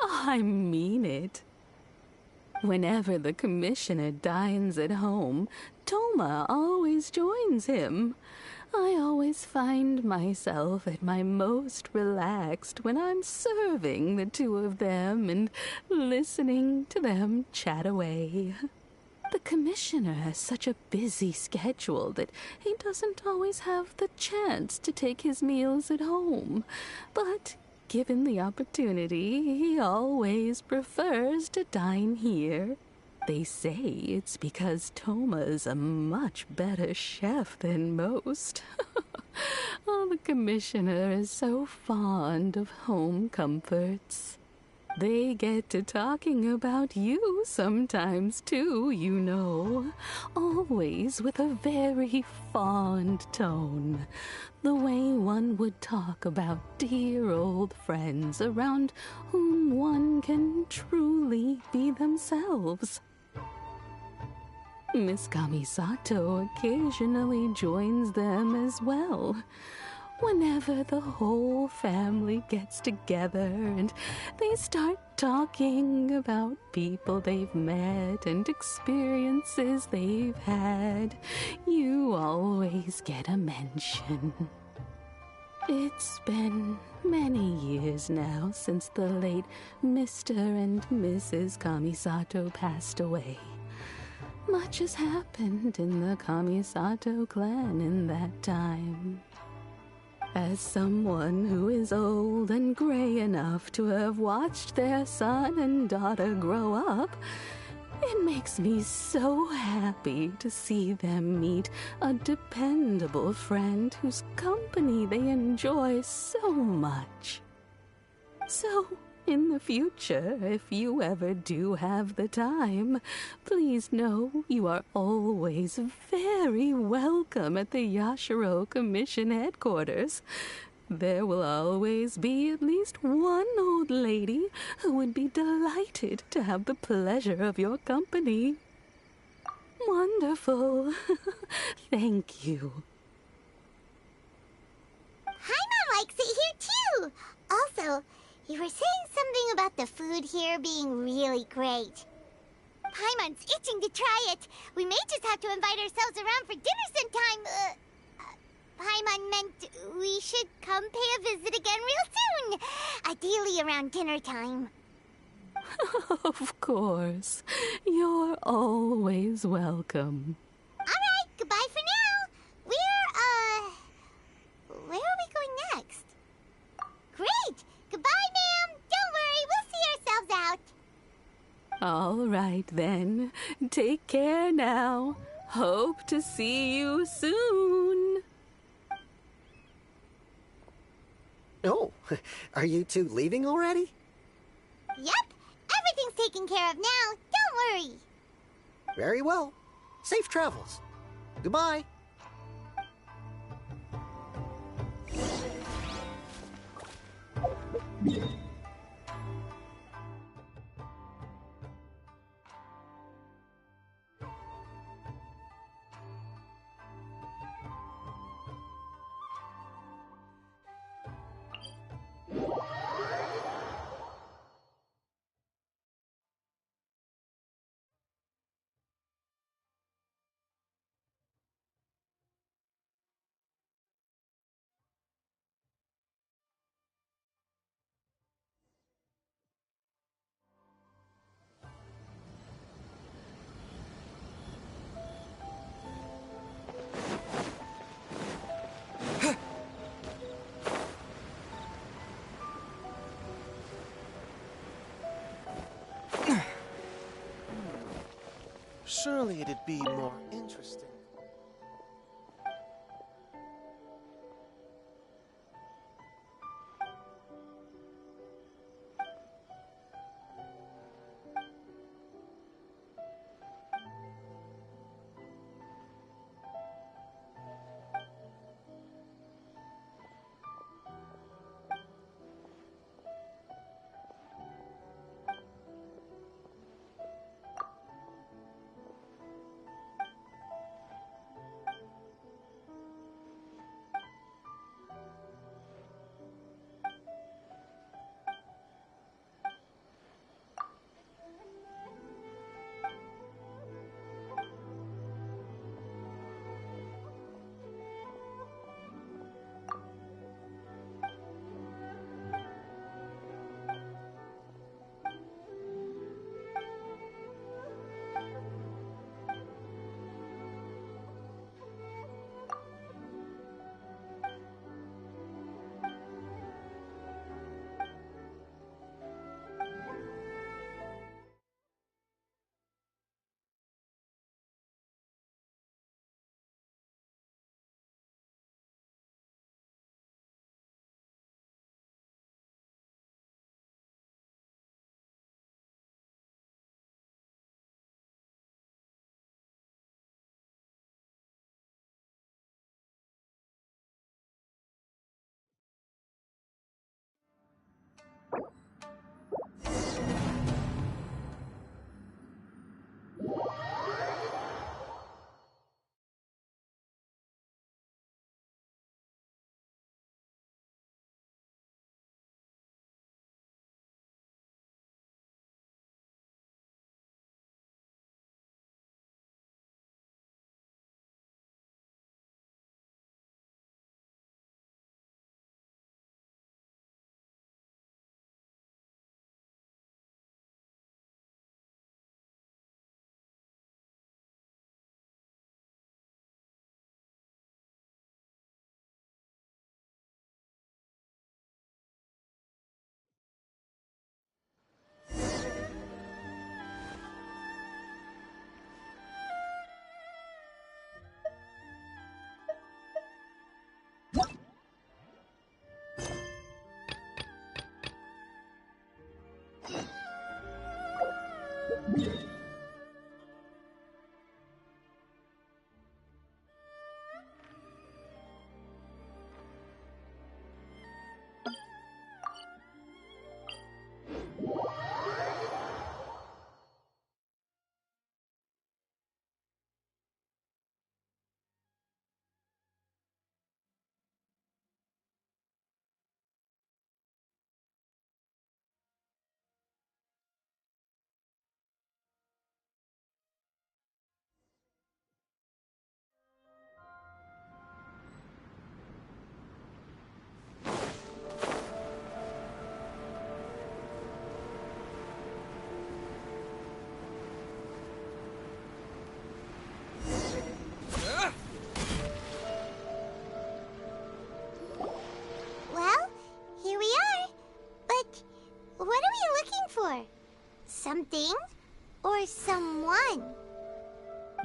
I mean it. Whenever the Commissioner dines at home, Toma always joins him. I always find myself at my most relaxed when I'm serving the two of them and listening to them chat away. The Commissioner has such a busy schedule that he doesn't always have the chance to take his meals at home. But given the opportunity, he always prefers to dine here. They say it's because Toma's a much better chef than most. Oh, the Commissioner is so fond of home comforts. They get to talking about you sometimes, too, you know. Always with a very fond tone. The way one would talk about dear old friends around whom one can truly be themselves. Miss Kamisato occasionally joins them as well. Whenever the whole family gets together and they start talking about people they've met and experiences they've had, you always get a mention. It's been many years now since the late Mr. and Mrs. Kamisato passed away. Much has happened in the Kamisato clan in that time. As someone who is old and gray enough to have watched their son and daughter grow up, it makes me so happy to see them meet a dependable friend whose company they enjoy so much. So, in the future, if you ever do have the time, please know you are always very welcome at the Yashiro Commission headquarters. There will always be at least one old lady who would be delighted to have the pleasure of your company. Wonderful. Thank you. Paimon likes it here too. Also, you were saying something about the food here being really great. Paimon's itching to try it. We may just have to invite ourselves around for dinner sometime. Paimon meant we should come pay a visit again real soon. Ideally around dinner time. Of course. You're always welcome. Alright, goodbye for now. Where are we going next? Great! Goodbye, ma'am! Don't worry, we'll see ourselves out. All right, then. Take care now. Hope to see you soon. Oh, are you two leaving already? Yep, everything's taken care of now. Don't worry. Very well. Safe travels. Goodbye. Surely it'd be more interesting.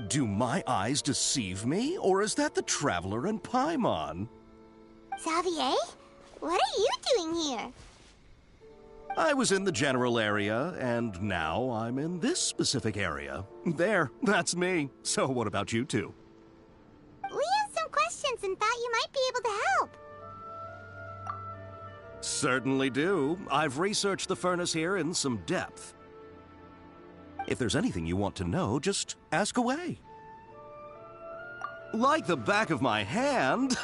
Do my eyes deceive me, or is that the Traveler in Paimon? Xavier? What are you doing here? I was in the general area, and now I'm in this specific area. There, that's me. So what about you two? We have some questions and thought you might be able to help. Certainly do. I've researched the furnace here in some depth. If there's anything you want to know, just ask away. Like the back of my hand.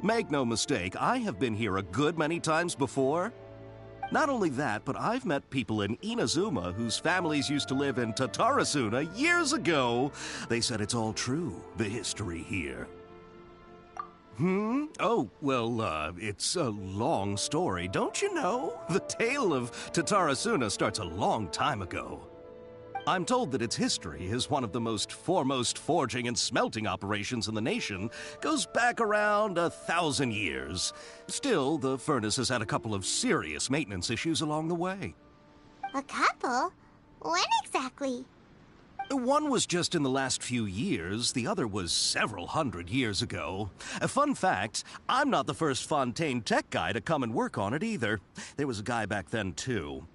Make no mistake, I have been here a good many times before. Not only that, but I've met people in Inazuma whose families used to live in Tatarasuna years ago. They said it's all true, the history here. Oh, well, it's a long story, don't you know? The tale of Tatarasuna starts a long time ago. I'm told that its history is one of the most foremost forging and smelting operations in the nation, goes back around 1,000 years. Still, the furnace has had a couple of serious maintenance issues along the way. A couple? When exactly? One was just in the last few years, the other was several hundred years ago. A fun fact, I'm not the first Fontaine tech guy to come and work on it either. There was a guy back then too.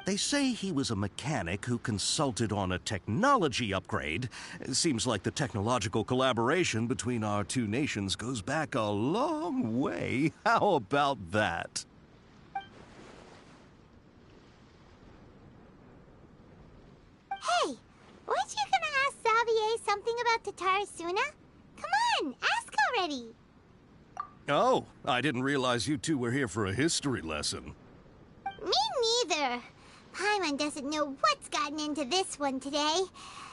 They say he was a mechanic who consulted on a technology upgrade. It seems like the technological collaboration between our two nations goes back a long way. How about that? Hey, weren't you gonna ask Xavier something about Tatarasuna? Come on, ask already. Oh, I didn't realize you two were here for a history lesson. Me neither. Paimon doesn't know what's gotten into this one today.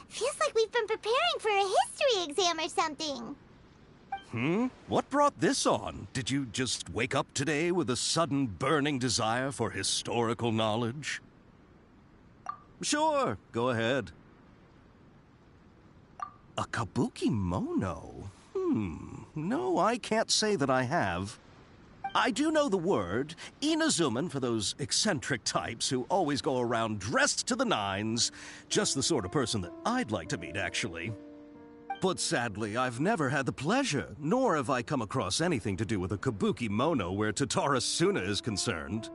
Feels like we've been preparing for a history exam or something. What brought this on? Did you just wake up today with a sudden burning desire for historical knowledge? Sure, go ahead. A kabuki mono? No, I can't say that I have. I do know the word, Inazuman, for those eccentric types who always go around dressed to the nines. Just the sort of person that I'd like to meet, actually. But sadly, I've never had the pleasure, nor have I come across anything to do with a kabuki mono where Tatarasuna is concerned.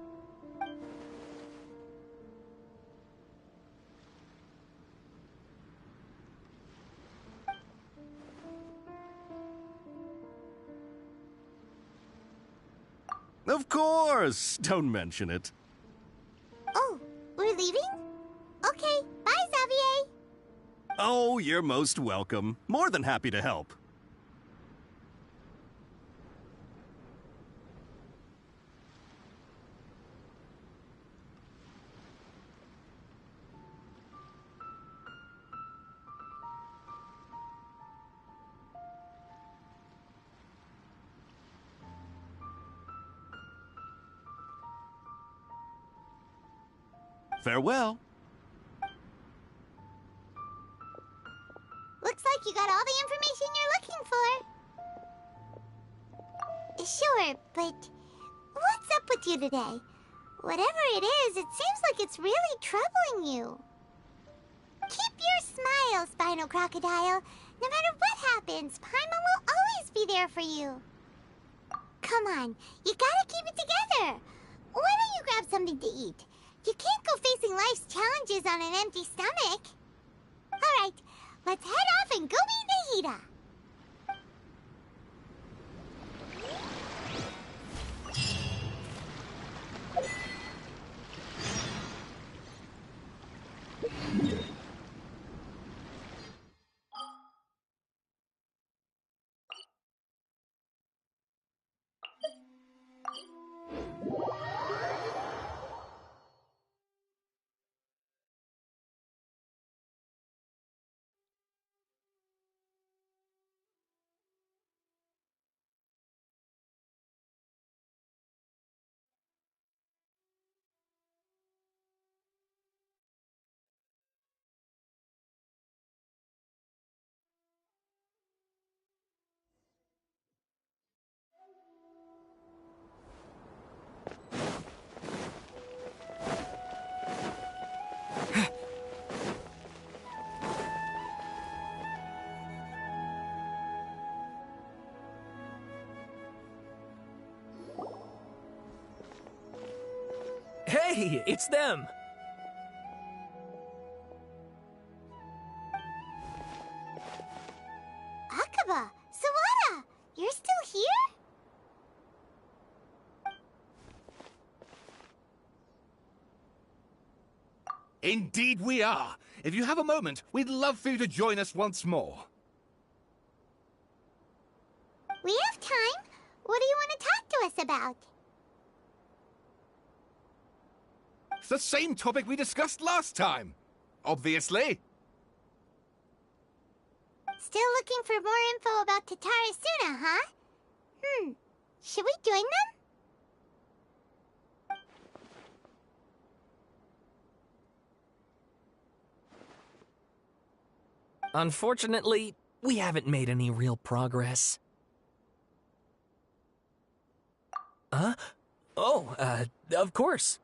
Of course! Don't mention it. Oh, we're leaving? Okay, bye, Xavier. Oh, you're most welcome. More than happy to help. Farewell. Looks like you got all the information you're looking for. Sure, but what's up with you today? Whatever it is, it seems like it's really troubling you. Keep your smile, Spinal Crocodile. No matter what happens, Paimon will always be there for you. Come on, you gotta keep it together. Why don't you grab something to eat? You can't go facing life's challenges on an empty stomach. All right, let's head off and go meet Nahida. Hey, it's them! Akaba, Sawada, you're still here? Indeed we are. If you have a moment, we'd love for you to join us once more. We have time. What do you want to talk to us about? It's the same topic we discussed last time. Obviously. Still looking for more info about Tatara Suna, huh? Should we join them? Unfortunately, we haven't made any real progress. Huh? Oh, of course.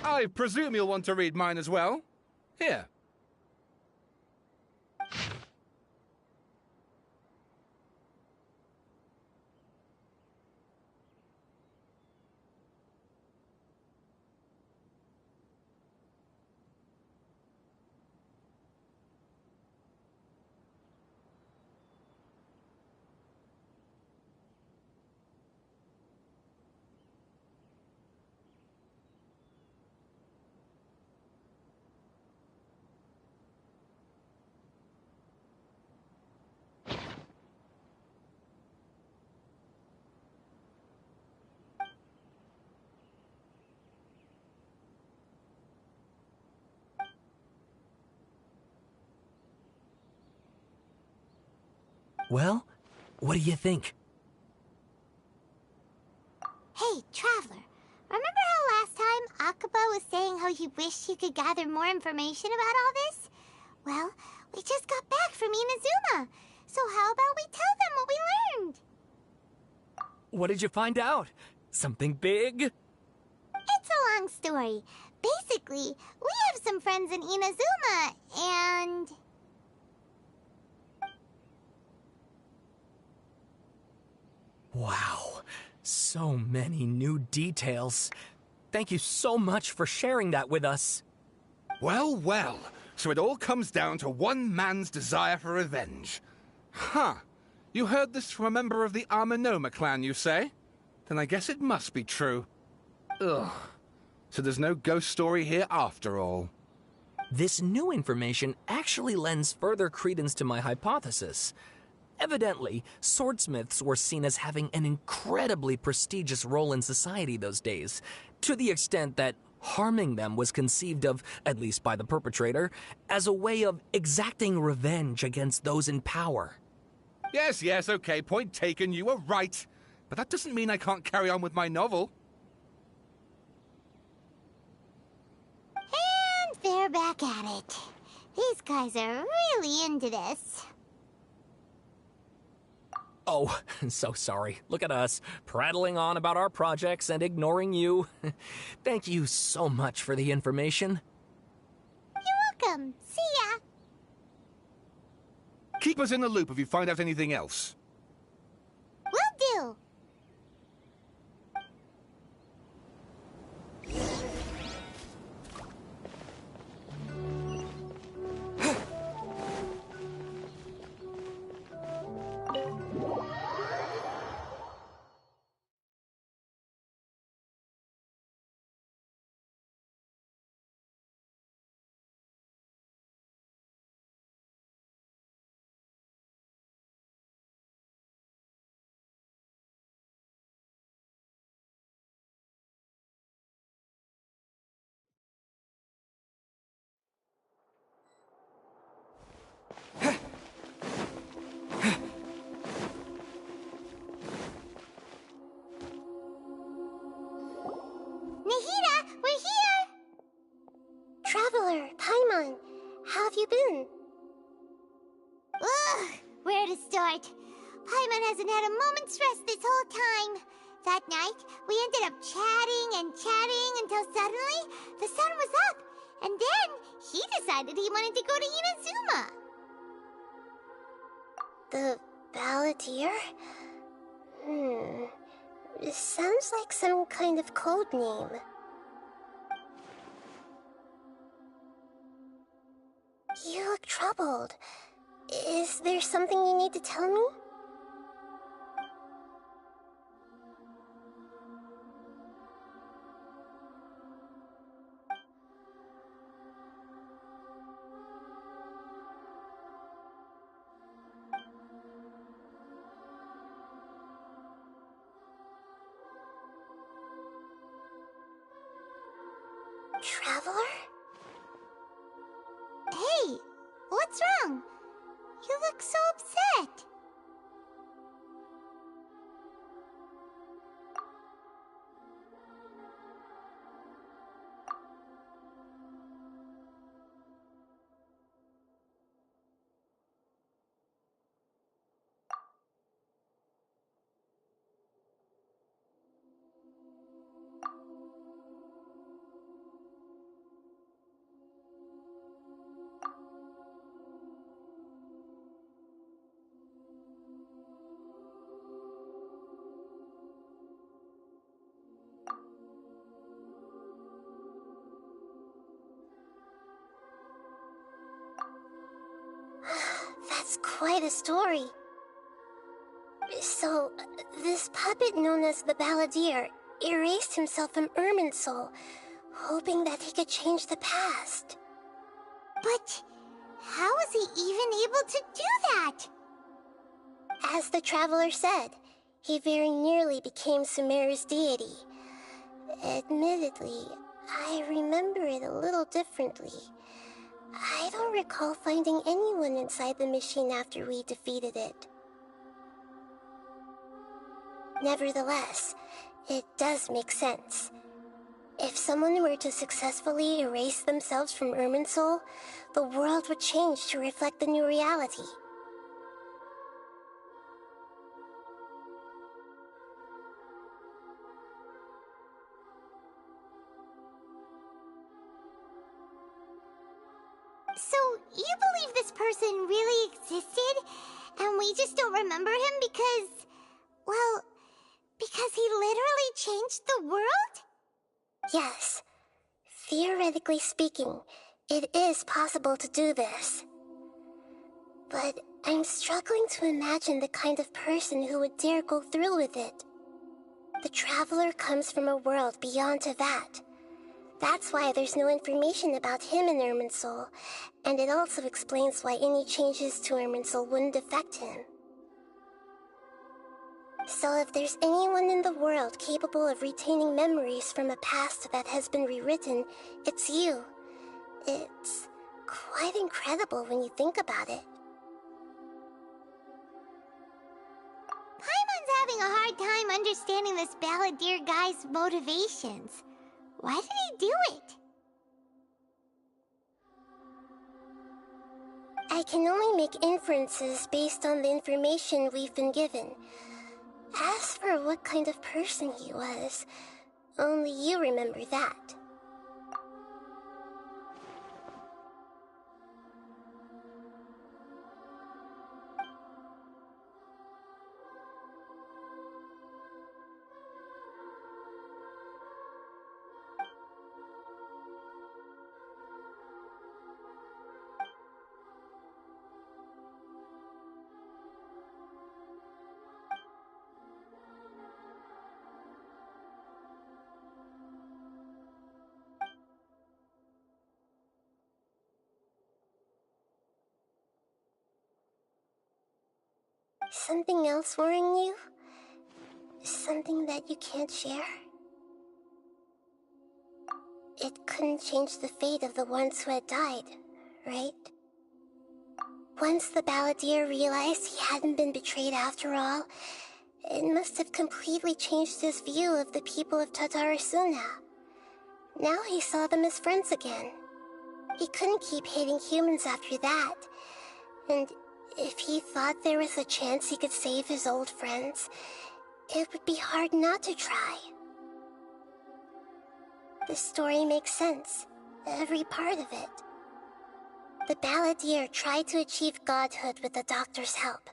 I presume you'll want to read mine as well. Here. Well, what do you think? Hey, Traveler. Remember how last time Akaba was saying how he wished he could gather more information about all this? Well, we just got back from Inazuma. So how about we tell them what we learned? What did you find out? Something big? It's a long story. Basically, we have some friends in Inazuma, and... Wow, so many new details. Thank you so much for sharing that with us. Well, well. So it all comes down to one man's desire for revenge. Huh. You heard this from a member of the Amanoma clan, you say? Then I guess it must be true. Ugh. So there's no ghost story here after all. This new information actually lends further credence to my hypothesis. Evidently, swordsmiths were seen as having an incredibly prestigious role in society those days, to the extent that harming them was conceived of, at least by the perpetrator, as a way of exacting revenge against those in power. Yes, okay, point taken, you were right. But that doesn't mean I can't carry on with my novel. And they're back at it. These guys are really into this. Oh, so sorry. Look at us, prattling on about our projects and ignoring you. Thank you so much for the information. You're welcome. See ya. Keep us in the loop if you find out anything else. Will do. Paimon, how have you been? Ugh, where to start? Paimon hasn't had a moment's rest this whole time. That night, we ended up chatting and chatting until suddenly the sun was up, and then he decided he wanted to go to Inazuma. The Balladeer? It sounds like some kind of code name. You look troubled. Is there something you need to tell me? Traveler? Hey, what's wrong? You look so upset. That's quite a story. So, this puppet known as the Balladeer erased himself from Irminsul, hoping that he could change the past. But how was he even able to do that? As the Traveler said, he very nearly became Sumeru's deity. Admittedly, I remember it a little differently. I don't recall finding anyone inside the machine after we defeated it. Nevertheless, it does make sense. If someone were to successfully erase themselves from Irminsul, the world would change to reflect the new reality. So, you believe this person really existed, and we just don't remember him because, well, because he literally changed the world? Yes. Theoretically speaking, it is possible to do this. But I'm struggling to imagine the kind of person who would dare go through with it. The Traveler comes from a world beyond Tevat. That's why there's no information about him in Irminsul, and it also explains why any changes to Irminsul wouldn't affect him. So if there's anyone in the world capable of retaining memories from a past that has been rewritten, it's you. It's quite incredible when you think about it. Paimon's having a hard time understanding this Balladeer guy's motivations. Why did he do it? I can only make inferences based on the information we've been given. As for what kind of person he was, only you remember that. Something else worrying you? Something that you can't share? It couldn't change the fate of the ones who had died, right? Once the Balladeer realized he hadn't been betrayed after all, it must have completely changed his view of the people of Tatarasuna. Now he saw them as friends again. He couldn't keep hating humans after that. And if he thought there was a chance he could save his old friends, it would be hard not to try. The story makes sense, every part of it. The Balladeer tried to achieve godhood with the Doctor's help.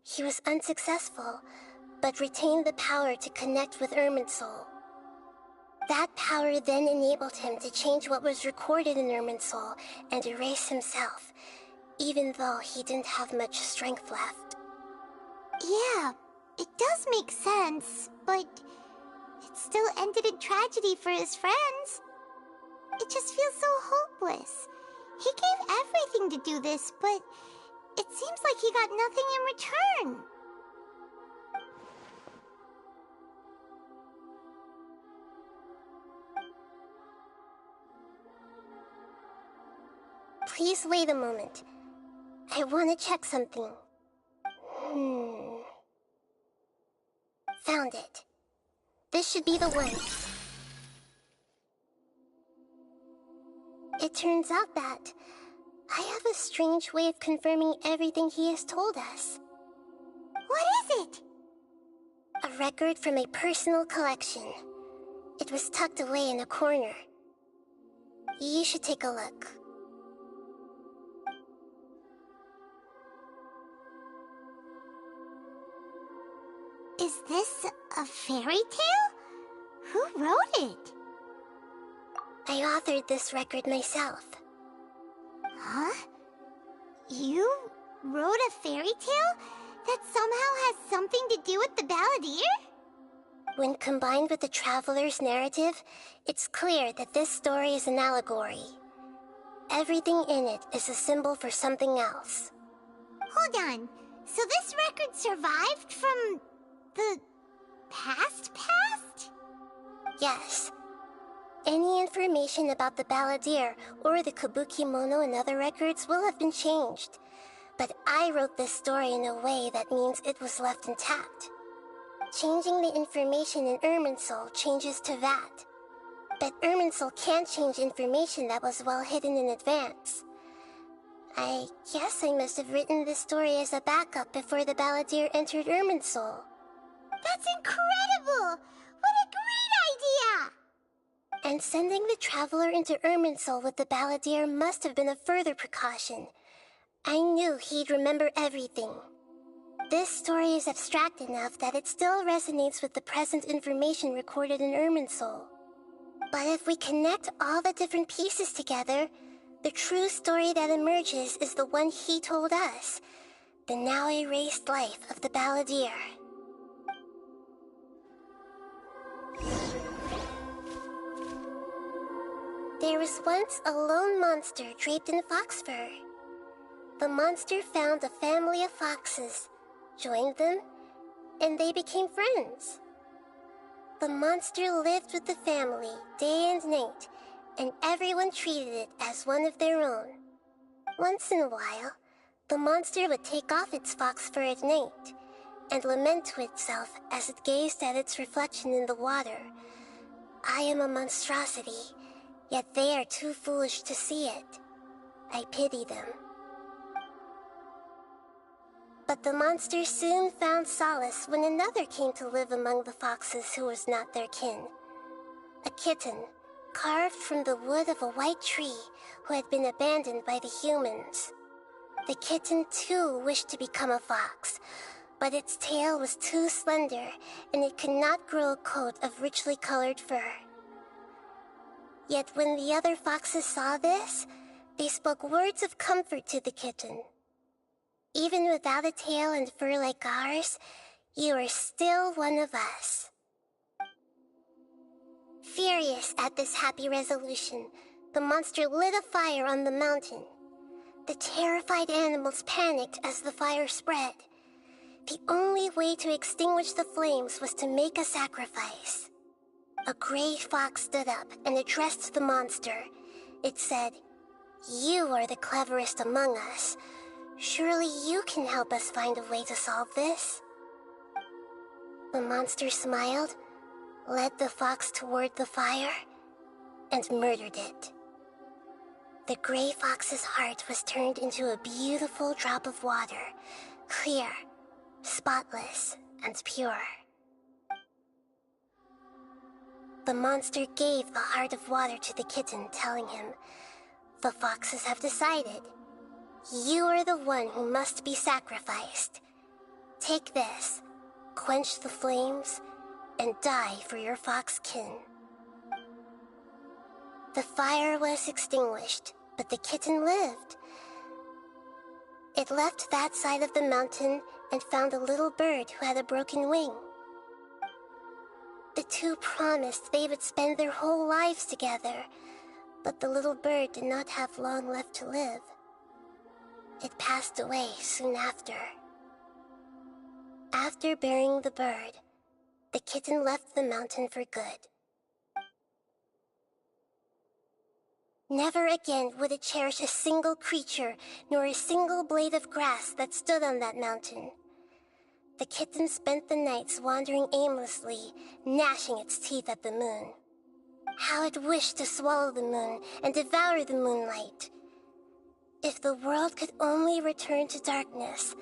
He was unsuccessful, but retained the power to connect with Irminsul. That power then enabled him to change what was recorded in Irminsul and erase himself, even though he didn't have much strength left. Yeah, it does make sense, but it still ended in tragedy for his friends. It just feels so hopeless. He gave everything to do this, but it seems like he got nothing in return. Please wait a moment. I want to check something. Found it. This should be the one. It turns out that I have a strange way of confirming everything he has told us. What is it? A record from a personal collection. It was tucked away in a corner. You should take a look. Is this a fairy tale? Who wrote it? I authored this record myself. Huh? You wrote a fairy tale that somehow has something to do with the Balladeer? When combined with the Traveler's narrative, it's clear that this story is an allegory. Everything in it is a symbol for something else. Hold on. So this record survived from the past? Yes. Any information about the Balladeer or the Kabukimono and other records will have been changed. But I wrote this story in a way that means it was left intact. Changing the information in Irminsul changes to that. But Irminsul can't change information that was well hidden in advance. I guess I must have written this story as a backup before the Balladeer entered Irminsul. That's incredible! What a great idea! And sending the Traveler into Irminsul with the Balladeer must have been a further precaution. I knew he'd remember everything. This story is abstract enough that it still resonates with the present information recorded in Irminsul. But if we connect all the different pieces together, the true story that emerges is the one he told us, the now erased life of the Balladeer. There was once a lone monster draped in fox fur. The monster found a family of foxes, joined them, and they became friends. The monster lived with the family day and night, and everyone treated it as one of their own. Once in a while, the monster would take off its fox fur at night and lament to itself as it gazed at its reflection in the water. I am a monstrosity, yet they are too foolish to see it. I pity them. But the monster soon found solace when another came to live among the foxes who was not their kin. A kitten, carved from the wood of a white tree, who had been abandoned by the humans. The kitten too wished to become a fox, but its tail was too slender, and it could not grow a coat of richly colored fur. Yet when the other foxes saw this, they spoke words of comfort to the kitten. Even without a tail and fur like ours, you are still one of us. Furious at this happy resolution, the monster lit a fire on the mountain. The terrified animals panicked as the fire spread. The only way to extinguish the flames was to make a sacrifice. A gray fox stood up and addressed the monster. It said, "You are the cleverest among us. Surely you can help us find a way to solve this." The monster smiled, led the fox toward the fire, and murdered it. the gray fox's heart was turned into a beautiful drop of water, clear, spotless, and pure. The monster gave the heart of water to the kitten, telling him, "The foxes have decided. You are the one who must be sacrificed. Take this, quench the flames, and die for your fox kin." The fire was extinguished, but the kitten lived. It left that side of the mountain and found a little bird who had a broken wing. The two promised they would spend their whole lives together, but the little bird did not have long left to live. It passed away soon after. After burying the bird, the kitten left the mountain for good. Never again would it cherish a single creature, nor a single blade of grass that stood on that mountain. The kitten spent the nights wandering aimlessly, gnashing its teeth at the moon. How it wished to swallow the moon and devour the moonlight. If the world could only return to darkness,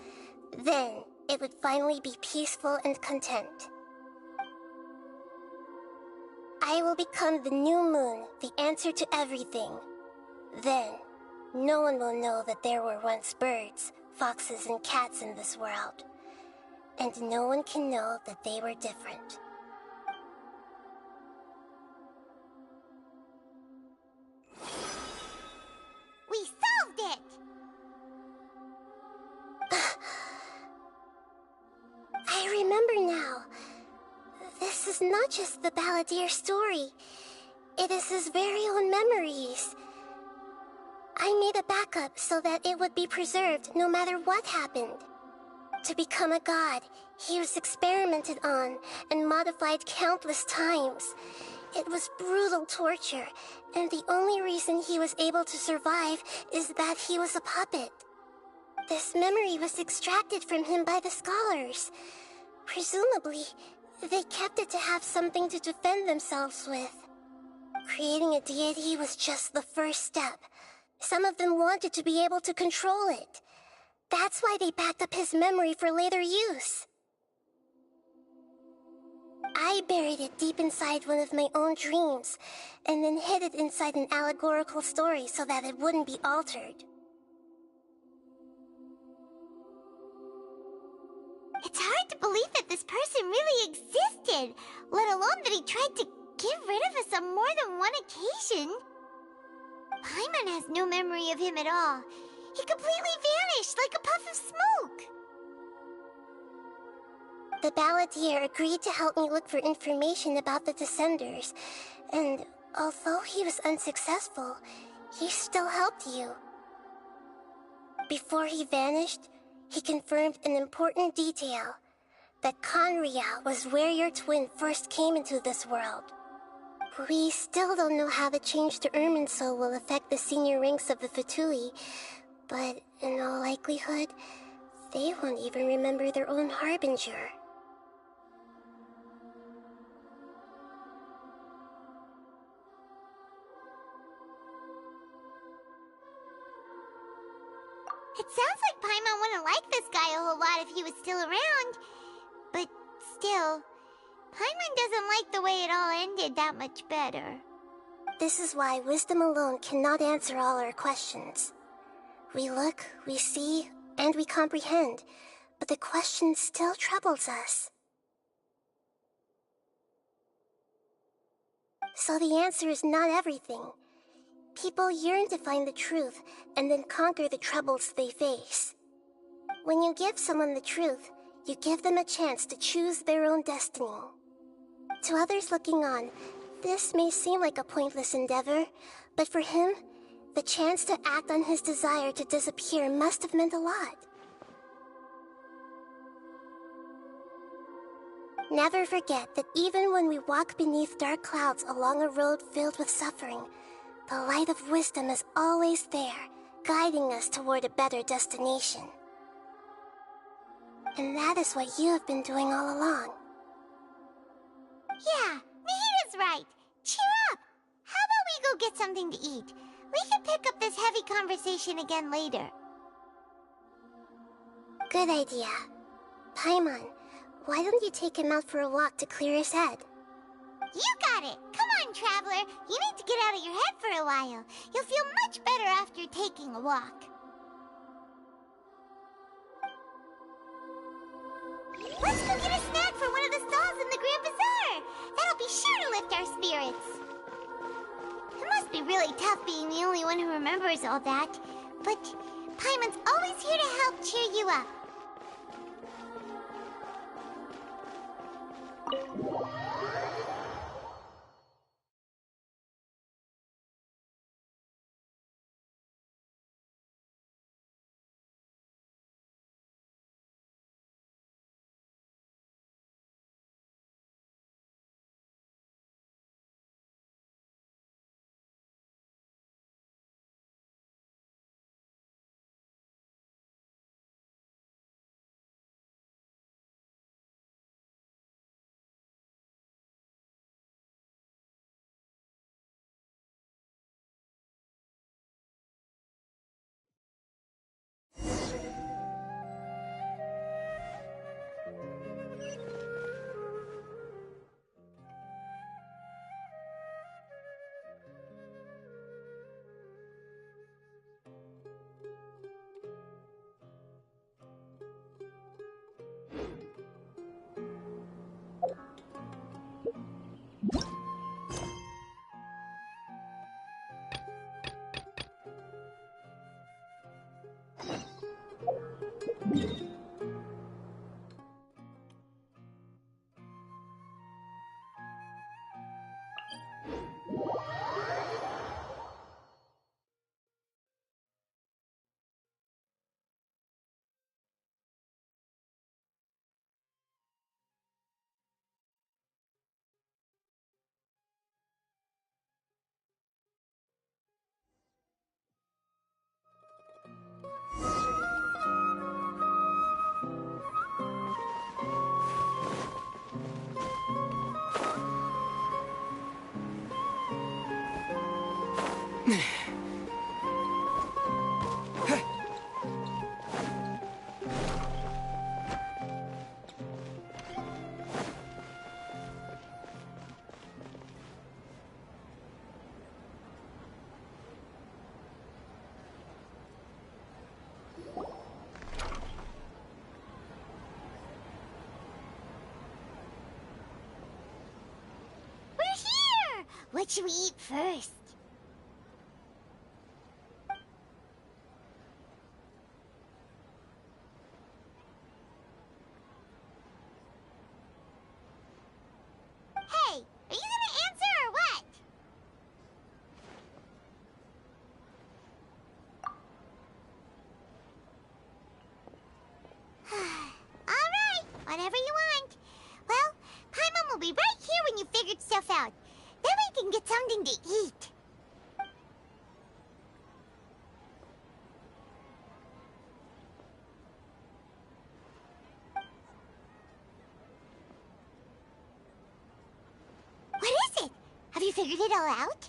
then it would finally be peaceful and content. I will become the new moon, the answer to everything. Then, no one will know that there were once birds, foxes, and cats in this world. And no one can know that they were different. We solved it! I remember now. This is not just the Balladeer story. It is his very own memories. I made a backup so that it would be preserved no matter what happened. To become a god, he was experimented on and modified countless times. It was brutal torture, and the only reason he was able to survive is that he was a puppet. This memory was extracted from him by the scholars. Presumably, they kept it to have something to defend themselves with. Creating a deity was just the first step. Some of them wanted to be able to control it. That's why they backed up his memory for later use. I buried it deep inside one of my own dreams, and then hid it inside an allegorical story so that it wouldn't be altered. It's hard to believe that this person really existed, let alone that he tried to get rid of us on more than one occasion. Paimon has no memory of him at all. He completely vanished like a puff of smoke. The Balladeer agreed to help me look for information about the Descenders, and although he was unsuccessful, he still helped you. Before he vanished, he confirmed an important detail, that Conria was where your twin first came into this world. We still don't know how the change to Irminsul will affect the senior ranks of the Fatui, but in all likelihood, they won't even remember their own Harbinger. It sounds like Paimon wouldn't like this guy a whole lot if he was still around. But still, Paimon doesn't like the way it all ended that much better. This is why wisdom alone cannot answer all our questions. We look, we see, and we comprehend, but the question still troubles us. So the answer is not everything. People yearn to find the truth and then conquer the troubles they face. When you give someone the truth, you give them a chance to choose their own destiny. To others looking on, this may seem like a pointless endeavor, but for him, the chance to act on his desire to disappear must have meant a lot. Never forget that even when we walk beneath dark clouds along a road filled with suffering, the light of wisdom is always there, guiding us toward a better destination. And that is what you have been doing all along. Yeah, Nahida's right. Cheer up! How about we go get something to eat? We can pick up this heavy conversation again later. Good idea. Paimon, why don't you take him out for a walk to clear his head? You got it! Come on, Traveler! You need to get out of your head for a while. You'll feel much better after taking a walk. Let's go get a snack from one of the stalls in the Grand Bazaar! That'll be sure to lift our spirits! It must be really tough being the only one who remembers all that, but Paimon's always here to help cheer you up. What should we eat first? Hey, are you gonna answer or what? Alright, whatever you want. Well, Paimon will be right here when you figured stuff out. Then we can get something to eat. What is it? Have you figured it all out?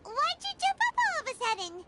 Why'd you jump up all of a sudden?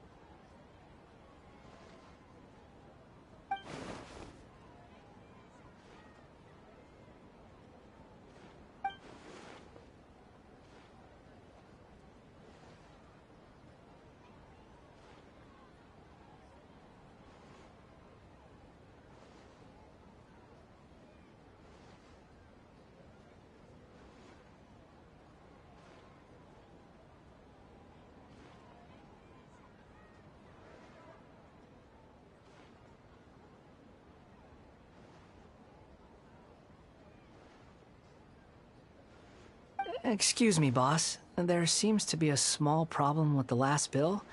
Excuse me, boss. There seems to be a small problem with the last bill.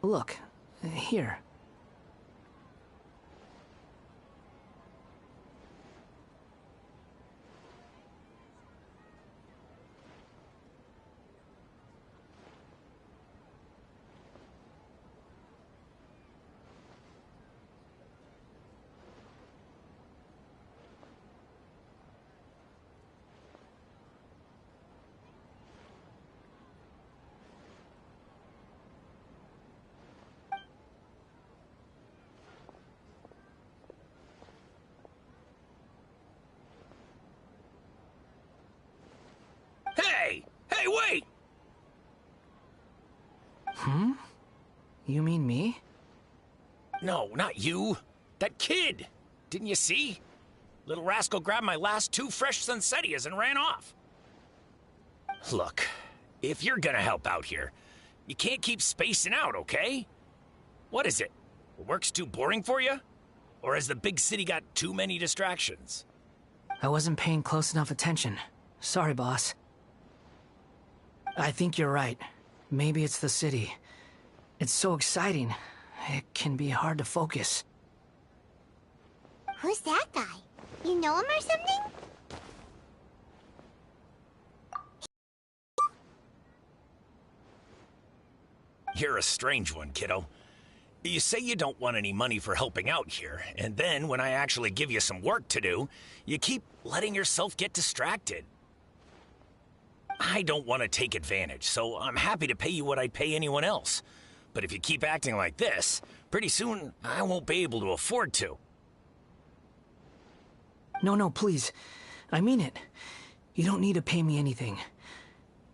Look, here. wait! Hmm? You mean me? No, not you. That kid! Didn't you see? Little rascal grabbed my last 2 fresh Sunsettias and ran off. Look, if you're gonna help out here, you can't keep spacing out, okay? What is it? Work's too boring for you? Or has the big city got too many distractions? I wasn't paying close enough attention. Sorry, boss. I think you're right. Maybe it's the city. It's so exciting. It can be hard to focus. Who's that guy? You know him or something? You're a strange one, kiddo. You say you don't want any money for helping out here, and then when I actually give you some work to do, you keep letting yourself get distracted. I don't want to take advantage, so I'm happy to pay you what I'd pay anyone else. But if you keep acting like this, pretty soon I won't be able to afford to. No, please. I mean it. You don't need to pay me anything.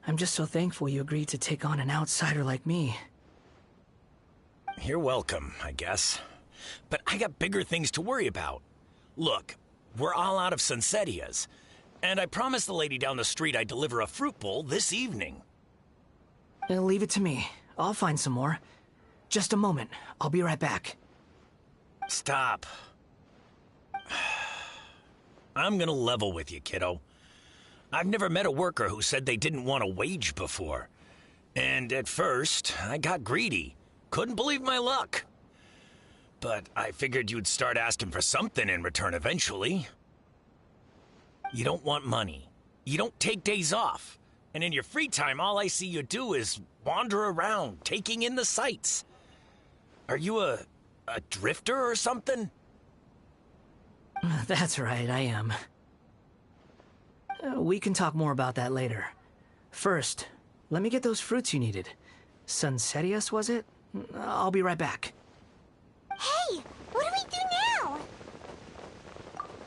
I'm just so thankful you agreed to take on an outsider like me. You're welcome, I guess. But I got bigger things to worry about. Look, we're all out of Sunsettias, and I promised the lady down the street I'd deliver a fruit bowl this evening. Leave it to me. I'll find some more. Just a moment. I'll be right back. Stop. I'm gonna level with you, kiddo. I've never met a worker who said they didn't want a wage before. And at first, I got greedy. Couldn't believe my luck. But I figured you'd start asking for something in return eventually. You don't want money. You don't take days off. And in your free time, all I see you do is wander around, taking in the sights. Are you a drifter or something? That's right, I am. We can talk more about that later. First, let me get those fruits you needed. Sunsettias, was it? I'll be right back. Hey, what do we do now?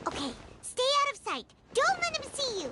Okay, stay out of sight. Don't let him see you.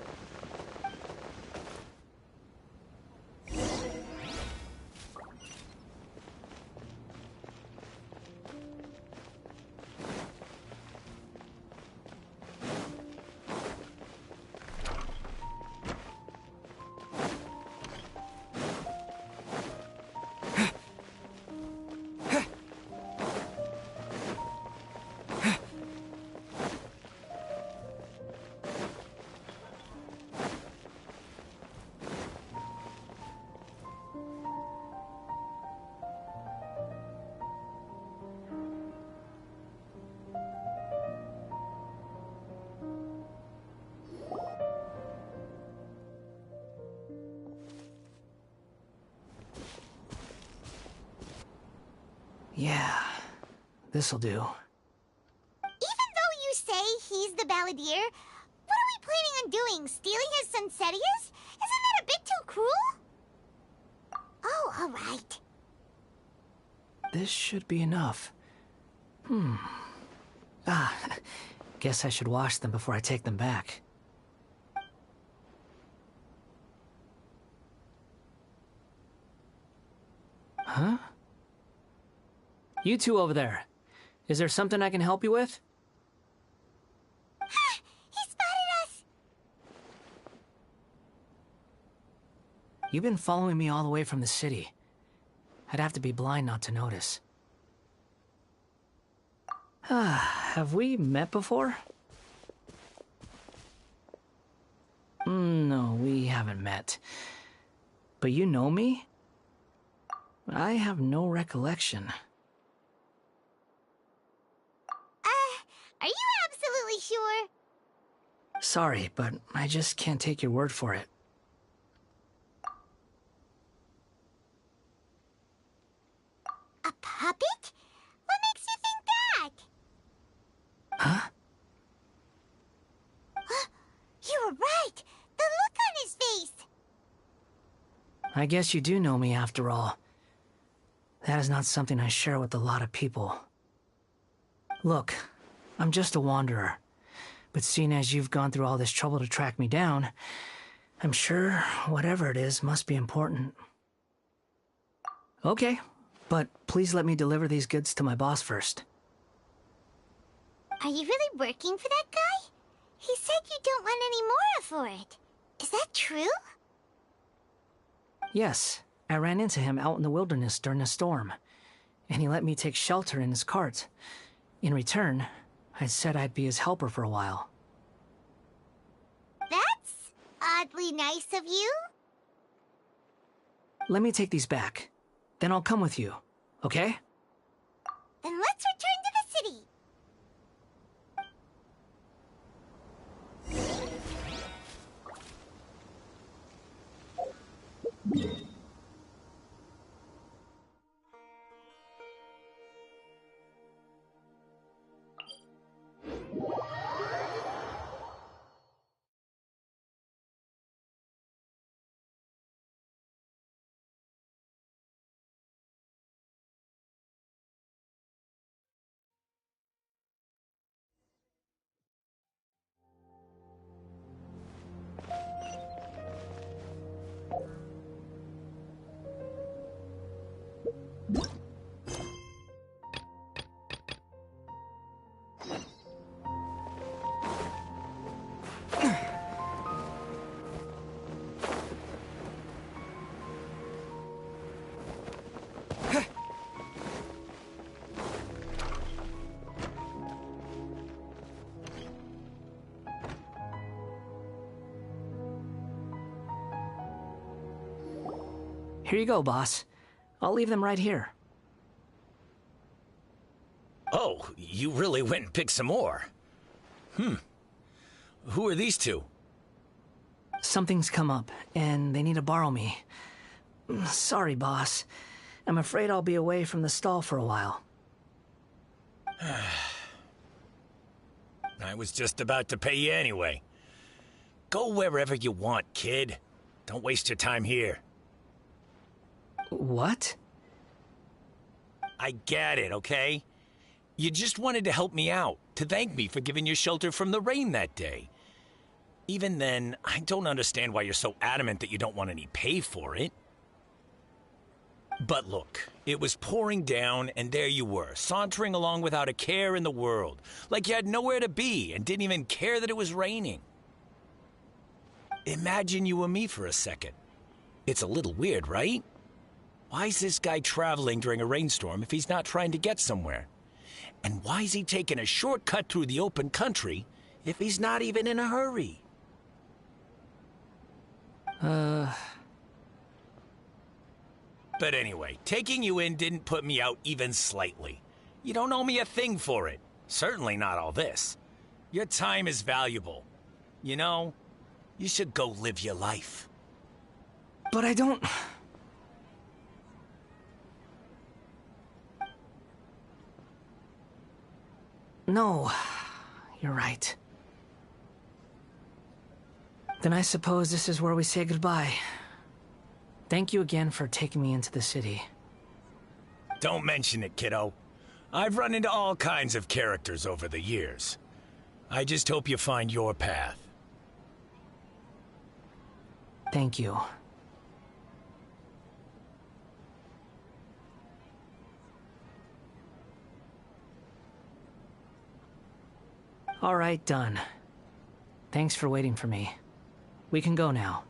Yeah, this'll do. Even though you say he's the balladeer, what are we planning on doing? Stealing his Sunsettias? Isn't that a bit too cruel? Oh, alright. This should be enough. Guess I should wash them before I take them back. Huh? You two over there. Is there something I can help you with? He spotted us! You've been following me all the way from the city. I'd have to be blind not to notice. Have we met before? No, we haven't met. But you know me? I have no recollection. Are you absolutely sure? Sorry, but I just can't take your word for it. A puppet? What makes you think that? Huh? You were right! The look on his face! I guess you do know me after all. That is not something I share with a lot of people. Look, I'm just a wanderer. But seeing as you've gone through all this trouble to track me down, I'm sure whatever it is must be important. Okay, but please let me deliver these goods to my boss first. Are you really working for that guy? He said you don't want any more for it. Is that true? Yes, I ran into him out in the wilderness during a storm, and he let me take shelter in his cart. In return, I said I'd be his helper for a while. That's oddly nice of you. Let me take these back. Then I'll come with you, okay? Then let's return to the city. Here you go, boss. I'll leave them right here. Oh, you really went and picked some more. Who are these two? Something's come up, and they need to borrow me. Sorry, boss. I'm afraid I'll be away from the stall for a while. I was just about to pay you anyway. Go wherever you want, kid. Don't waste your time here. What? I get it, okay? You just wanted to help me out, to thank me for giving you shelter from the rain that day. Even then, I don't understand why you're so adamant that you don't want any pay for it. But look, it was pouring down, and there you were, sauntering along without a care in the world, like you had nowhere to be and didn't even care that it was raining. Imagine you were me for a second. It's a little weird, right? Why is this guy traveling during a rainstorm if he's not trying to get somewhere? And why is he taking a shortcut through the open country if he's not even in a hurry? But anyway, taking you in didn't put me out even slightly. You don't owe me a thing for it. Certainly not all this. Your time is valuable. You know, you should go live your life. But I don't... No, you're right. Then I suppose this is where we say goodbye. Thank you again for taking me into the city. Don't mention it, kiddo. I've run into all kinds of characters over the years. I just hope you find your path. Thank you. All right, done. Thanks for waiting for me. We can go now.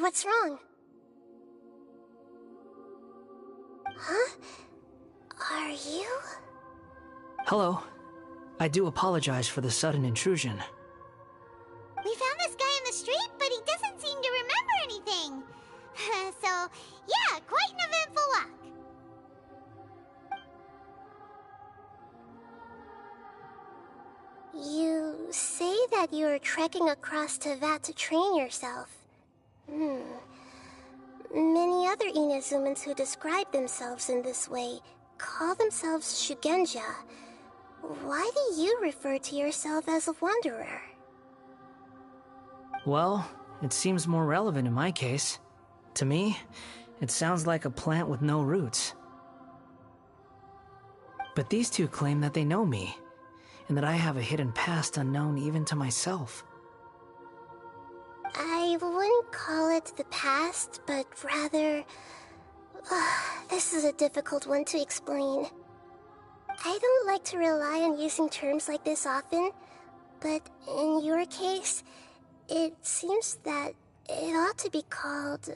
What's wrong? Huh? Are you? Hello. I do apologize for the sudden intrusion. We found this guy in the street, but he doesn't seem to remember anything. So, yeah, quite an eventful walk. You say that you're trekking across Tevat to train yourself. Many other Inazumans who describe themselves in this way call themselves Shugenja. Why do you refer to yourself as a wanderer? Well, it seems more relevant in my case. To me, it sounds like a plant with no roots. But these two claim that they know me, and that I have a hidden past unknown even to myself. I wouldn't call it the past, but rather... this is a difficult one to explain. I don't like to rely on using terms like this often, but in your case, it seems that it ought to be called,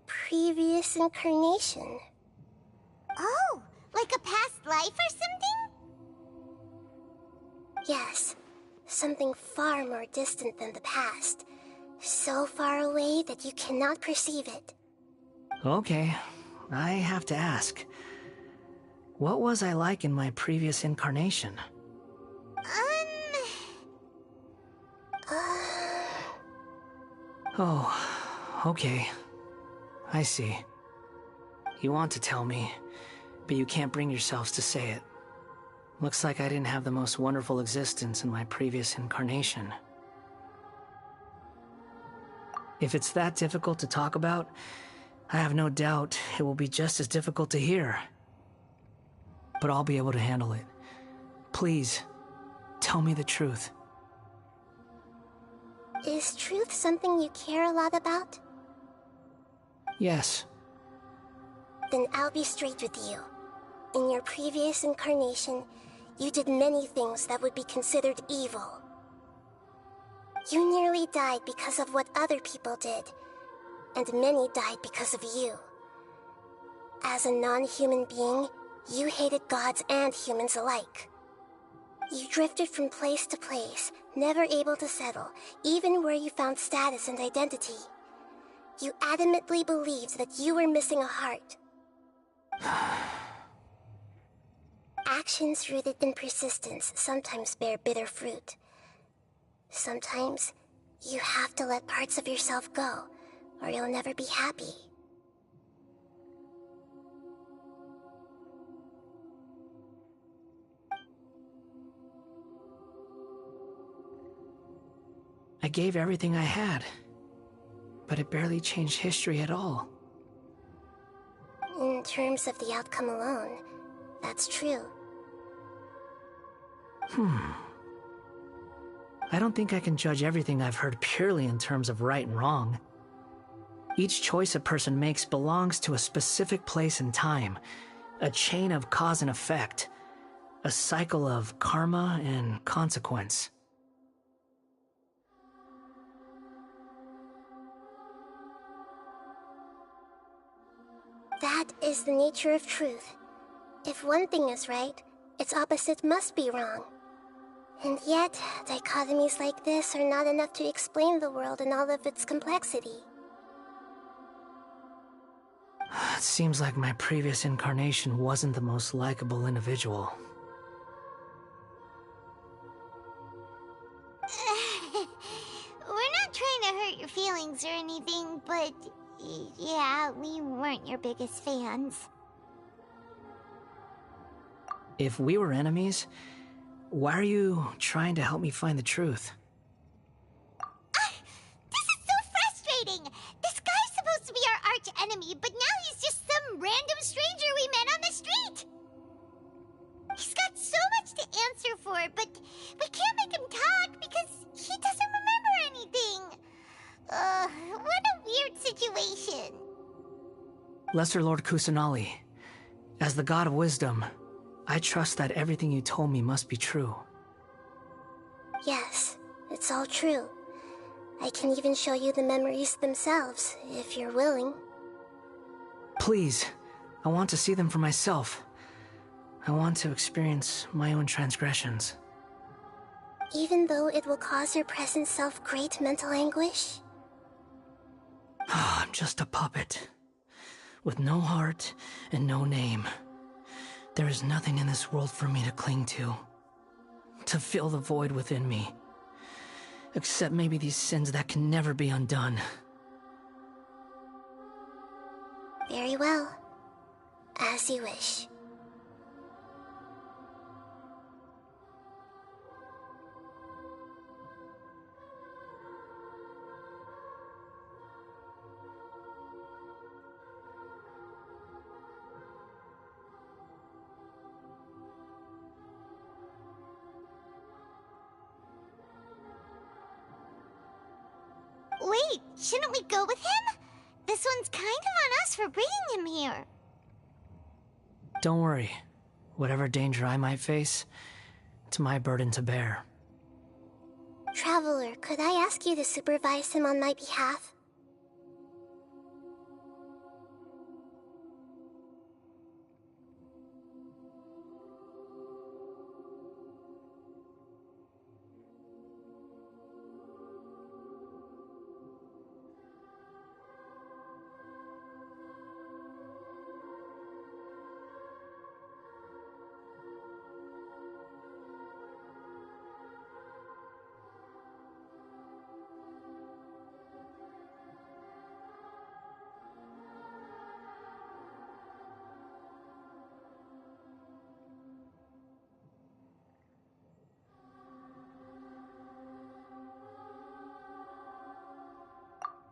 previous incarnation. Oh, like a past life or something? Yes, something far more distant than the past. So far away that you cannot perceive it. Okay, I have to ask. What was I like in my previous incarnation? Oh, okay. I see. You want to tell me, but you can't bring yourselves to say it. Looks like I didn't have the most wonderful existence in my previous incarnation. If it's that difficult to talk about, I have no doubt it will be just as difficult to hear. But I'll be able to handle it. Please, tell me the truth. Is truth something you care a lot about? Yes. Then I'll be straight with you. In your previous incarnation, you did many things that would be considered evil. You nearly died because of what other people did, and many died because of you. As a non-human being, you hated gods and humans alike. You drifted from place to place, never able to settle, even where you found status and identity. You adamantly believed that you were missing a heart. Actions rooted in persistence sometimes bear bitter fruit. Sometimes, you have to let parts of yourself go, or you'll never be happy. I gave everything I had, but it barely changed history at all. In terms of the outcome alone, that's true. I don't think I can judge everything I've heard purely in terms of right and wrong. Each choice a person makes belongs to a specific place and time, a chain of cause and effect, a cycle of karma and consequence. That is the nature of truth. If one thing is right, its opposite must be wrong. And yet, dichotomies like this are not enough to explain the world in all of its complexity. It seems like my previous incarnation wasn't the most likable individual. We're not trying to hurt your feelings or anything, but yeah, we weren't your biggest fans. If we were enemies, why are you trying to help me find the truth? This is so frustrating! This guy's supposed to be our arch enemy, but now he's just some random stranger we met on the street! He's got so much to answer for, but we can't make him talk because he doesn't remember anything. What a weird situation. Lesser Lord Kusanali, as the God of Wisdom, I trust that everything you told me must be true. Yes, it's all true. I can even show you the memories themselves, if you're willing. Please, I want to see them for myself. I want to experience my own transgressions. Even though it will cause your present self great mental anguish? I'm just a puppet, with no heart and no name. There is nothing in this world for me to cling to fill the void within me. Except maybe these sins that can never be undone. Very well. As you wish. Wait, shouldn't we go with him? This one's kind of on us for bringing him here. Don't worry. Whatever danger I might face, it's my burden to bear. Traveler, could I ask you to supervise him on my behalf?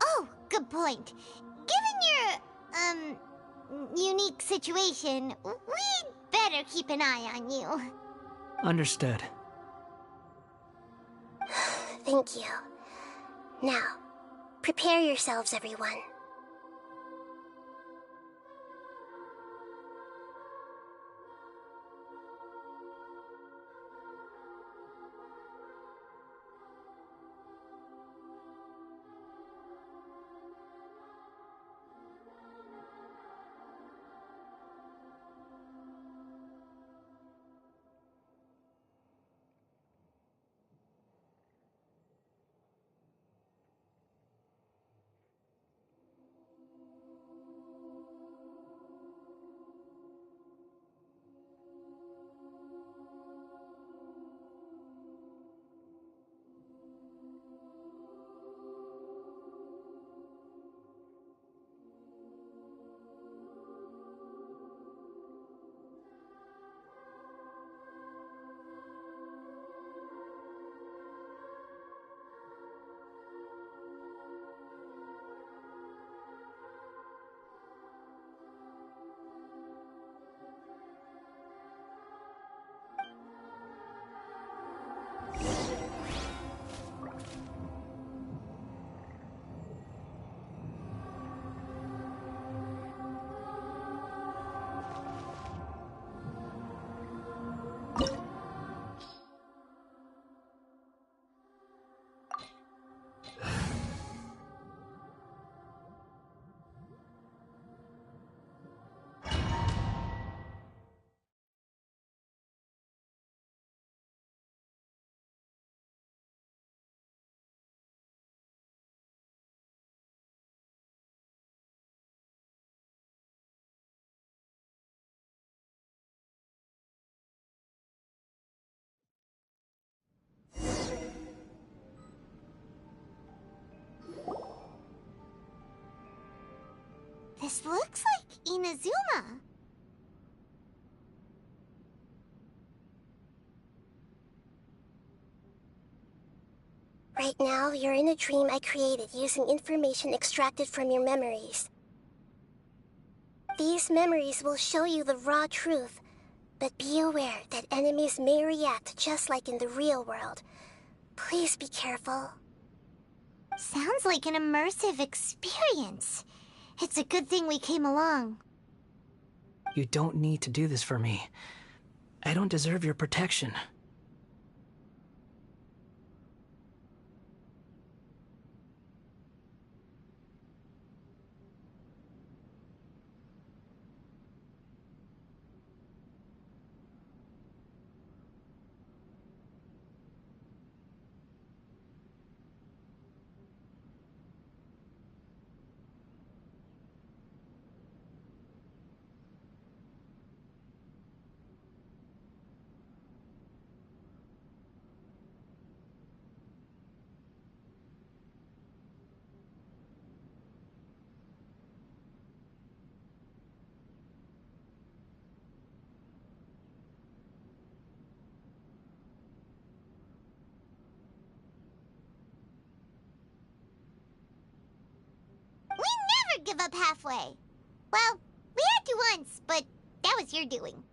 Oh, good point. Given your, unique situation, we'd better keep an eye on you. Understood. Thank you. Now, prepare yourselves, everyone. This looks like Inazuma. Right now, you're in a dream I created using information extracted from your memories. These memories will show you the raw truth, but be aware that enemies may react just like in the real world. Please be careful. Sounds like an immersive experience. It's a good thing we came along. You don't need to do this for me. I don't deserve your protection. give up halfway. Well, we had to once, but that was your doing.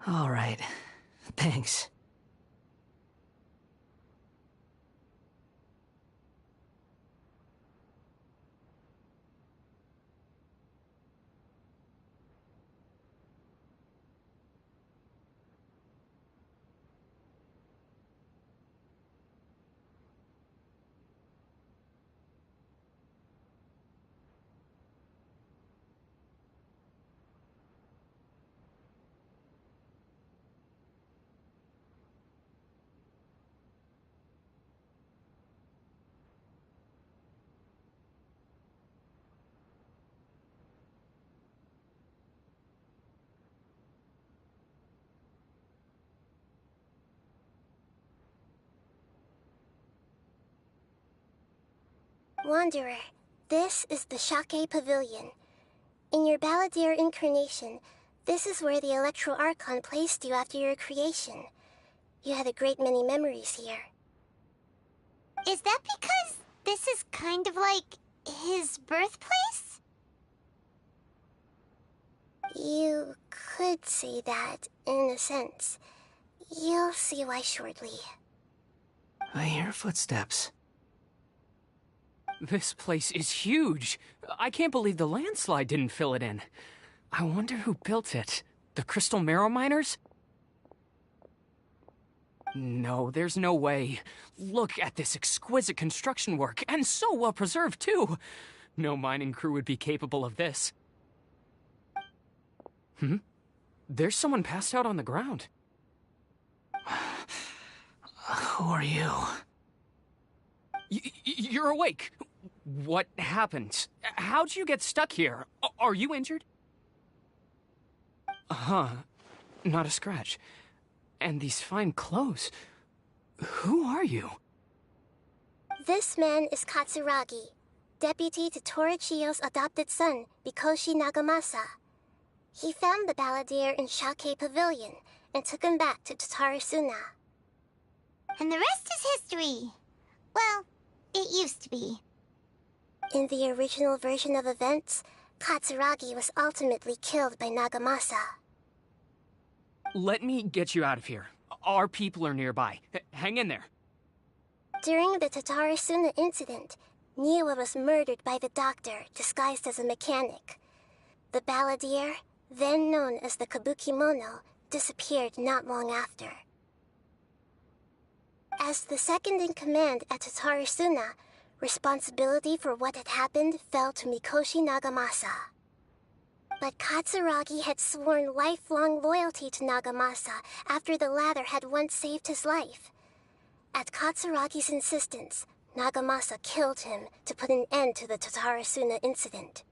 All right. Thanks. Wanderer, this is the Shake Pavilion. In your Balladeer incarnation, this is where the Electro Archon placed you after your creation. You had a great many memories here. Is that because this is kind of like his birthplace? You could say that, in a sense. You'll see why shortly. I hear footsteps. This place is huge. I can't believe the landslide didn't fill it in. I wonder who built it. The Crystal Marrow Miners? No, there's no way. Look at this exquisite construction work, and so well preserved, too. No mining crew would be capable of this. There's someone passed out on the ground. Who are you? You're awake. What happened? How'd you get stuck here? Are you injured? Not a scratch. And these fine clothes. Who are you? This man is Katsuragi, deputy to Torichiyo's adopted son, Mikoshi Nagamasa. He found the Balladeer in Shake Pavilion and took him back to Tatarasuna. And the rest is history. Well, it used to be. In the original version of events, Katsuragi was ultimately killed by Nagamasa. Let me get you out of here. Our people are nearby. Hang in there. During the Tatarasuna incident, Niwa was murdered by the doctor disguised as a mechanic. The Balladeer, then known as the Kabukimono, disappeared not long after. As the second-in-command at Tatarasuna, responsibility for what had happened fell to Mikoshi Nagamasa. But Katsuragi had sworn lifelong loyalty to Nagamasa after the latter had once saved his life. At Katsuragi's insistence, Nagamasa killed him to put an end to the Tatarasuna incident.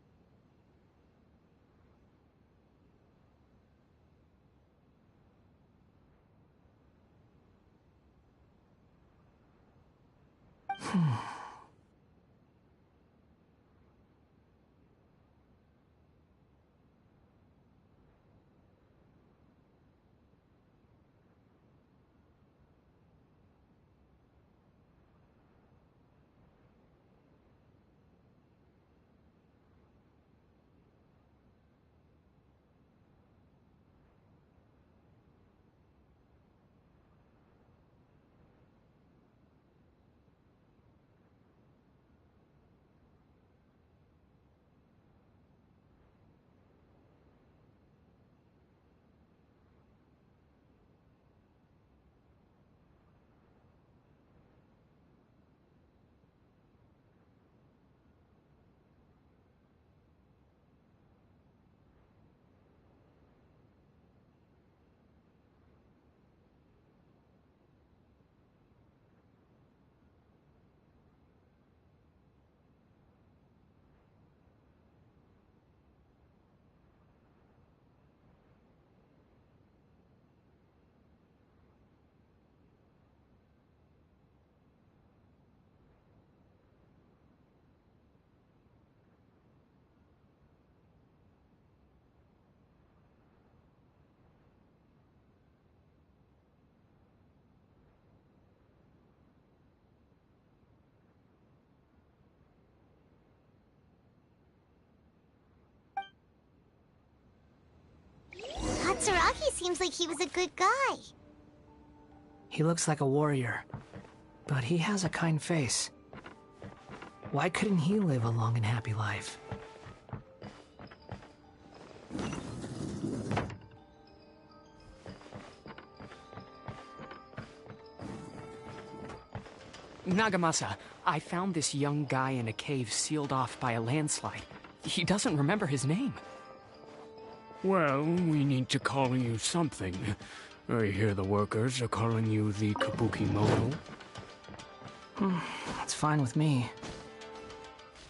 Katsuragi seems like he was a good guy. He looks like a warrior, but he has a kind face. Why couldn't he live a long and happy life? Nagamasa, I found this young guy in a cave sealed off by a landslide. He doesn't remember his name. Well, we need to call you something. I hear the workers are calling you the Kabukimono. It's fine with me.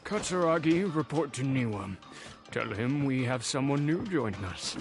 Katsuragi, report to Niwa. Tell him we have someone new joining us.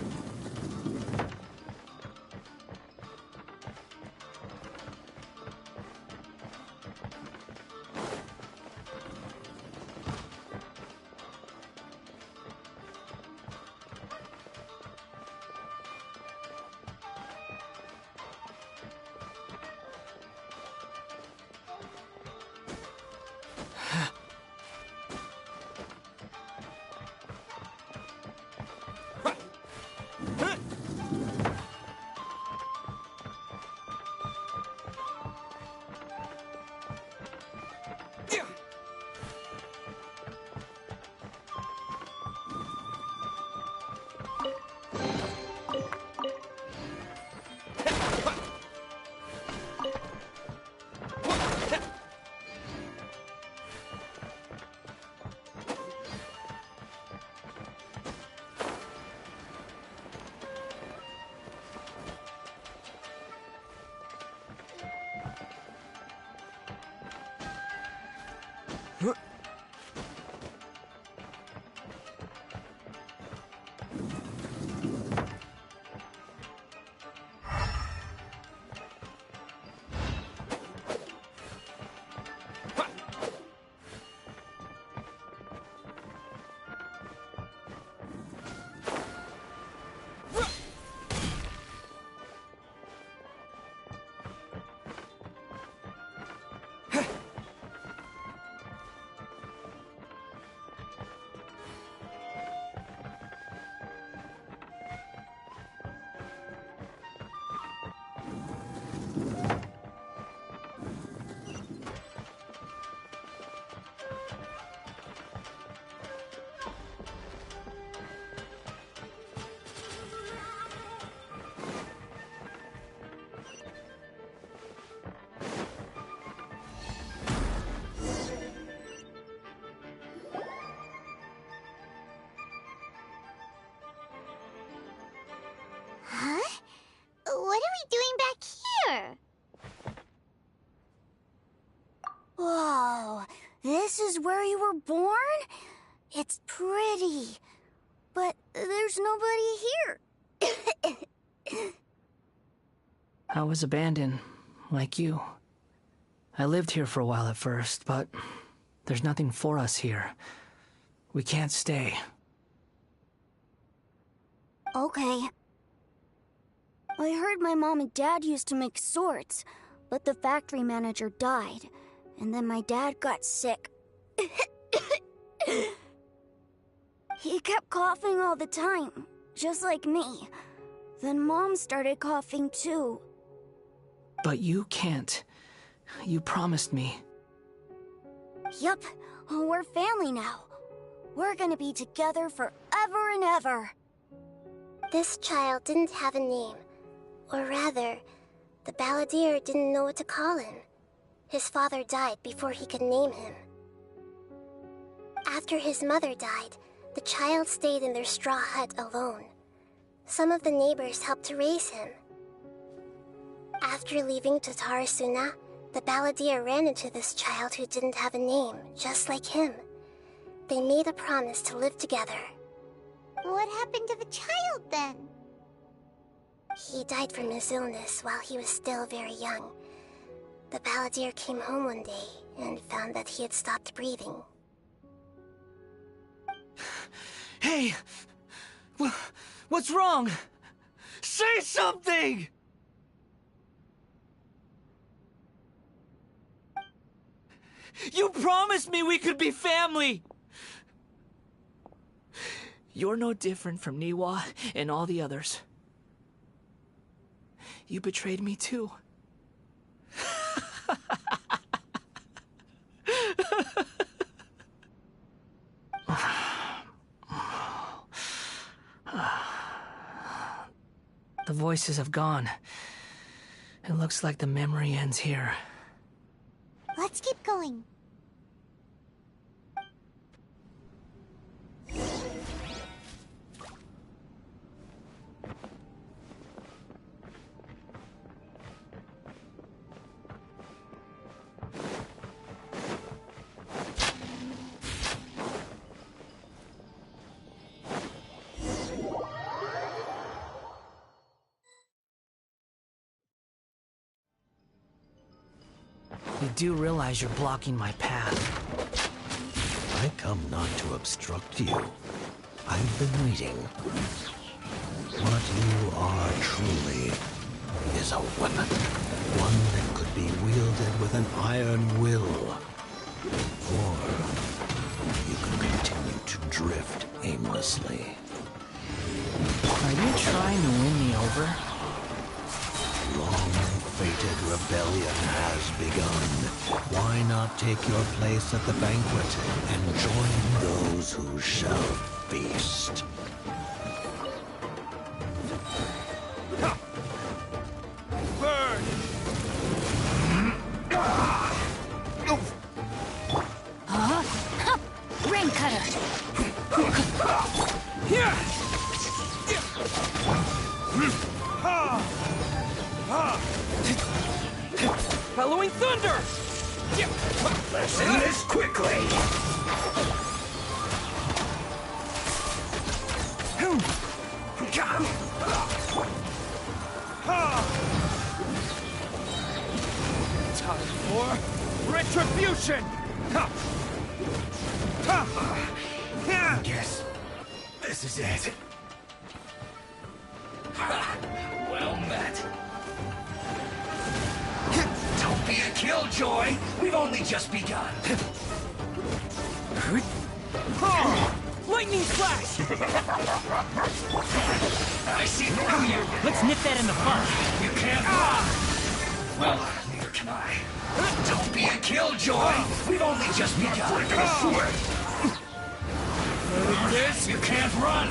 Huh? What are we doing back here? Whoa, this is where you were born? It's pretty, but there's nobody here. I was abandoned, like you. I lived here for a while at first, but there's nothing for us here. We can't stay. Okay. I heard my mom and dad used to make swords, but the factory manager died, and then my dad got sick. He kept coughing all the time, just like me. Then Mom started coughing too. But you can't. You promised me. Yup, we're family now. We're gonna be together forever and ever. This child didn't have a name. Or rather, the balladeer didn't know what to call him. His father died before he could name him. After his mother died, the child stayed in their straw hut alone. Some of the neighbors helped to raise him. After leaving Tatarasuna, the balladeer ran into this child who didn't have a name, just like him. They made a promise to live together. What happened to the child then? He died from his illness while he was still very young. The balladeer came home one day and found that he had stopped breathing. Hey! What's wrong? Say something! You promised me we could be family! You're no different from Niwa and all the others. You betrayed me too. The voices have gone. It looks like the memory ends here. Let's keep going. You do realize you're blocking my path. I come not to obstruct you. I've been waiting. What you are truly is a weapon. One that could be wielded with an iron will. Or you can continue to drift aimlessly. Are you trying to win me over? Long-fated rebellion has begun. Why not take your place at the banquet and join those who shall feast? Burn! Huh? Rain cutter! Here! Bellowing thunder! Let's end this quickly! Time for retribution! Guess this is it. Well met. Don't be a killjoy. We've only just begun. Lightning flash! I see through you. Let's nip that in the bud. You can't run. Well, neither can I. Don't be a killjoy. We've only just begun. You can't run.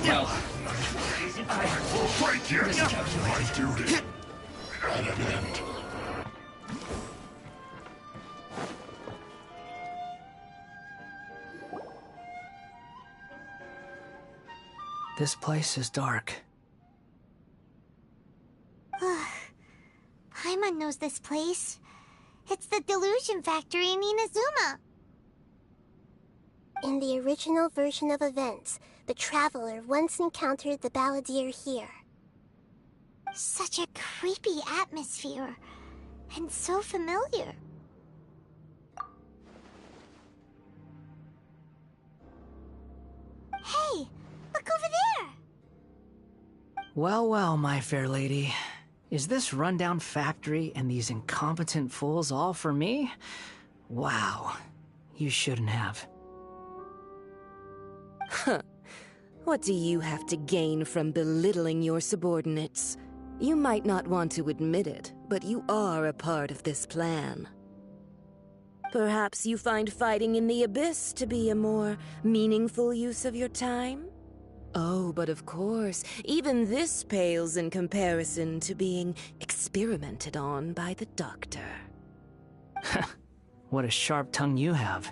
Well, I will break you. My duty at an end. This place is dark. Paimon knows this place. It's the delusion factory in Inazuma. In the original version of events, the Traveler once encountered the Balladeer here. Such a creepy atmosphere. And so familiar. Hey! Look over there! Well, well, my fair lady. Is this rundown factory and these incompetent fools all for me? Wow. You shouldn't have. Huh. What do you have to gain from belittling your subordinates? You might not want to admit it, but you are a part of this plan. Perhaps you find fighting in the Abyss to be a more meaningful use of your time? Oh, but of course, even this pales in comparison to being experimented on by the Doctor. What a sharp tongue you have.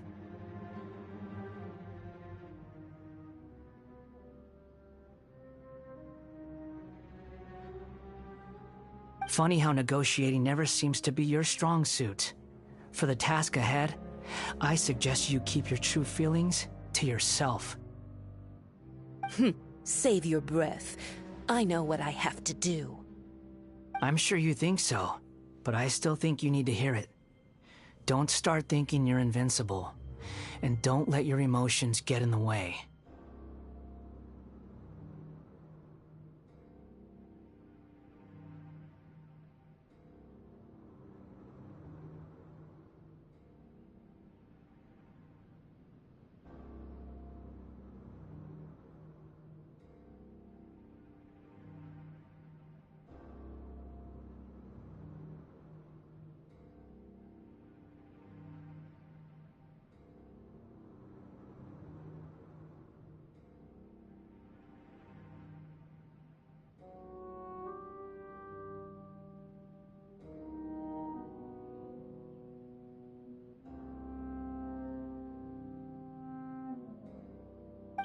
Funny how negotiating never seems to be your strong suit. For the task ahead, I suggest you keep your true feelings to yourself. Save your breath. I know what I have to do. I'm sure you think so, but I still think you need to hear it. Don't start thinking you're invincible, and don't let your emotions get in the way.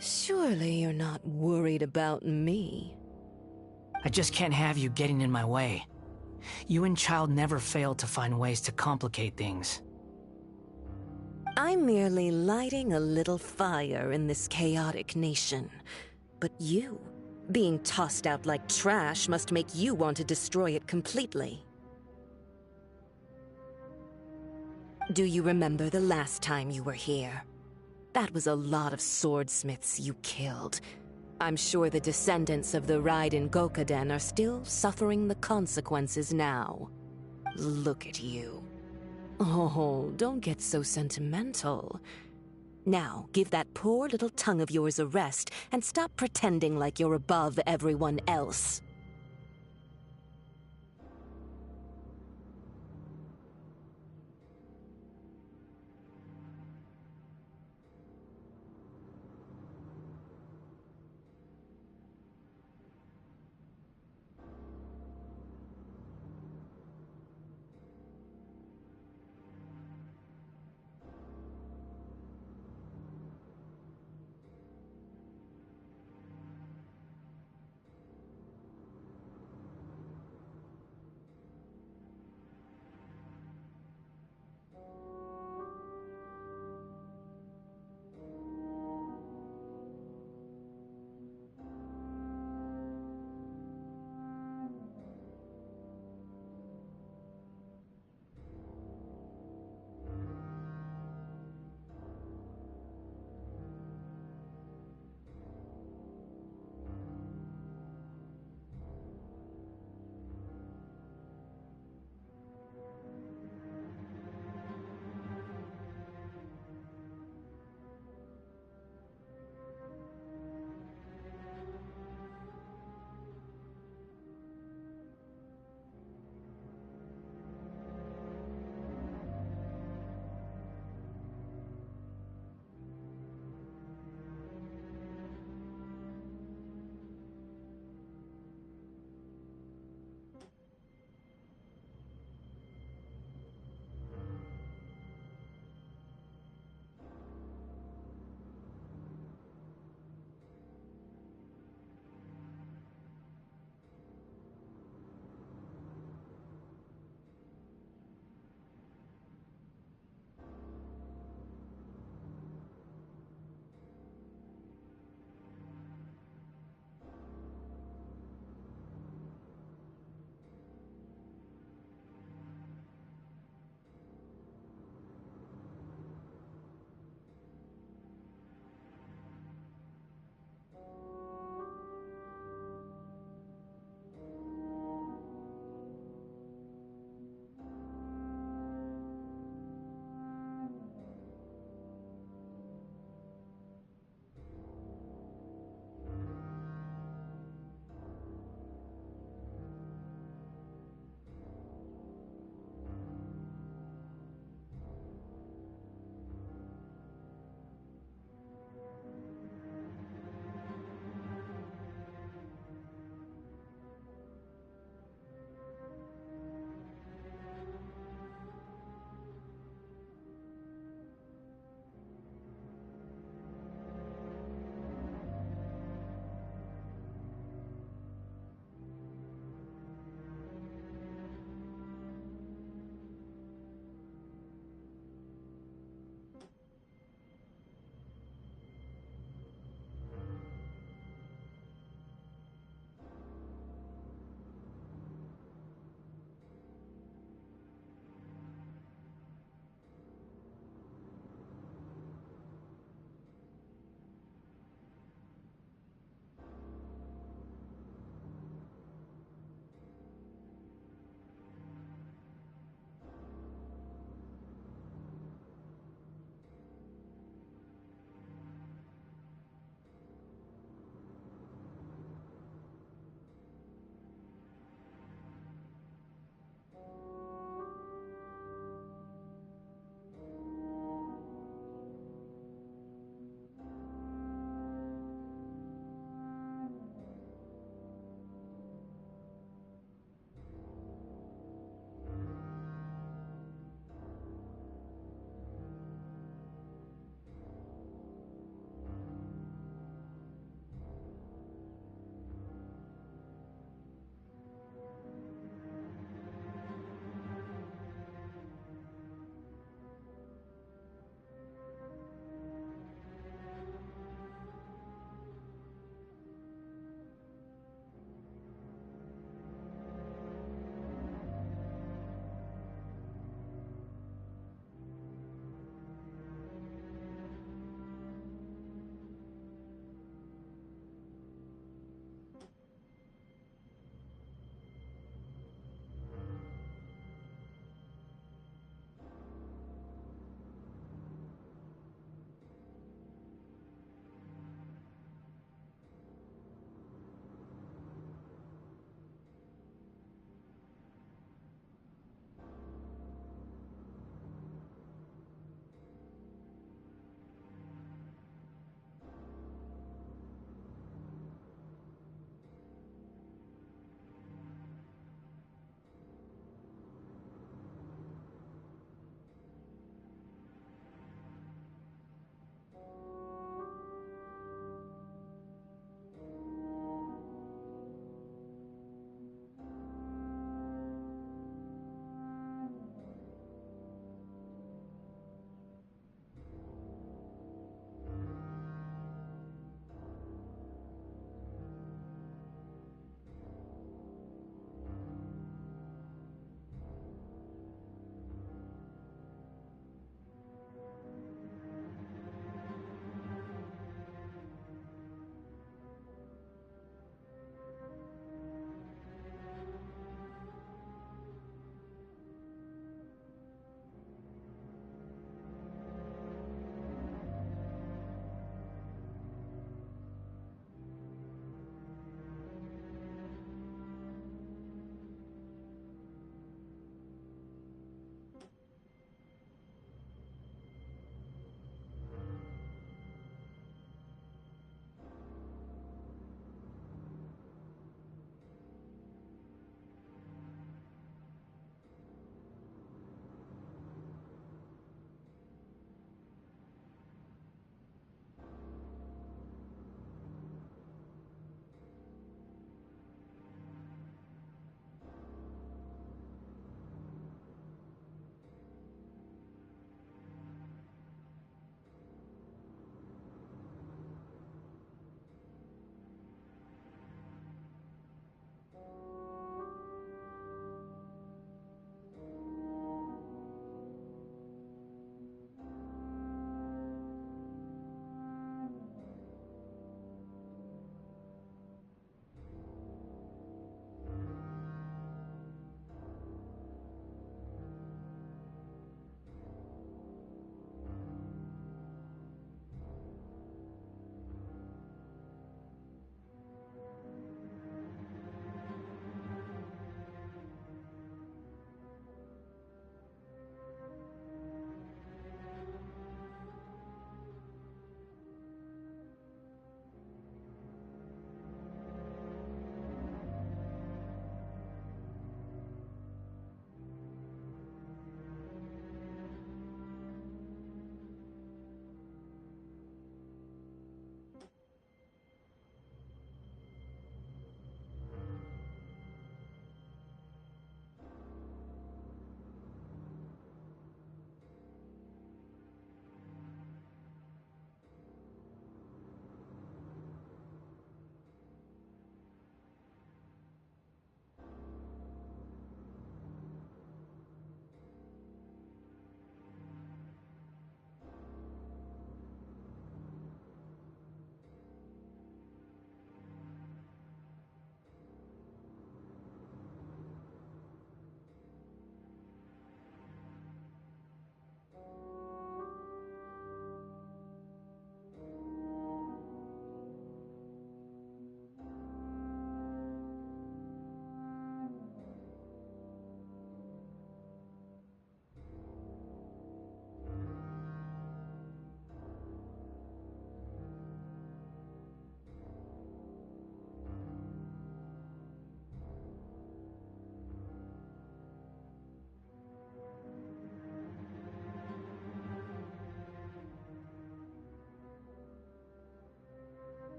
Surely you're not worried about me. I just can't have you getting in my way. You and Child never fail to find ways to complicate things. I'm merely lighting a little fire in this chaotic nation. But you, being tossed out like trash, must make you want to destroy it completely. Do you remember the last time you were here? That was a lot of swordsmiths you killed. I'm sure the descendants of the Raiden Gokaden are still suffering the consequences now. Look at you. Oh, don't get so sentimental. Now, give that poor little tongue of yours a rest and stop pretending like you're above everyone else.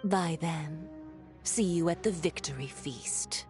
Bye then. See you at the victory feast.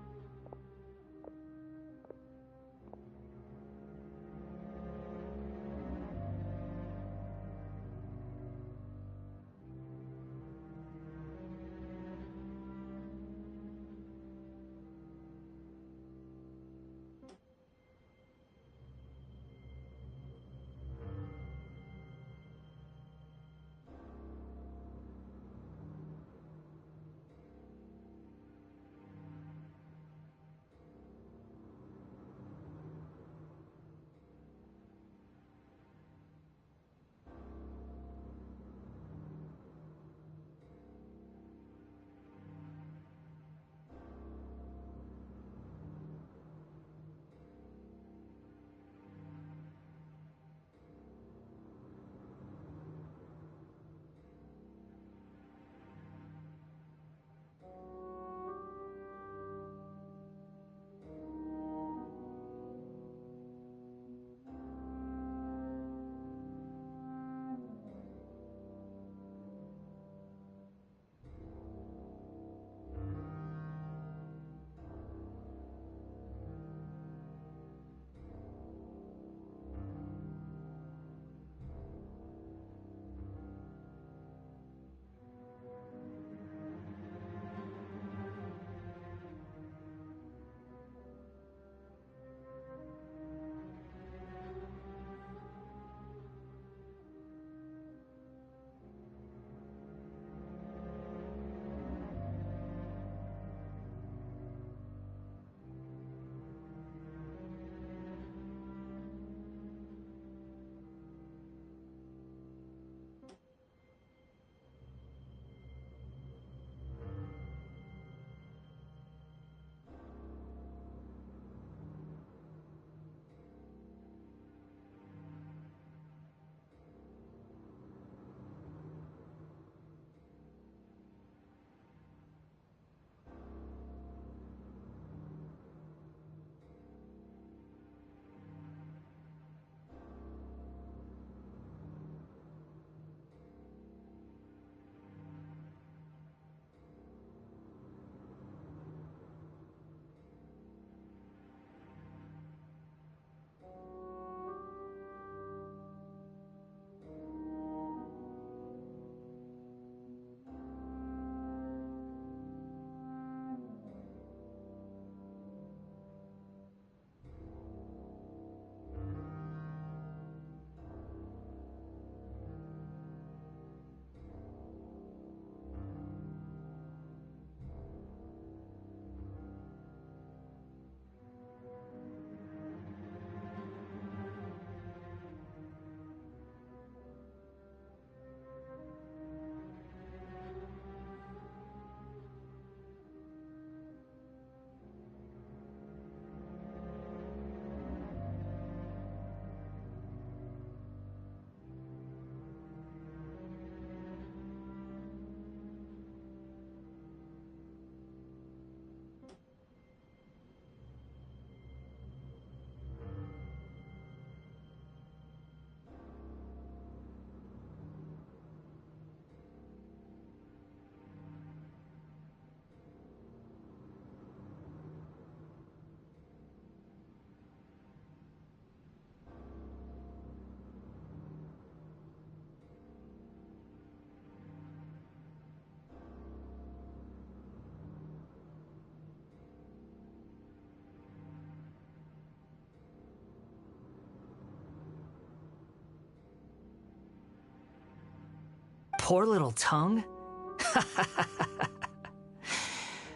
Poor little tongue?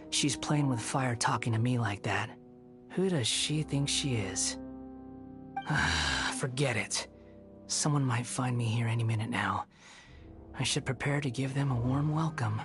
She's playing with fire talking to me like that. Who does she think she is? Forget it. Someone might find me here any minute now. I should prepare to give them a warm welcome.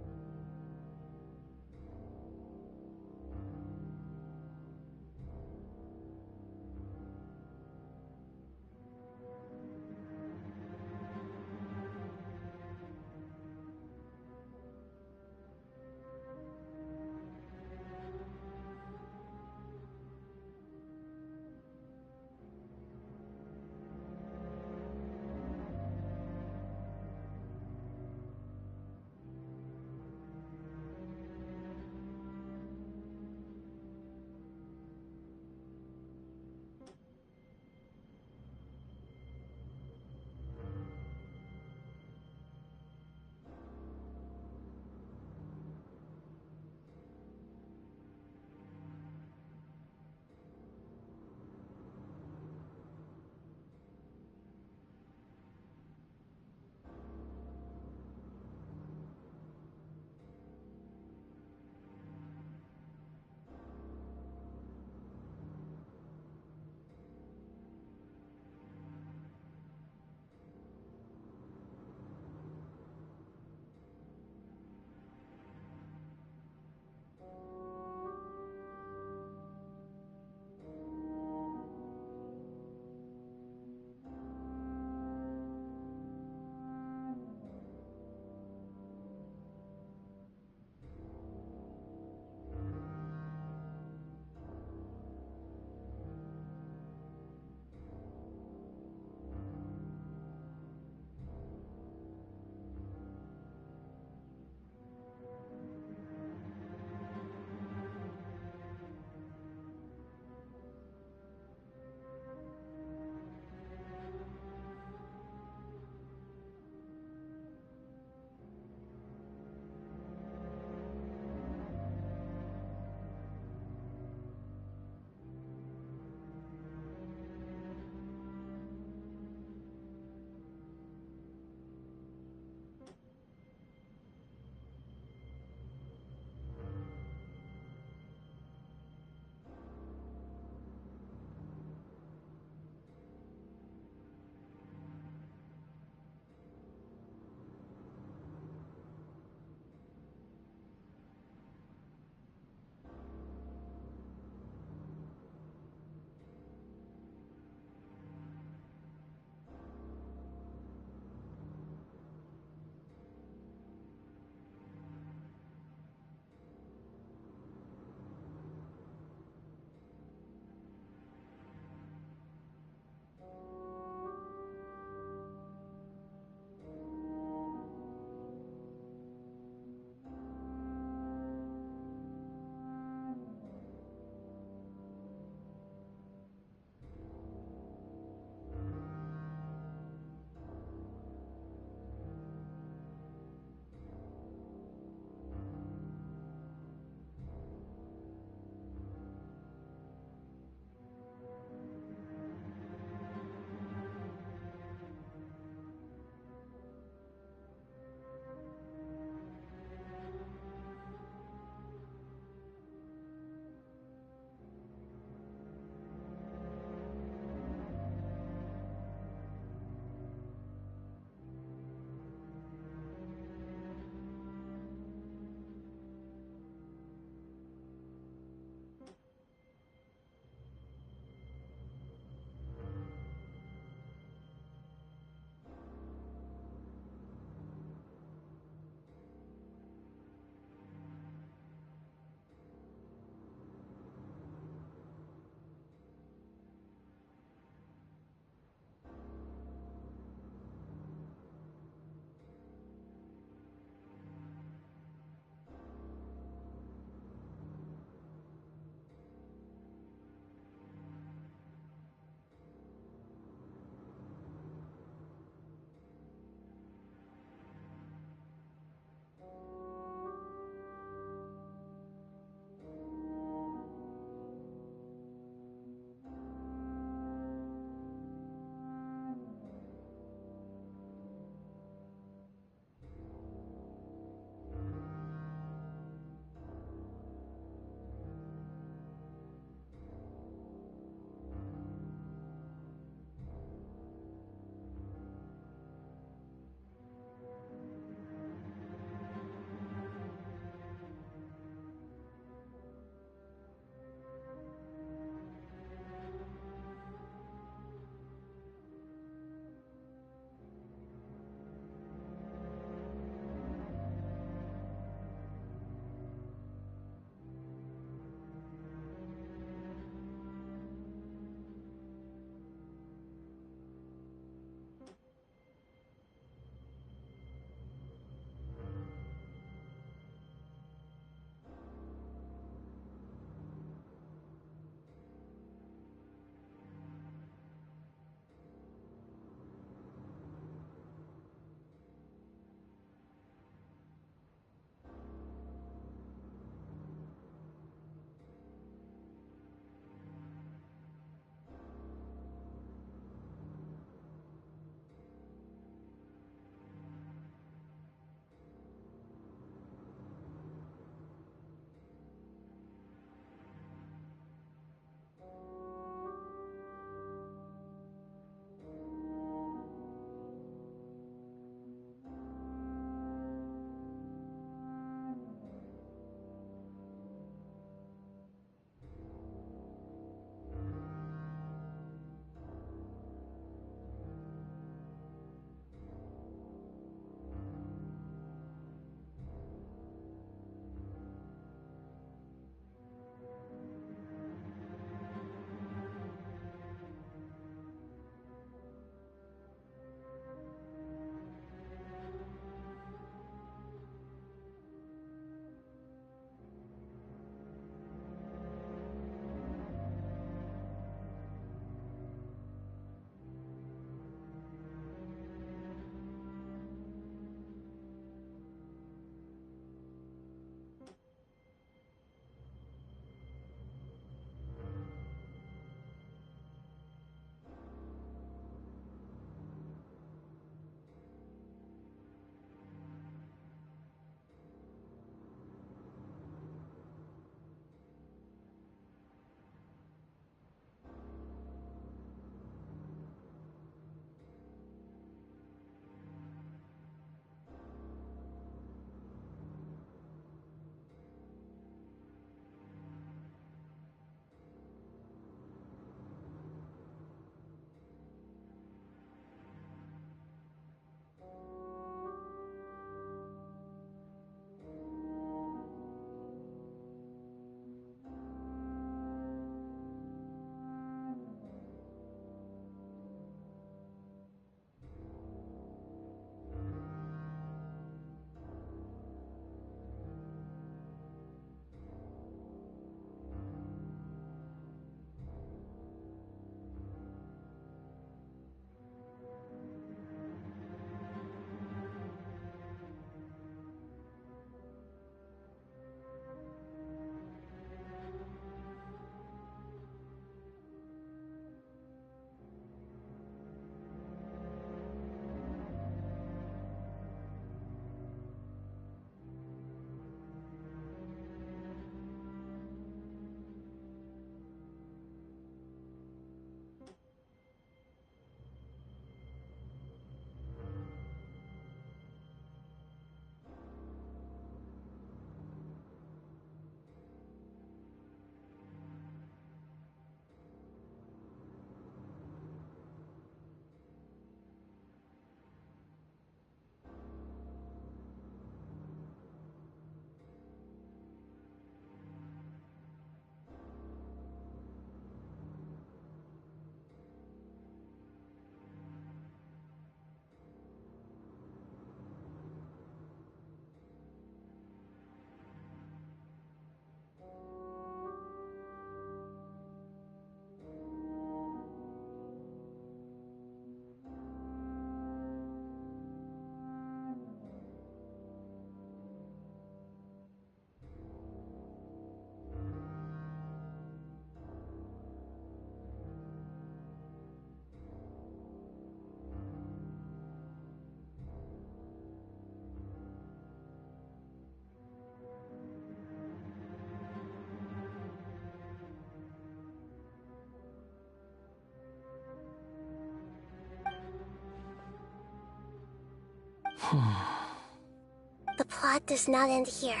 The plot does not end here.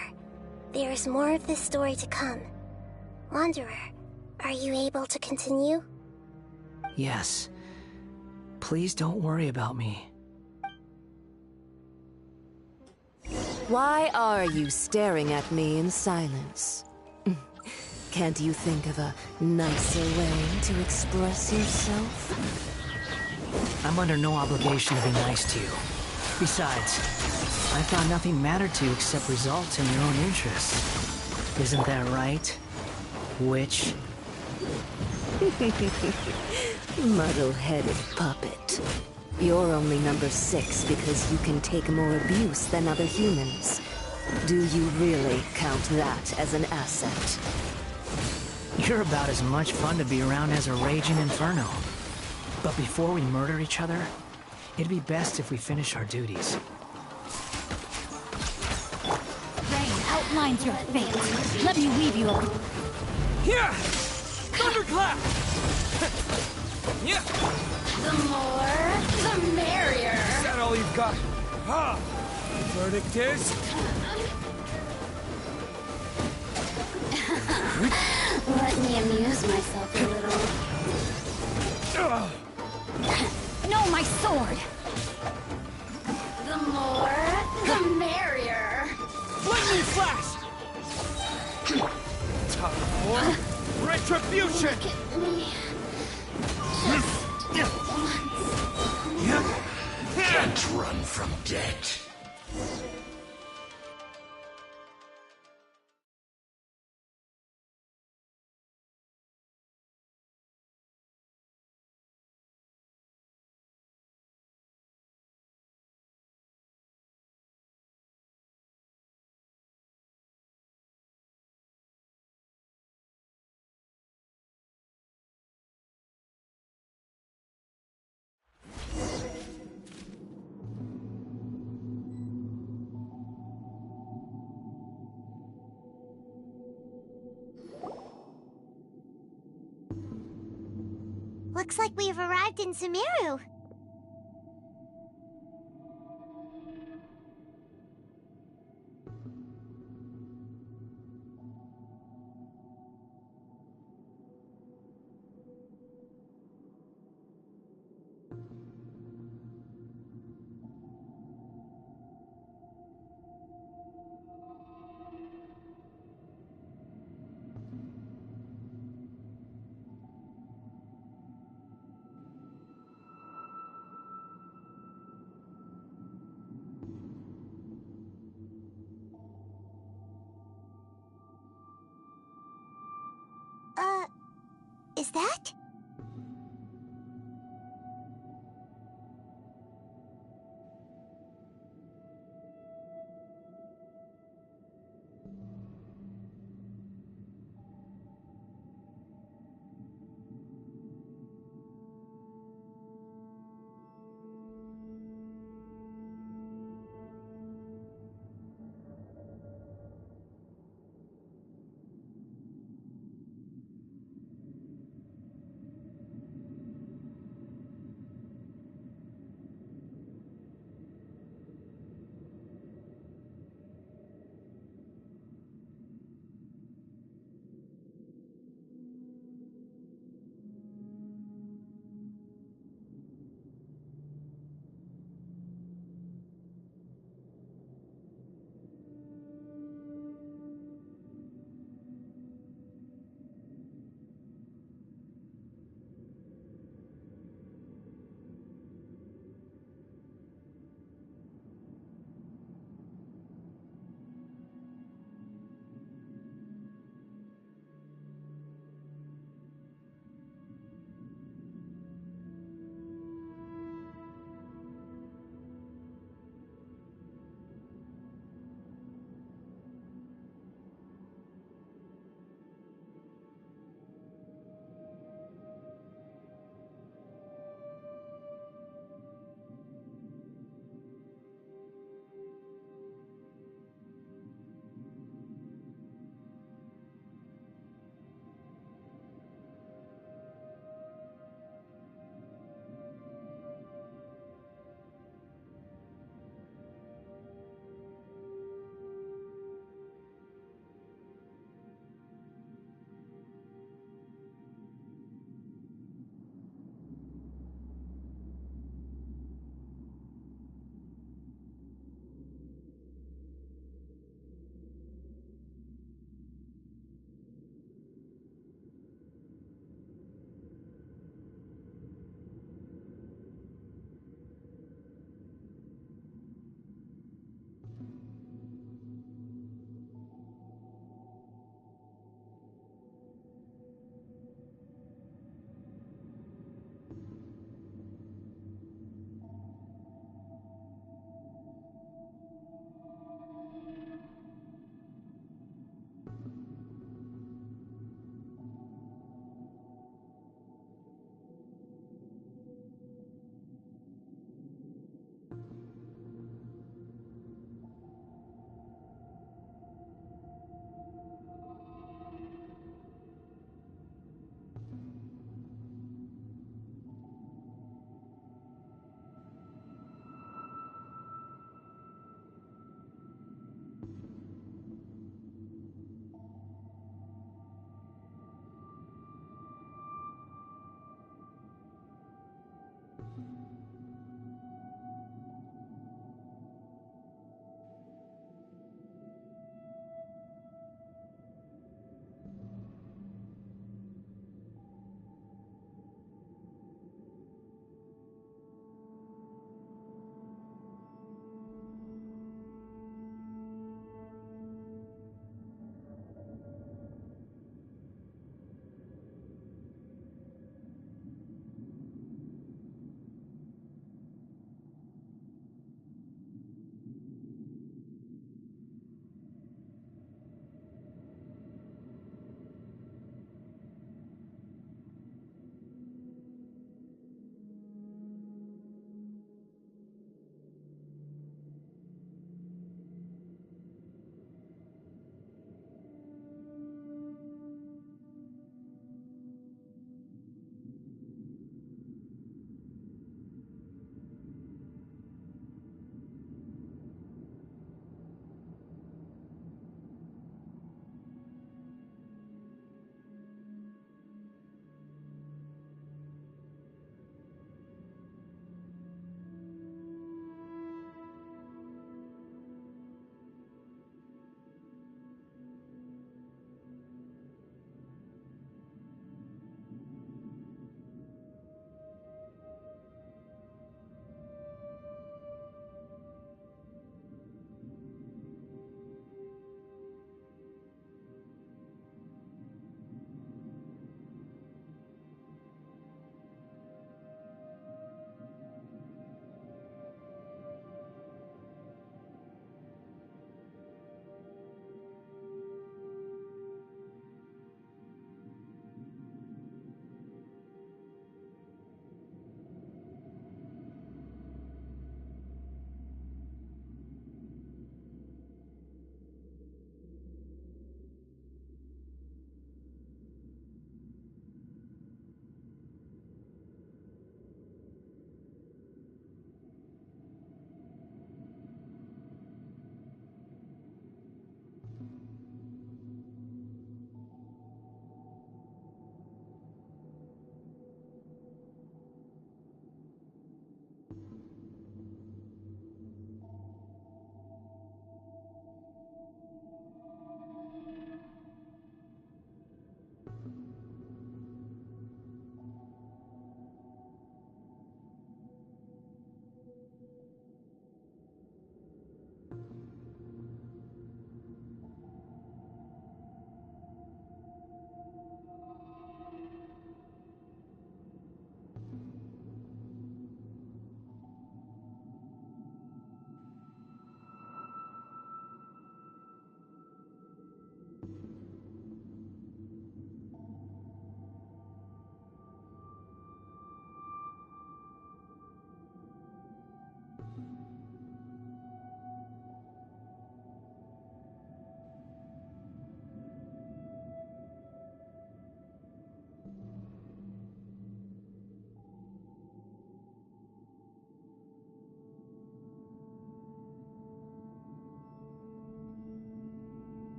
There is more of this story to come. Wanderer, are you able to continue? Yes. Please don't worry about me. Why are you staring at me in silence? Can't you think of a nicer way to express yourself? I'm under no obligation to be nice to you. Besides, I thought nothing mattered to you except results and your own interests. Isn't that right, witch? Muddle-headed puppet. You're only number 6 because you can take more abuse than other humans. Do you really count that as an asset? You're about as much fun to be around as a raging inferno. But before we murder each other, it'd be best if we finish our duties. Rain outlines your fate. Let me weave you up. Here! Thunderclap! Yeah! The more, the merrier. Is that all you've got? Ah! Verdict is... Let me amuse myself a little. No, my sword! The more, the merrier. Lightning flash! Time for retribution! Can't run from death. Looks like we've arrived in Sumeru. Is that?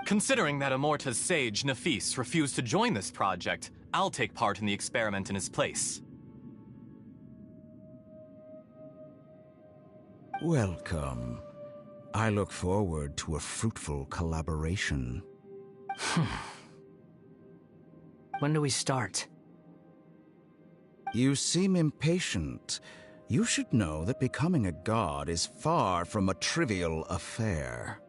Considering that Amorta's sage, Nafis, refused to join this project, I'll take part in the experiment in his place. Welcome. I look forward to a fruitful collaboration. When do we start? You seem impatient. You should know that becoming a god is far from a trivial affair.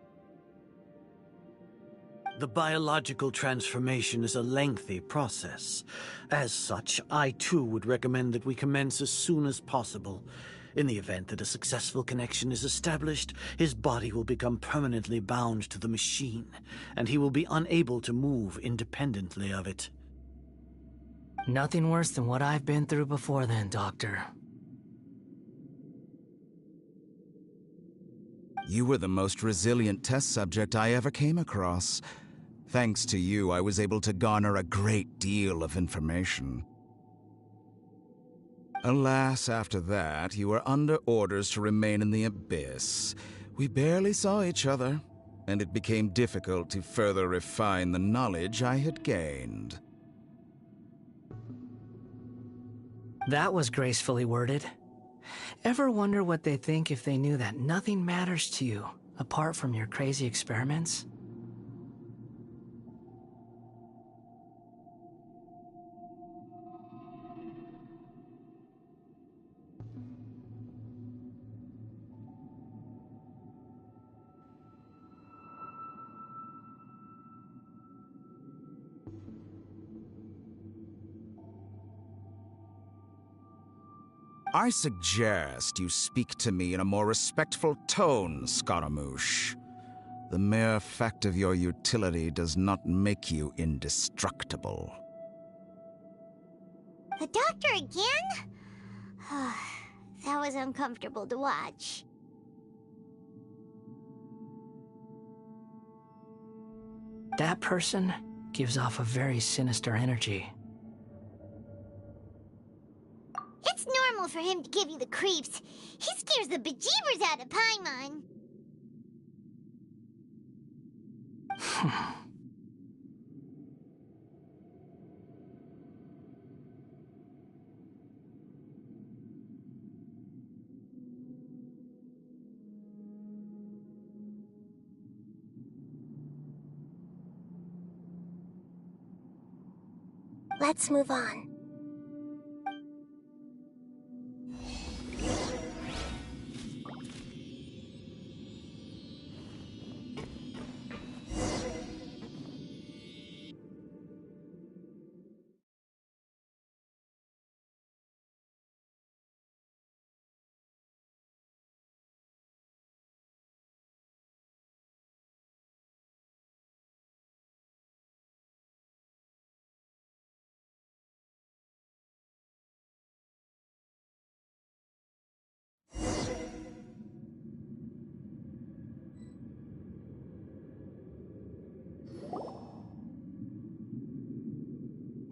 The biological transformation is a lengthy process. As such, I too would recommend that we commence as soon as possible. In the event that a successful connection is established, his body will become permanently bound to the machine, and he will be unable to move independently of it. Nothing worse than what I've been through before then, Doctor. You were the most resilient test subject I ever came across. Thanks to you, I was able to garner a great deal of information. Alas, after that, you were under orders to remain in the Abyss. We barely saw each other, and it became difficult to further refine the knowledge I had gained. That was gracefully worded. Ever wonder what they think if they knew that nothing matters to you, apart from your crazy experiments? I suggest you speak to me in a more respectful tone, Scaramouche. The mere fact of your utility does not make you indestructible. The doctor again? That was uncomfortable to watch. That person gives off a very sinister energy. It's normal for him to give you the creeps. He scares the bejeebers out of Paimon. Let's move on.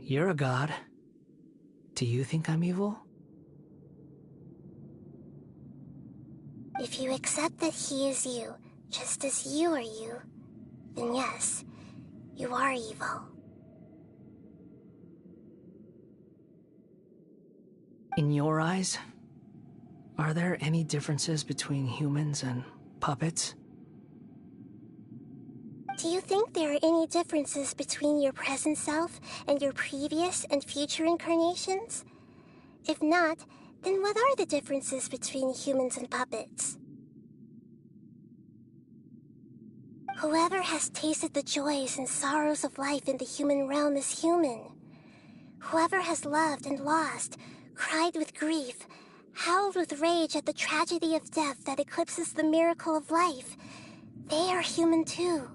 You're a god. Do you think I'm evil? If you accept that he is you, just as you are you, then yes, you are evil. In your eyes, are there any differences between humans and puppets? Do you think there are any differences between your present self and your previous and future incarnations? If not, then what are the differences between humans and puppets? Whoever has tasted the joys and sorrows of life in the human realm is human. Whoever has loved and lost, cried with grief, howled with rage at the tragedy of death that eclipses the miracle of life, they are human too.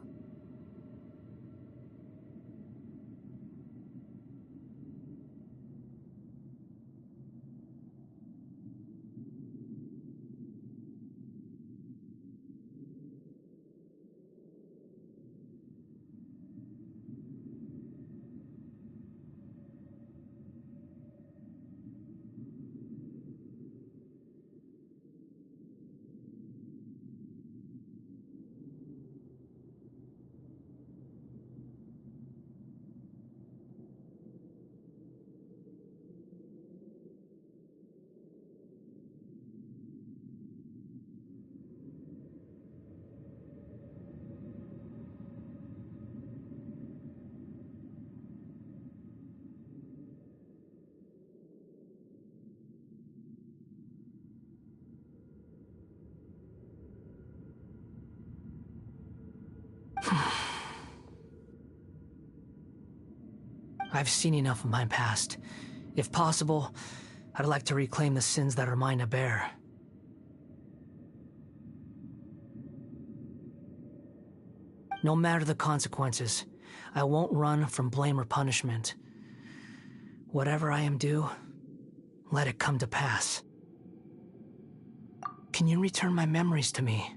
I've seen enough of my past. If possible, I'd like to reclaim the sins that are mine to bear. No matter the consequences, I won't run from blame or punishment. Whatever I am due, let it come to pass. Can you return my memories to me?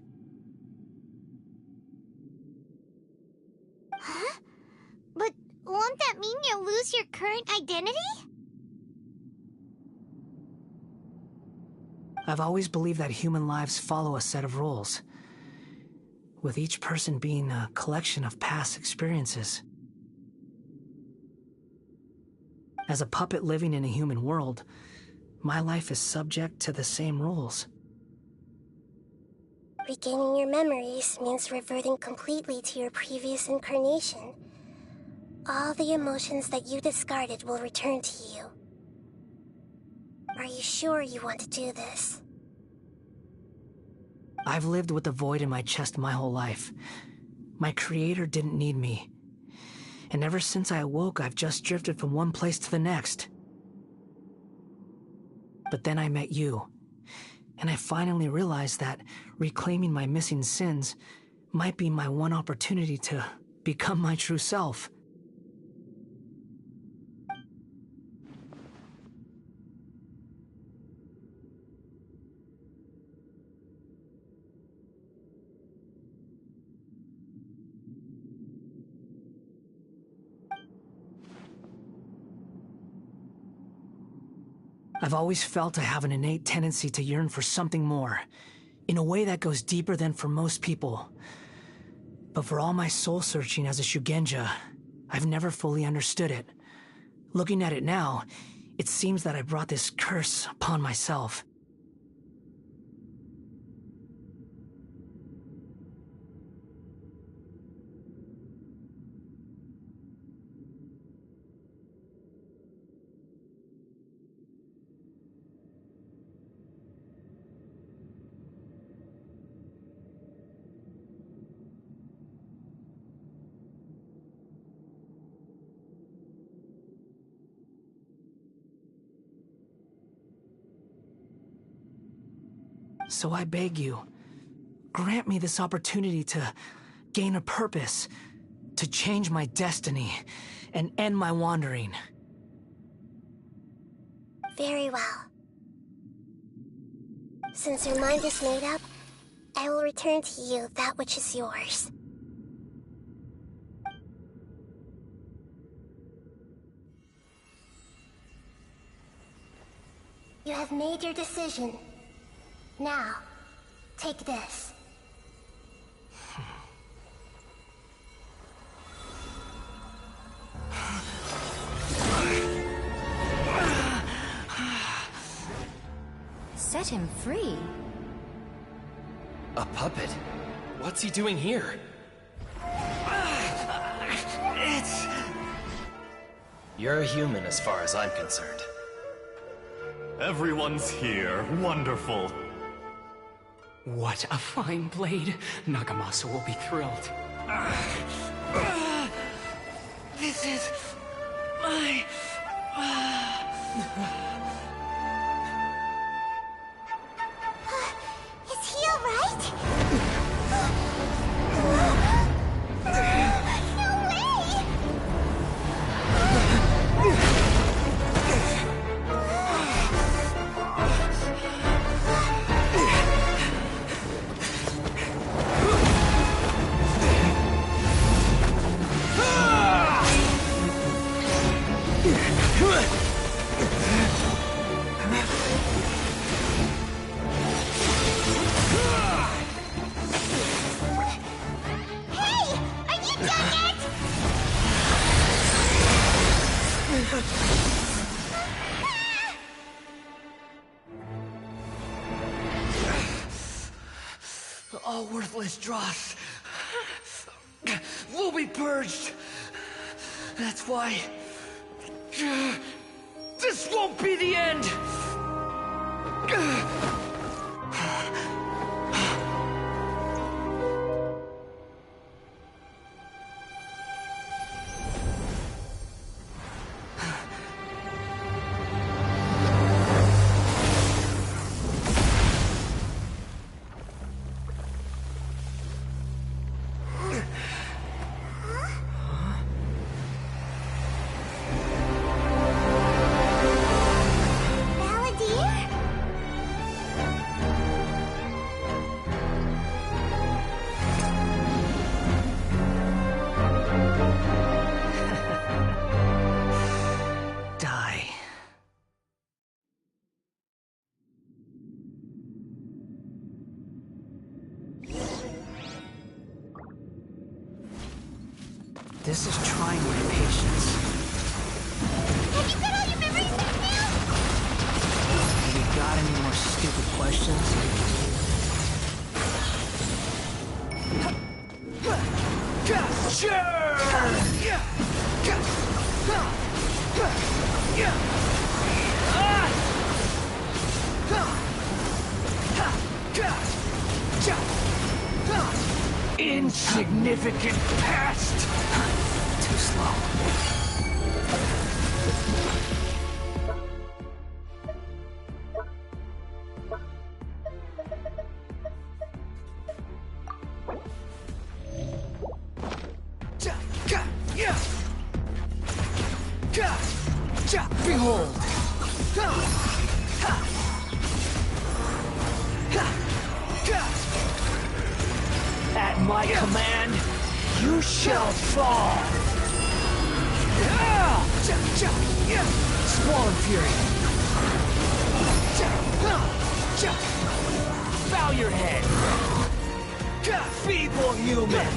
Huh? But won't that mean you'll lose your current identity? I've always believed that human lives follow a set of rules, with each person being a collection of past experiences. As a puppet living in a human world, my life is subject to the same rules. Regaining your memories means reverting completely to your previous incarnation. All the emotions that you discarded will return to you. Are you sure you want to do this? I've lived with a void in my chest my whole life. My creator didn't need me. And ever since I awoke, I've just drifted from one place to the next. But then I met you, and I finally realized that reclaiming my missing sins might be my one opportunity to become my true self. I've always felt I have an innate tendency to yearn for something more, in a way that goes deeper than for most people. But for all my soul-searching as a Shugenja, I've never fully understood it. Looking at it now, it seems that I brought this curse upon myself. So I beg you, grant me this opportunity to gain a purpose, to change my destiny, and end my wandering. Very well. Since your mind is made up, I will return to you that which is yours. You have made your decision. Now, take this. Set him free? A puppet? What's he doing here? You're a human as far as I'm concerned. Everyone's here. Wonderful. What a fine blade. Nagamasa will be thrilled. This is my... Is he alright? No way! All worthless dross will be purged. That's why this won't be the end. This is trying my patience. Have you got all your memories back now? Have you got any more stupid questions? Insignificant past! Too slow. Behold! At my command, you shall fall! Squall and Fury! Bow your head! Feeble human!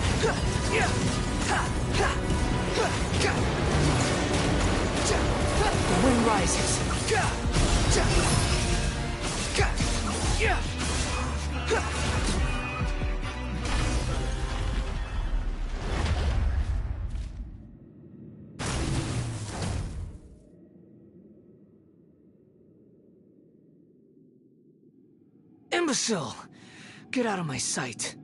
The wind rises! Imbecile! Get out of my sight.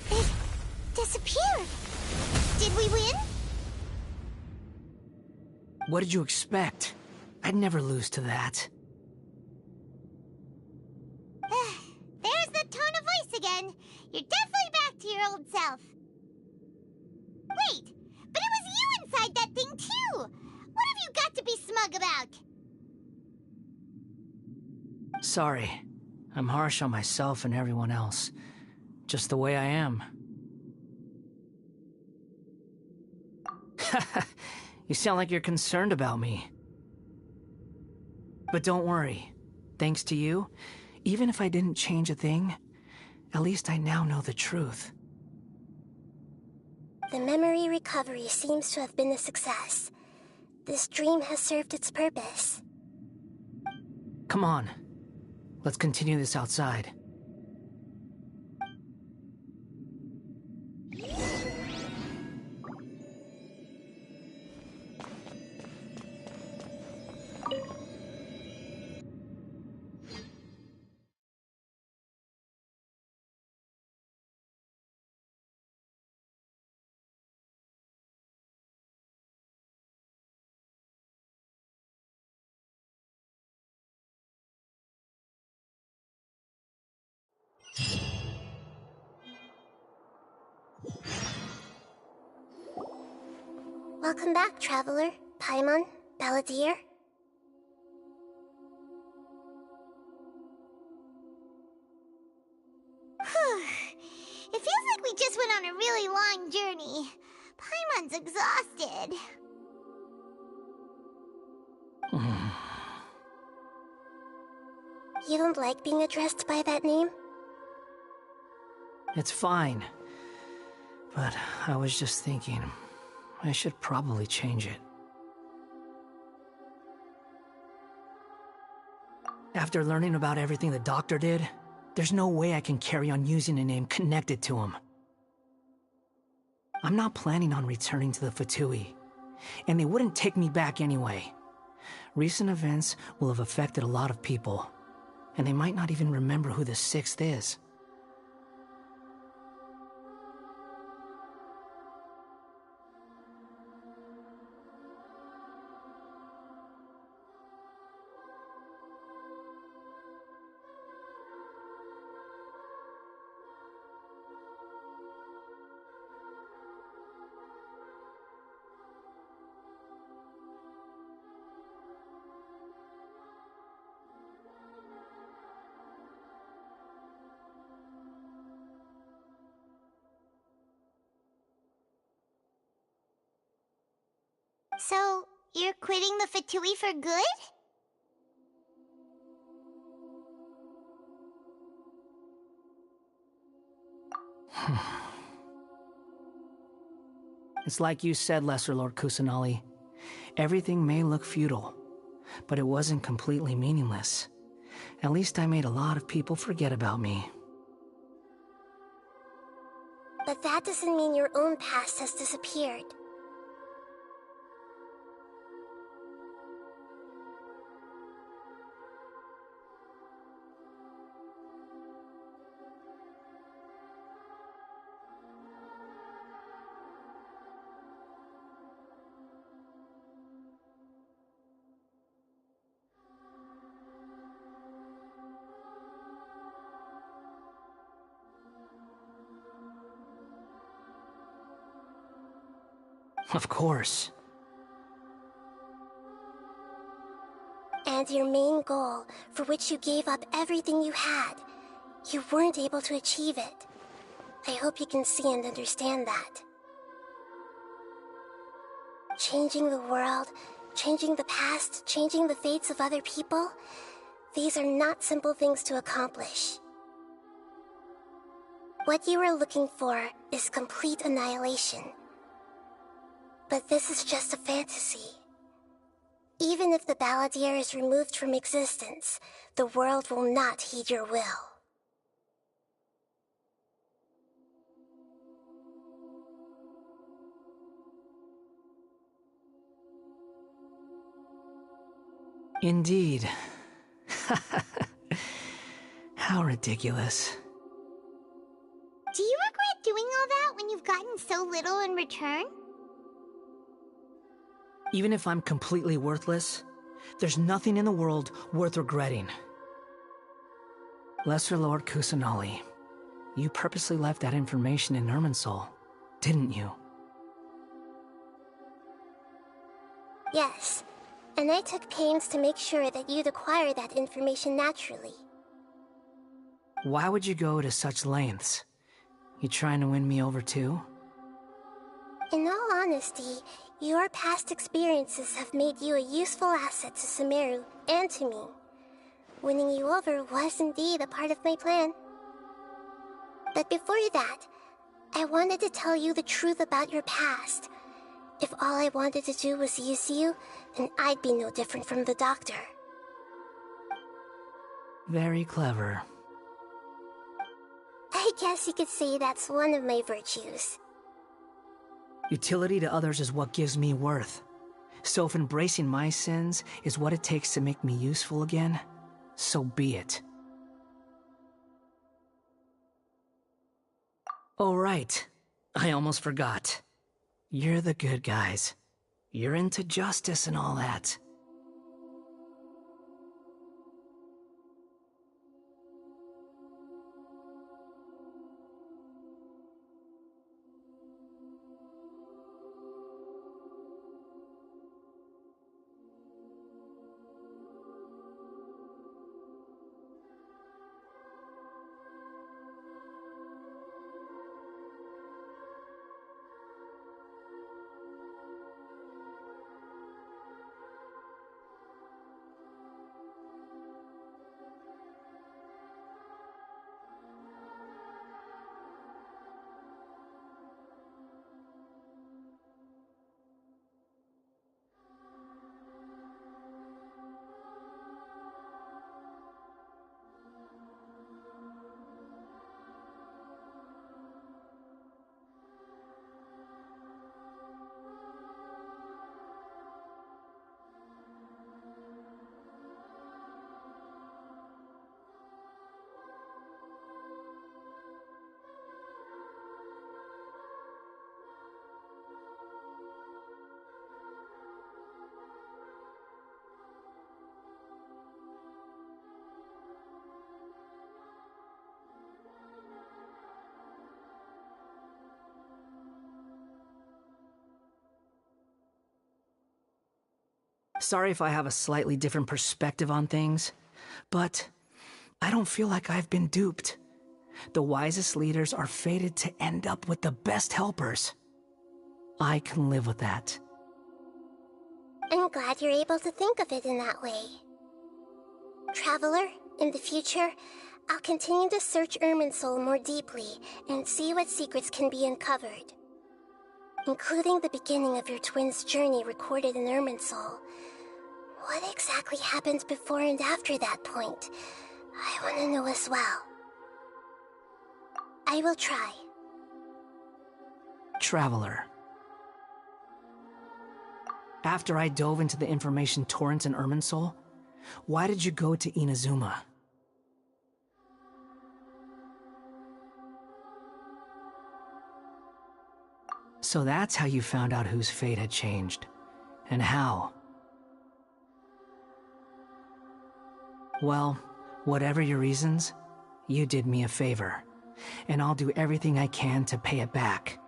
It disappeared. Did we win? What did you expect? I'd never lose to that. There's the tone of voice again. You're definitely back to your old self. Wait, but it was you inside that thing too! What have you got to be smug about? Sorry. I'm harsh on myself and everyone else. Just the way I am. You sound like you're concerned about me. But don't worry. Thanks to you, even if I didn't change a thing, at least I now know the truth. The memory recovery seems to have been a success. This dream has served its purpose. Come on. Let's continue this outside. Welcome back, Traveler, Paimon, Balladeer. It feels like we just went on a really long journey. Paimon's exhausted. You don't like being addressed by that name? It's fine. But I was just thinking, I should probably change it. After learning about everything the doctor did, there's no way I can carry on using a name connected to him. I'm not planning on returning to the Fatui, and they wouldn't take me back anyway. Recent events will have affected a lot of people, and they might not even remember who the Sixth is. So, you're quitting the Fatui for good? It's like you said, Lesser Lord Kusanali. Everything may look futile, but it wasn't completely meaningless. At least I made a lot of people forget about me. But that doesn't mean your own past has disappeared. Of course. And your main goal, for which you gave up everything you had, you weren't able to achieve it. I hope you can see and understand that. Changing the world, changing the past, changing the fates of other people, these are not simple things to accomplish. What you are looking for is complete annihilation. But this is just a fantasy. Even if the Balladeer is removed from existence, the world will not heed your will. Indeed. How ridiculous. Do you regret doing all that when you've gotten so little in return? Even if I'm completely worthless, There's nothing in the world worth regretting. Lesser Lord Kusanali, you purposely left that information in Irminsul, didn't you? Yes, and I took pains to make sure that you'd acquire that information naturally. Why would you go to such lengths? You trying to win me over too? In all honesty, your past experiences have made you a useful asset to Sumeru and to me. Winning you over was indeed a part of my plan. But before that, I wanted to tell you the truth about your past. If all I wanted to do was use you, then I'd be no different from the doctor. Very clever. I guess you could say that's one of my virtues. Utility to others is what gives me worth. So if embracing my sins is what it takes to make me useful again, so be it. Oh right, I almost forgot. You're the good guys. You're into justice and all that. Sorry if I have a slightly different perspective on things, but I don't feel like I've been duped. The wisest leaders are fated to end up with the best helpers. I can live with that. I'm glad you're able to think of it in that way. Traveler, in the future, I'll continue to search Irminsul more deeply and see what secrets can be uncovered. Including the beginning of your twins' journey recorded in Irminsul. What exactly happened before and after that point? I want to know as well. I will try. Traveler. After I dove into the information torrents in Irminsul, why did you go to Inazuma? So that's how you found out whose fate had changed. And how. Well, whatever your reasons, you did me a favor. And I'll do everything I can to pay it back.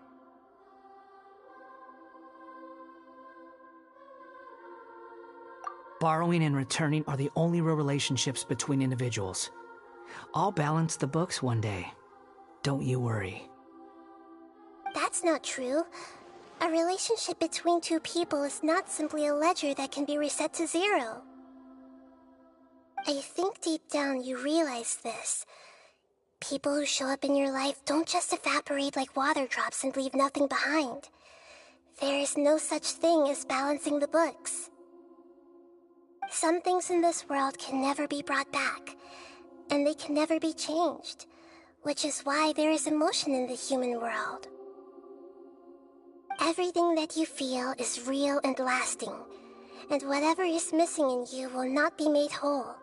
Borrowing and returning are the only real relationships between individuals. I'll balance the books one day. Don't you worry. That's not true. A relationship between two people is not simply a ledger that can be reset to zero. I think deep down you realize this. People who show up in your life don't just evaporate like water drops and leave nothing behind. There is no such thing as balancing the books. Some things in this world can never be brought back, and they can never be changed, which is why there is emotion in the human world. Everything that you feel is real and lasting, and whatever is missing in you will not be made whole.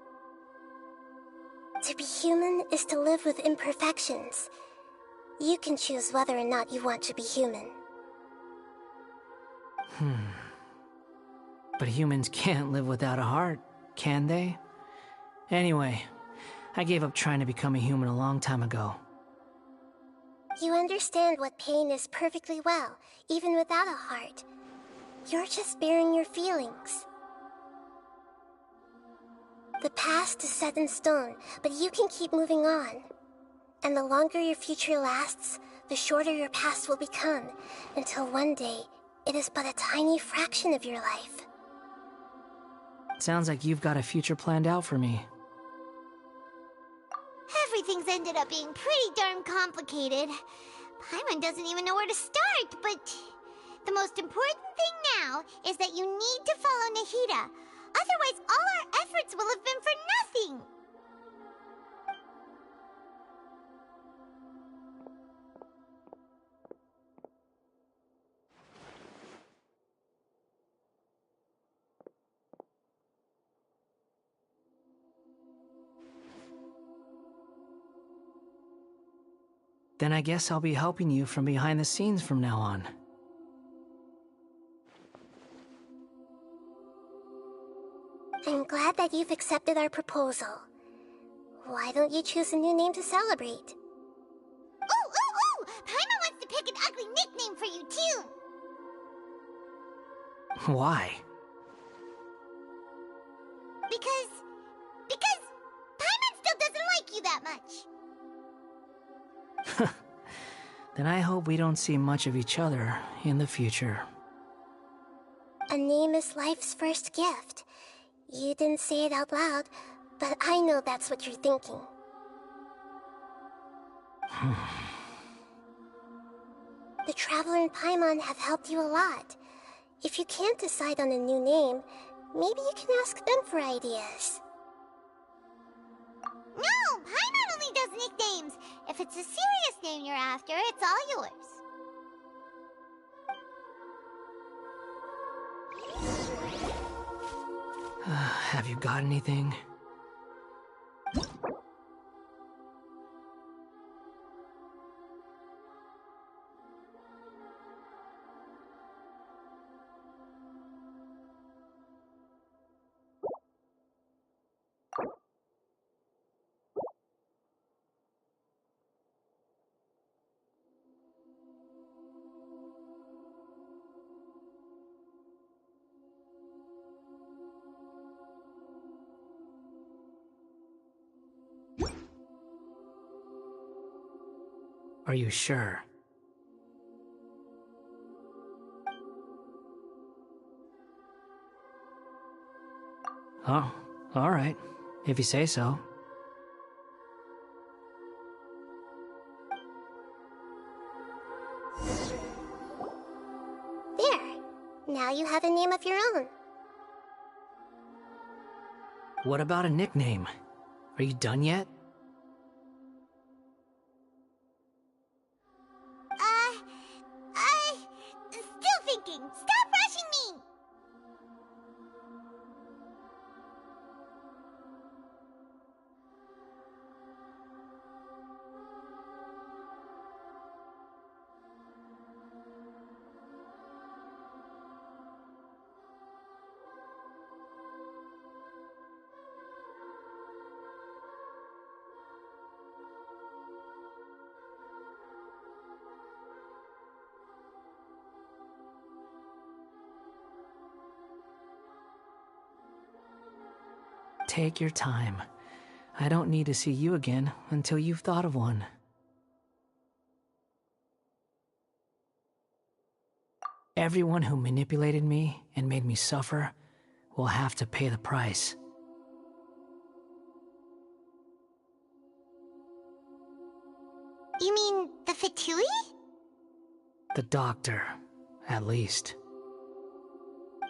To be human is to live with imperfections. You can choose whether or not you want to be human. But humans can't live without a heart, can they? Anyway, I gave up trying to become a human a long time ago. You understand what pain is perfectly well, even without a heart. You're just bearing your feelings. The past is set in stone, but you can keep moving on. And the longer your future lasts, the shorter your past will become, until one day, it is but a tiny fraction of your life. Sounds like you've got a future planned out for me. Everything's ended up being pretty darn complicated. Paimon doesn't even know where to start, but the most important thing now is that you need to follow Nahida. Otherwise, all our efforts will have been for nothing. Then I guess I'll be helping you from behind the scenes from now on. I'm glad that you've accepted our proposal. Why don't you choose a new name to celebrate? Ooh! Paimon wants to pick an ugly nickname for you, too! Why? Because Paimon still doesn't like you that much. Then I hope we don't see much of each other in the future. A name is life's first gift. You didn't say it out loud, but I know that's what you're thinking. The Traveler and Paimon have helped you a lot. If you can't decide on a new name, maybe you can ask them for ideas. No! Paimon only does nicknames! If it's a serious name you're after, it's all yours. Have you got anything? Are you sure? Oh, all right. If you say so. There. Now you have a name of your own. What about a nickname? Are you done yet? Still thinking. Stop rushing me! Take your time. I don't need to see you again until you've thought of one. Everyone who manipulated me and made me suffer will have to pay the price. You mean the Fatui? The doctor, at least.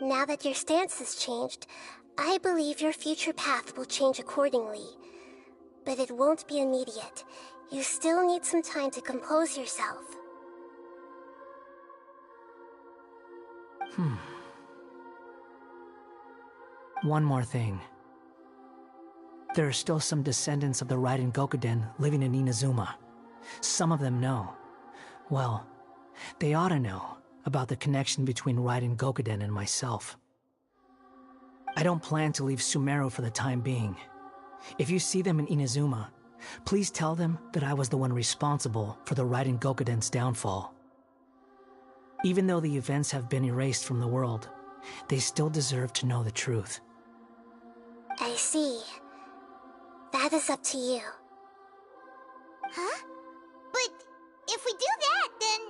Now that your stance has changed, I believe your future path will change accordingly. But it won't be immediate. You still need some time to compose yourself. One more thing. There are still some descendants of the Raiden Gokuden living in Inazuma. Some of them know. Well, they ought to know about the connection between Raiden Gokuden and myself. I don't plan to leave Sumeru for the time being. If you see them in Inazuma, please tell them that I was the one responsible for the Raiden Gokuden's downfall. Even though the events have been erased from the world, they still deserve to know the truth. I see. That is up to you. Huh? But if we do that, then...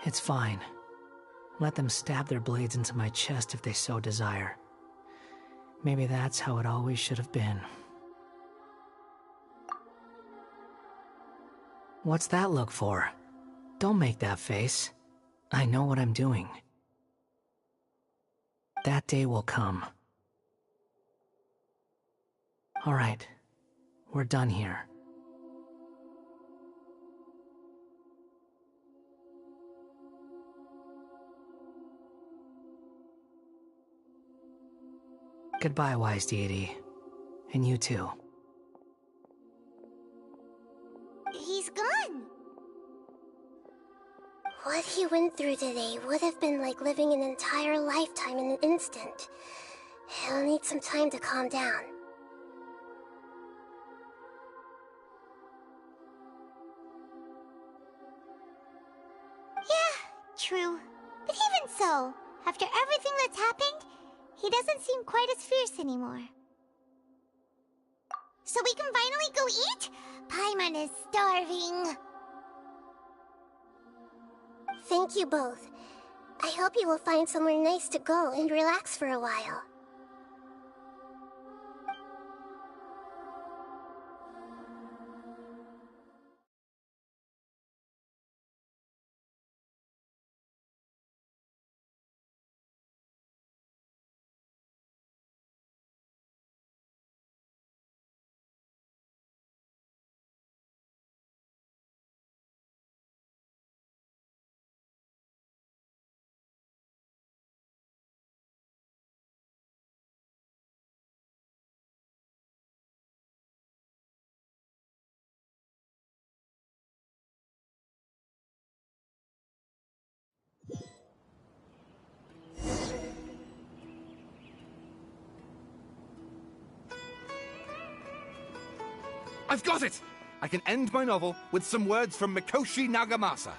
It's fine. Let them stab their blades into my chest if they so desire. Maybe that's how it always should have been. What's that look for? Don't make that face. I know what I'm doing. That day will come. All right, we're done here. Goodbye, wise deity. And you too. He's gone. What he went through today would have been like living an entire lifetime in an instant. He'll need some time to calm down. Yeah, true. But even so, after everything that's happened, he doesn't seem quite as fierce anymore. So we can finally go eat? Paimon is starving. Thank you both. I hope you will find somewhere nice to go and relax for a while. I've got it! I can end my novel with some words from Mikoshi Nagamasa.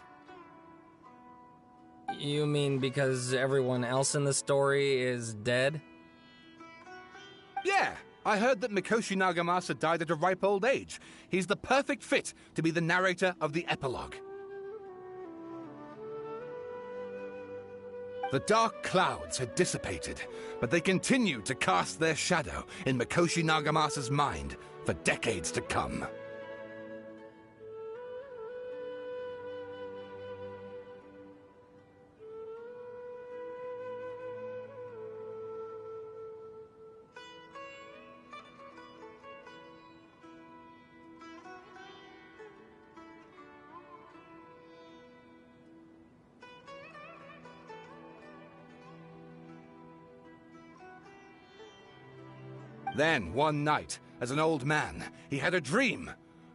You mean because everyone else in the story is dead? Yeah, I heard that Mikoshi Nagamasa died at a ripe old age. He's the perfect fit to be the narrator of the epilogue. The dark clouds had dissipated, but they continued to cast their shadow in Mikoshi Nagamasa's mind for decades to come. Then, one night, as an old man, he had a dream.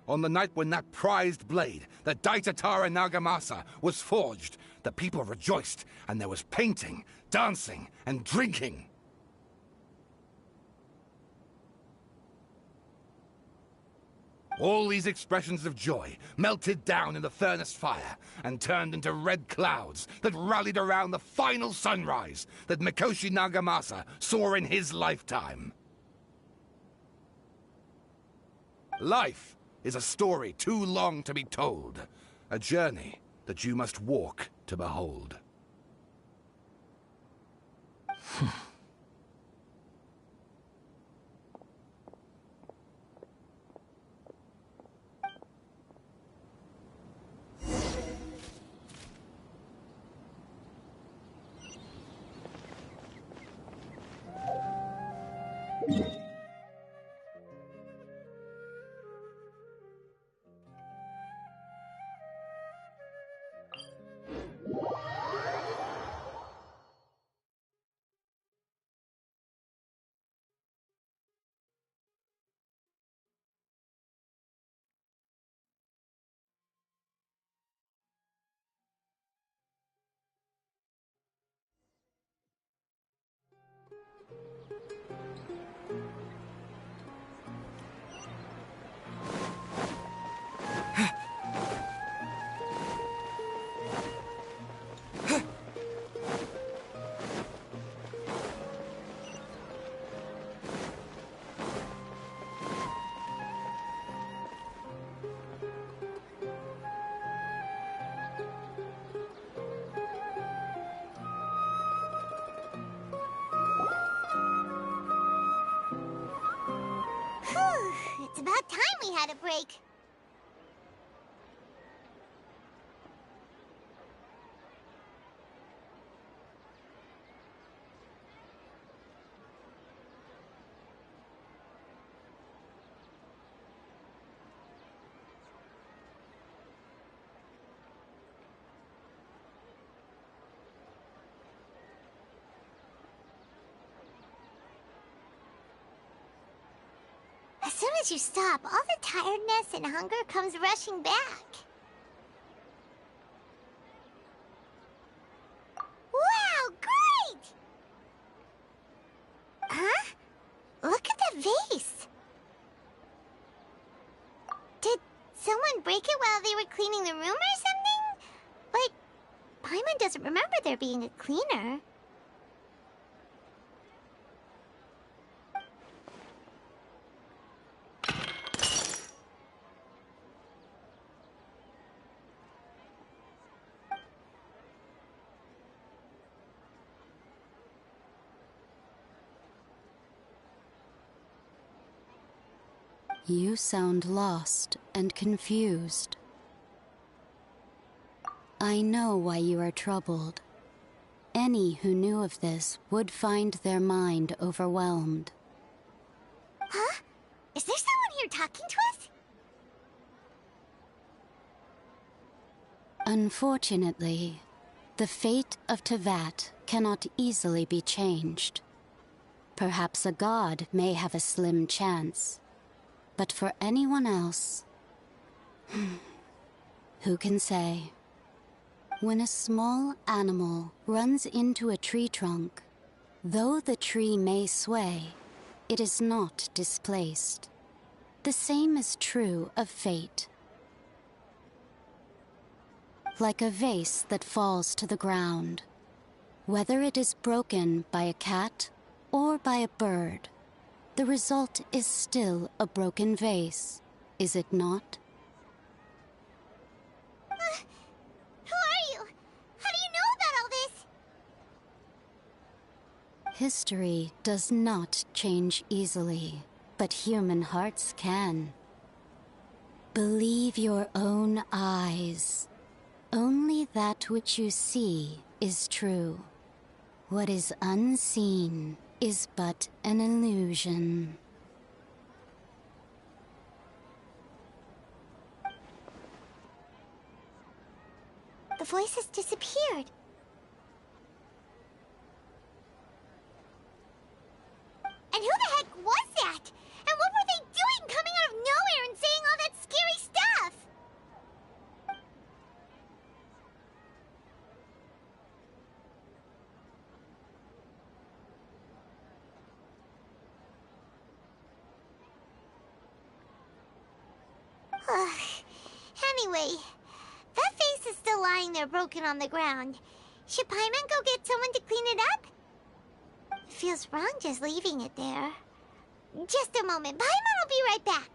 On the night when that prized blade, the Daitatara Nagamasa, was forged, the people rejoiced, and there was painting, dancing, and drinking. All these expressions of joy melted down in the furnace fire and turned into red clouds that rallied around the final sunrise that Mikoshi Nagamasa saw in his lifetime. Life is a story too long to be told, a journey that you must walk to behold. Whew, it's about time we had a break. As soon as you stop, all the tiredness and hunger comes rushing back. Wow, great! Huh? Look at the vase. Did someone break it while they were cleaning the room or something? But Paimon doesn't remember there being a cleaner. You sound lost and confused. I know why you are troubled. Any who knew of this would find their mind overwhelmed. Huh? Is there someone here talking to us? Unfortunately, the fate of Tevat cannot easily be changed. Perhaps a god may have a slim chance. But for anyone else, who can say? When a small animal runs into a tree trunk, though the tree may sway, it is not displaced. The same is true of fate. Like a vase that falls to the ground, whether it is broken by a cat or by a bird, the result is still a broken vase, is it not? Who are you? How do you know about all this? History does not change easily, but human hearts can. Believe your own eyes. Only that which you see is true. What is unseen is but an illusion. The voice has disappeared. And who the heck was that? And what were they doing coming out of nowhere and saying all that scary stuff? Anyway, that vase is still lying there broken on the ground. Should Paimon go get someone to clean it up? It feels wrong just leaving it there. Just a moment. Paimon will be right back.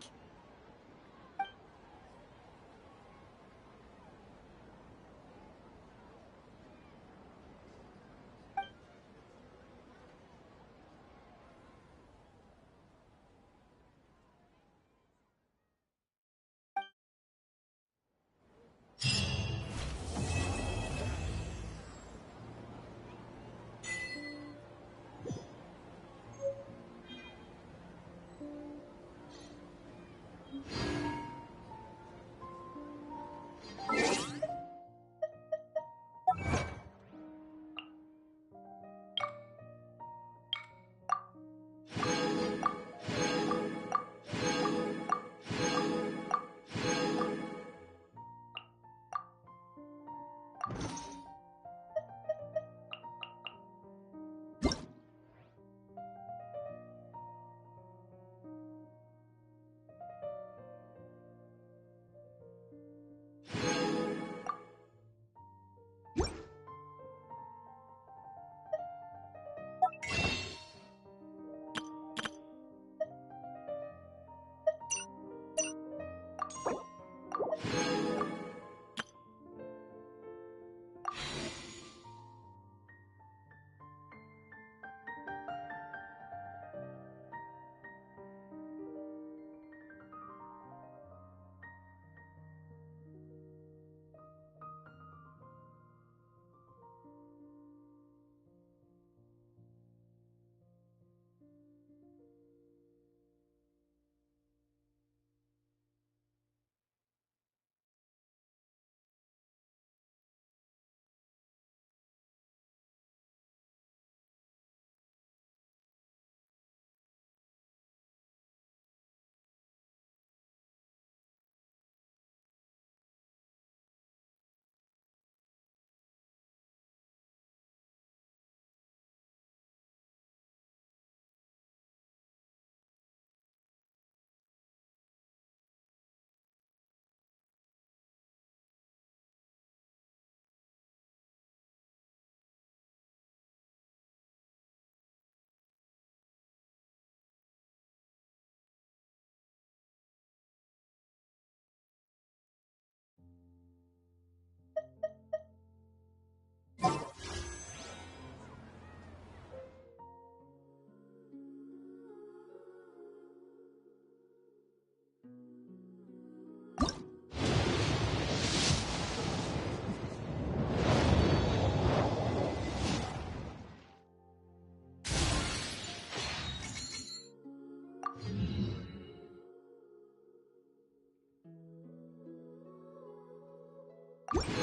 Huh?